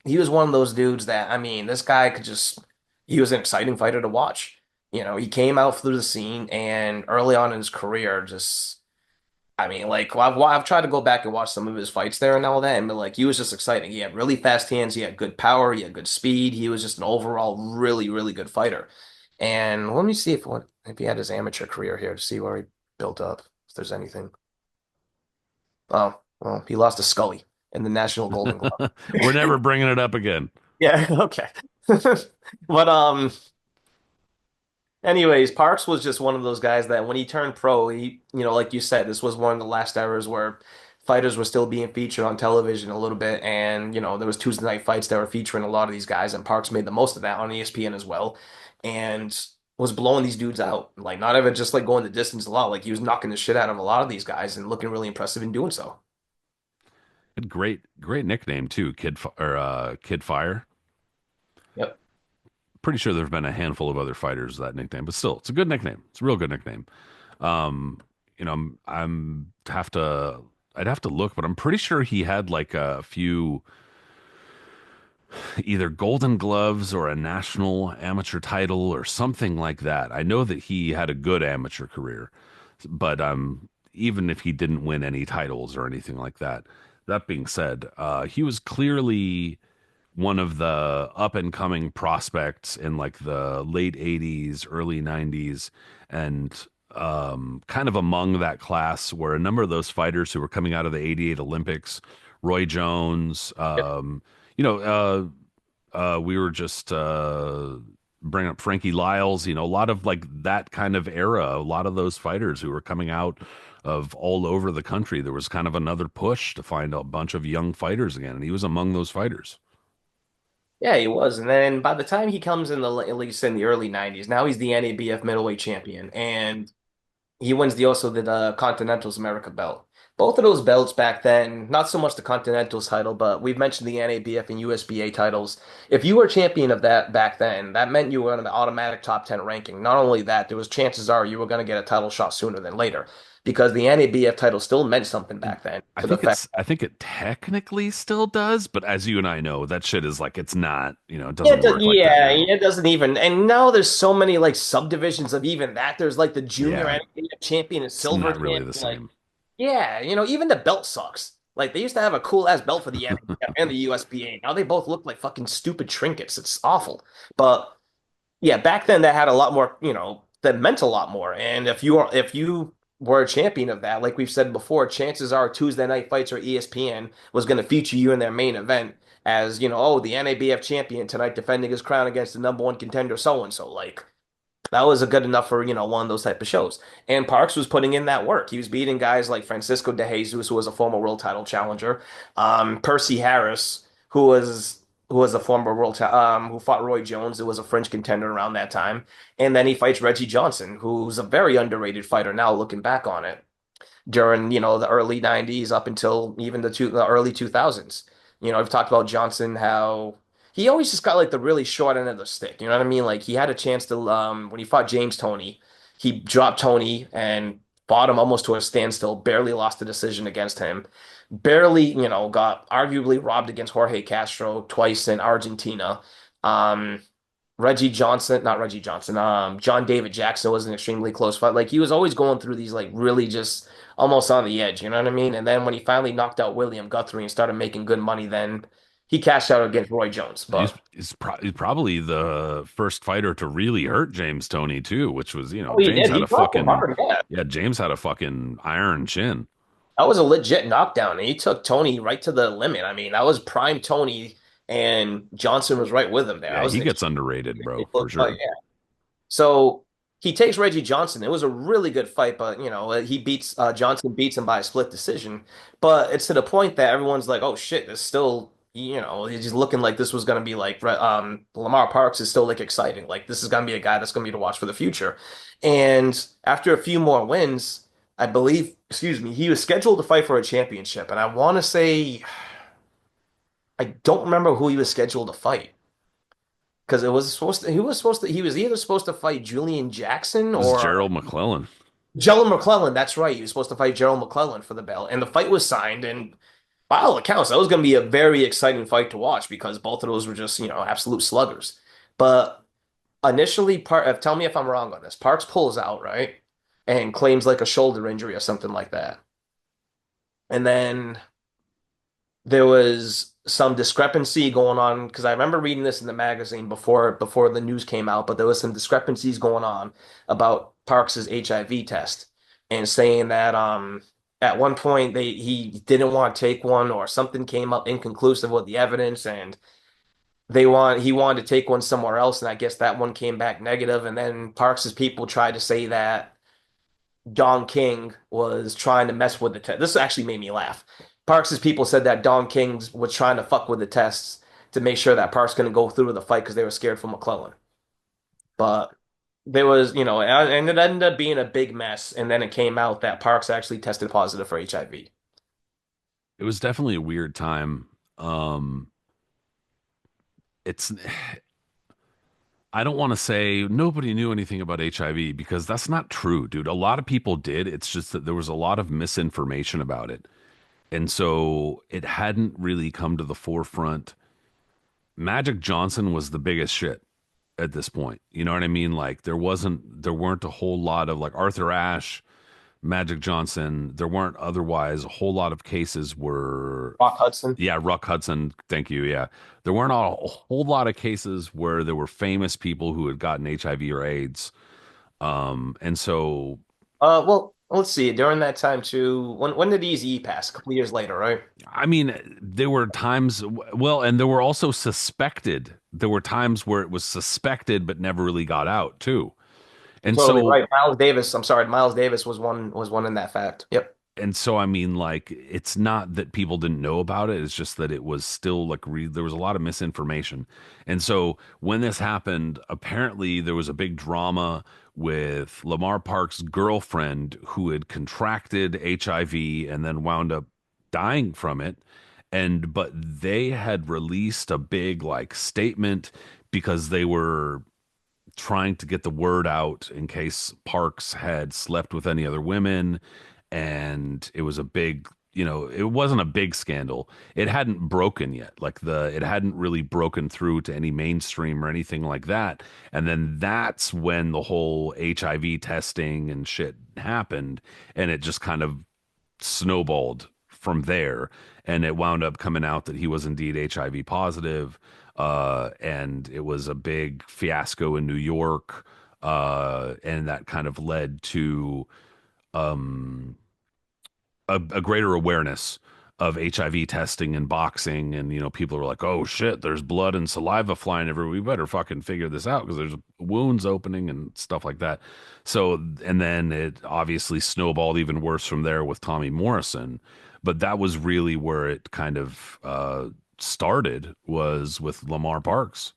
was one of those dudes that, I mean, this guy could just he was an exciting fighter to watch. He came out through the scene and early on in his career, just I mean, like I've tried to go back and watch some of his fights there and all that, and like he was just exciting. He had really fast hands, he had good power, he had good speed. He was just an overall really, really good fighter. And let me see if he had his amateur career here to see where he built up, if there's anything. Oh, well, he lost to Scully in the National Golden Glove. We're never bringing it up again. Yeah, okay. But anyways, Parks was just one of those guys that when he turned pro, like you said, this was one of the last eras where fighters were still being featured on television a little bit, and there was Tuesday night fights that were featuring a lot of these guys, and Parks made the most of that on ESPN as well, and was blowing these dudes out. Like not even just like going the distance a lot, like he was knocking the shit out of a lot of these guys and looking really impressive in doing so. Great nickname too, Kid Fire. Yep. Pretty sure there've been a handful of other fighters with that nickname, but still, it's a good nickname. It's a real good nickname. Um, I'd have to look, but I'm pretty sure he had like a few either Golden Gloves or a national amateur title or something like that. I know that he had a good amateur career, but even if he didn't win any titles or anything like that. That being said, he was clearly one of the up and coming prospects in like the late '80s, early '90s, and kind of among that class were a number of those fighters who were coming out of the '88 Olympics. Roy Jones, Yep. you know, we were just bringing up Frankie Lyles, a lot of like that kind of era, a lot of those fighters who were coming out of all over the country. There was kind of another push to find a bunch of young fighters again, and he was among those fighters. Yeah, he was. And then by the time he comes in at least in the early 90s, now he's the NABF middleweight champion. And he wins the Continentals America belt. Both of those belts back then, not so much the Continentals title, but we've mentioned the NABF and USBA titles. If you were champion of that back then, that meant you were on an automatic top 10 ranking. Not only that, there was chances are you were going to get a title shot sooner than later because the NABF title still meant something back then to the fact. I think it technically still does, but as you and I know, that shit is like it's not, it Yeah, doesn't work like that yeah, now. it doesn't even. And now there's so many like subdivisions of even that. There's like the junior Yeah, NABF champion and it's silver not really champion. the Like, same. yeah, even the belt sucks. Like they used to have a cool ass belt for the NABF and the USBA. Now they both look like fucking stupid trinkets. It's awful. But yeah, back then that had a lot more, that meant a lot more. And if you were a champion of that, like we've said before, chances are Tuesday Night Fights or ESPN was going to feature you in their main event as, oh, the NABF champion tonight defending his crown against the number one contender, so and so. Like that was a good enough for, one of those type of shows. And Parks was putting in that work. He was beating guys like Francisco de Jesus, who was a former world title challenger, Percy Harris, who was who was a former who fought Roy Jones, who was a French contender around that time. And then he fights Reggie Johnson, who's a very underrated fighter now, looking back on it, during, the early 90s up until even the early 2000s. I've talked about Johnson, how he always just got like the really short end of the stick. You know what I mean? Like he had a chance to when he fought James Toney, he dropped Toney and fought him almost to a standstill, barely lost the decision against him. Barely, got arguably robbed against Jorge Castro twice in Argentina. Um, Reggie Johnson, not Reggie Johnson, John David Jackson was an extremely close fight. Like he was always going through these like really just almost on the edge, you know what I mean? And then when he finally knocked out William Guthrie and started making good money, then he cashed out against Roy Jones. But He's probably the first fighter to really hurt James Toney too, which was, oh, he James did. had He a dropped him fucking hard. Yeah, yeah, James had a fucking iron chin. that was a legit knockdown, and he took Tony right to the limit. I mean, that was prime Tony, and Johnson was right with him there. That Yeah, was he an gets extremely underrated, bro, close for fight. sure. So he takes Reggie Johnson. It was a really good fight, but Johnson beats him by a split decision. But it's to the point that everyone's like, "Oh shit, there's still." He's just looking like this was going to be like Lamar Parks is still like exciting. Like this is going to be a guy that's going to be to watch for the future. And after a few more wins, I believe, excuse me, he was scheduled to fight for a championship. And I want to say, I don't remember who he was scheduled to fight. Because he was either supposed to fight Julian Jackson It was or Gerald McClellan. Gerald McClellan. That's right. He was supposed to fight Gerald McClellan for the belt. And the fight was signed. And by all accounts, that was going to be a very exciting fight to watch because both of those were just, absolute sluggers. But initially, tell me if I'm wrong on this. Parks pulls out, right? And claims like a shoulder injury or something like that. And then there was some discrepancy going on because I remember reading this in the magazine before the news came out, but there was some discrepancies going on about Parks's HIV test and saying that at one point he didn't want to take one or something came up inconclusive with the evidence and he wanted to take one somewhere else and I guess that one came back negative and then Parks's people tried to say that Don King was trying to mess with the test. This actually made me laugh. Parks' people said that Don King was trying to fuck with the tests to make sure that Parks going to go through with the fight because they were scared for McClellan. But there was, and it ended up being a big mess. And then it came out that Parks actually tested positive for HIV. It was definitely a weird time. It's I don't want to say nobody knew anything about HIV because that's not true, dude. A lot of people did. It's just that there was a lot of misinformation about it. And so it hadn't really come to the forefront. Magic Johnson was the biggest shit at this point. You know what I mean? Like there weren't a whole lot of like Arthur Ashe, Magic Johnson. There weren't otherwise a whole lot of cases where Rock Hudson. yeah, Ruck Hudson, thank you. Yeah. There weren't a whole lot of cases where there were famous people who had gotten HIV or AIDS. And so Well, let's see. During that time too, when did Eazy pass? A couple years later, right? I mean, there were times, well, and there were also suspected. There were times where it was suspected but never really got out too. You're And totally so right. Miles Davis. I'm sorry, Miles Davis was one in that fact. Yep. I mean, like, it's not that people didn't know about it. It's just that it was still like there was a lot of misinformation. And so when this happened, apparently there was a big drama with Lamar Parks' girlfriend who had contracted HIV and then wound up dying from it. But they had released a big like statement because they were trying to get the word out in case Parks had slept with any other women. And it was a big, it wasn't a big scandal. It hadn't broken yet. It hadn't really broken through to any mainstream or anything like that. And then that's when the whole HIV testing and shit happened. And it just kind of snowballed from there. And it wound up coming out that he was indeed HIV positive. And it was a big fiasco in New York. And that kind of led to um, a greater awareness of HIV testing and boxing. And, people are like, oh shit, there's blood and saliva flying everywhere. We better fucking figure this out because there's wounds opening and stuff like that. So, and then it obviously snowballed even worse from there with Tommy Morrison. But that was really where it kind of started was with Lamar Parks.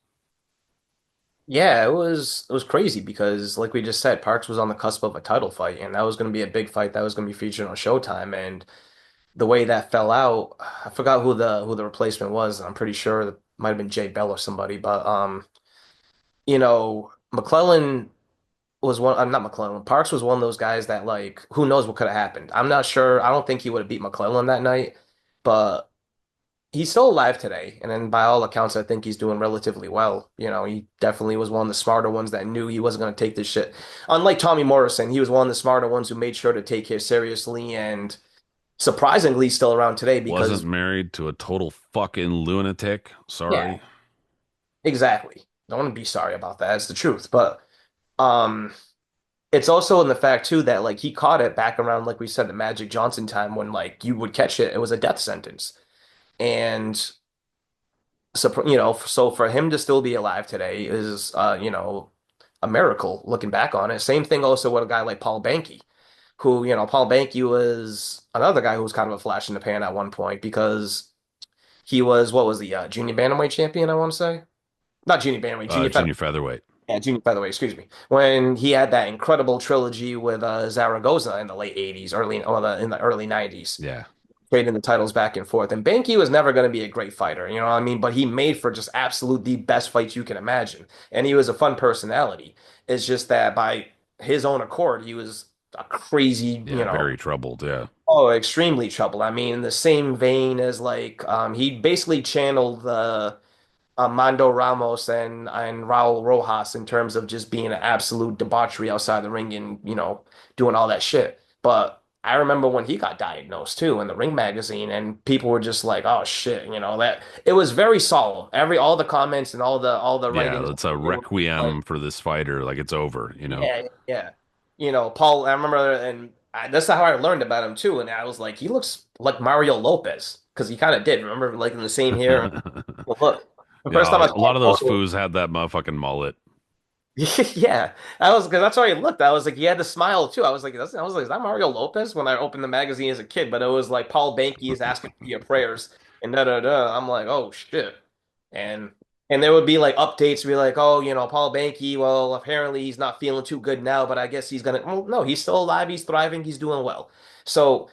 Yeah, it was crazy because like we just said, Parks was on the cusp of a title fight, and that was going to be a big fight that was going to be featured on Showtime. And the way that fell out, I forgot who the replacement was. I'm pretty sure it might have been Jay Bell or somebody, but McClellan was one. I'm not McClellan. Parks was one of those guys that like who knows what could have happened. I'm not sure. I don't think he would have beat McClellan that night, but he's still alive today, and then by all accounts, I think he's doing relatively well. He definitely was one of the smarter ones that knew he wasn't going to take this shit. Unlike Tommy Morrison, he was one of the smarter ones who made sure to take it seriously, and surprisingly, still around today Wasn't because married to a total fucking lunatic. yeah, Sorry. exactly. Don't want to be sorry about that. It's the truth, but um, it's also in the fact too that like he caught it back around like we said the Magic Johnson time when like you would catch it, it was a death sentence, and so for him to still be alive today is, a miracle looking back on it. Same thing also with a guy like Paul Benkey, who, Paul Benkey was another guy who was kind of a flash in the pan at one point because he was, what was the junior bantamweight champion, I want to say? Not junior bantamweight, junior Junior featherweight. featherweight. Yeah, junior featherweight, excuse me. When he had that incredible trilogy with Zaragoza in the late 80s, in the early 90s, Yeah. trading the titles back and forth. And Banky was never going to be a great fighter, you know what I mean? But he made for just absolute the best fights you can imagine. And he was a fun personality. It's just that by his own accord, he was a crazy, Yeah. Very troubled. Yeah. oh, extremely troubled. I mean, in the same vein as like he basically channeled the Mando Ramos and Raul Rojas in terms of just being an absolute debauchery outside the ring and, doing all that shit. But I remember when he got diagnosed too in the Ring magazine and people were just like, "Oh shit," that it was very solemn. All the comments and all the Yeah. writings It's a were like, requiem for this fighter. Like it's over, you know? yeah, yeah. Paul, I remember that's how I learned about him too and I was like, he looks like Mario Lopez because he kind of did. Remember like in the same hair. Well, look, the first Yeah. time I A lot saw of those Paul, foos had that motherfucking mullet. yeah, I was because that's how he looked. I was like, he had the smile too. I was like, is that Mario Lopez? When I opened the magazine as a kid, but it was like Paul Benkey is asking for your prayers and da da da. I'm like, oh shit, and and there would be like updates, be like, oh, Paul Benkey. Well, apparently he's not feeling too good now, but I guess he's gonna. Well, no, he's still alive. He's thriving. He's doing well. So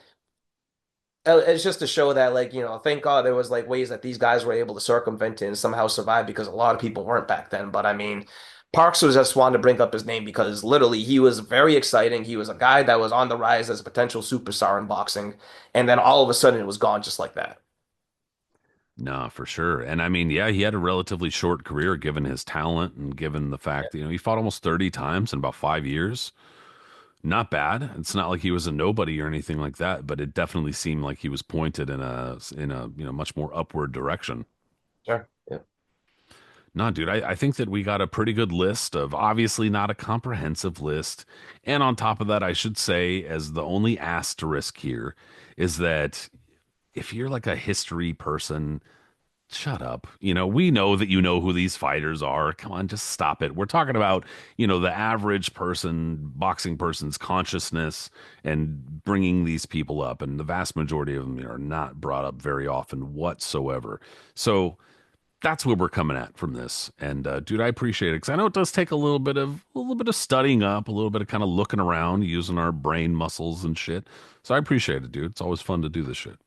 it's just to show that, like, thank God there was like ways that these guys were able to circumvent it and somehow survive because a lot of people weren't back then. But I mean, Parks was just wanted to bring up his name because literally he was very exciting. He was a guy that was on the rise as a potential superstar in boxing, and then all of a sudden it was gone just like that. No, for sure. And I mean, yeah, he had a relatively short career given his talent and given the fact that, he fought almost 30 times in about 5 years. Not bad. It's not like he was a nobody or anything like that, but it definitely seemed like he was pointed in a much more upward direction. Sure. Yeah. No, dude, I think that we got a pretty good list of obviously not a comprehensive list. And on top of that, I should say, as the only asterisk here, is that if you're like a history person, shut up. We know that you know who these fighters are. Come on, just stop it. We're talking about, the average person, boxing person's consciousness and bringing these people up. And the vast majority of them are not brought up very often whatsoever. So that's where we're coming at from this. And dude, I appreciate it because I know it does take a little bit of studying up, a little bit of kind of looking around, using our brain muscles and shit. So I appreciate it, dude. It's always fun to do this shit.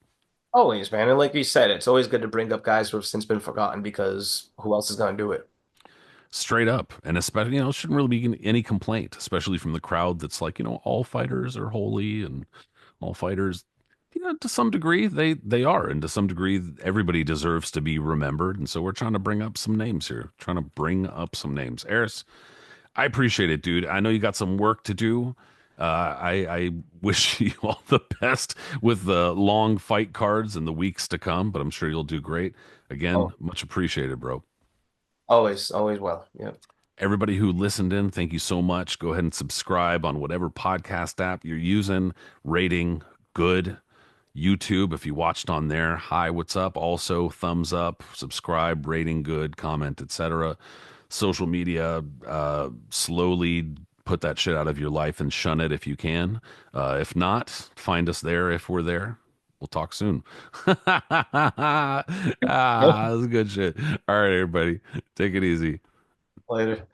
Always, man. And like you said, it's always good to bring up guys who have since been forgotten because who else is going to do it? Straight up. And especially, it shouldn't really be any complaint, especially from the crowd that's like, all fighters are holy and all fighters, to some degree they are. And to some degree, everybody deserves to be remembered. And so we're trying to bring up some names here, trying to bring up some names. Eris, I appreciate it, dude. I know you got some work to do. I wish you all the best with the long fight cards and the weeks to come, but I'm sure you'll do great. Again, Oh, much appreciated, bro. always, always well. Yeah. Everybody who listened in, thank you so much. Go ahead and subscribe on whatever podcast app you're using. Rating good. YouTube, if you watched on there, hi, what's up? Also, thumbs up, subscribe, rating good, comment, etc. Social media, slowly put that shit out of your life and shun it if you can. If not, find us there if we're there. We'll talk soon. Ah, that's good shit. All right, everybody, take it easy. Later.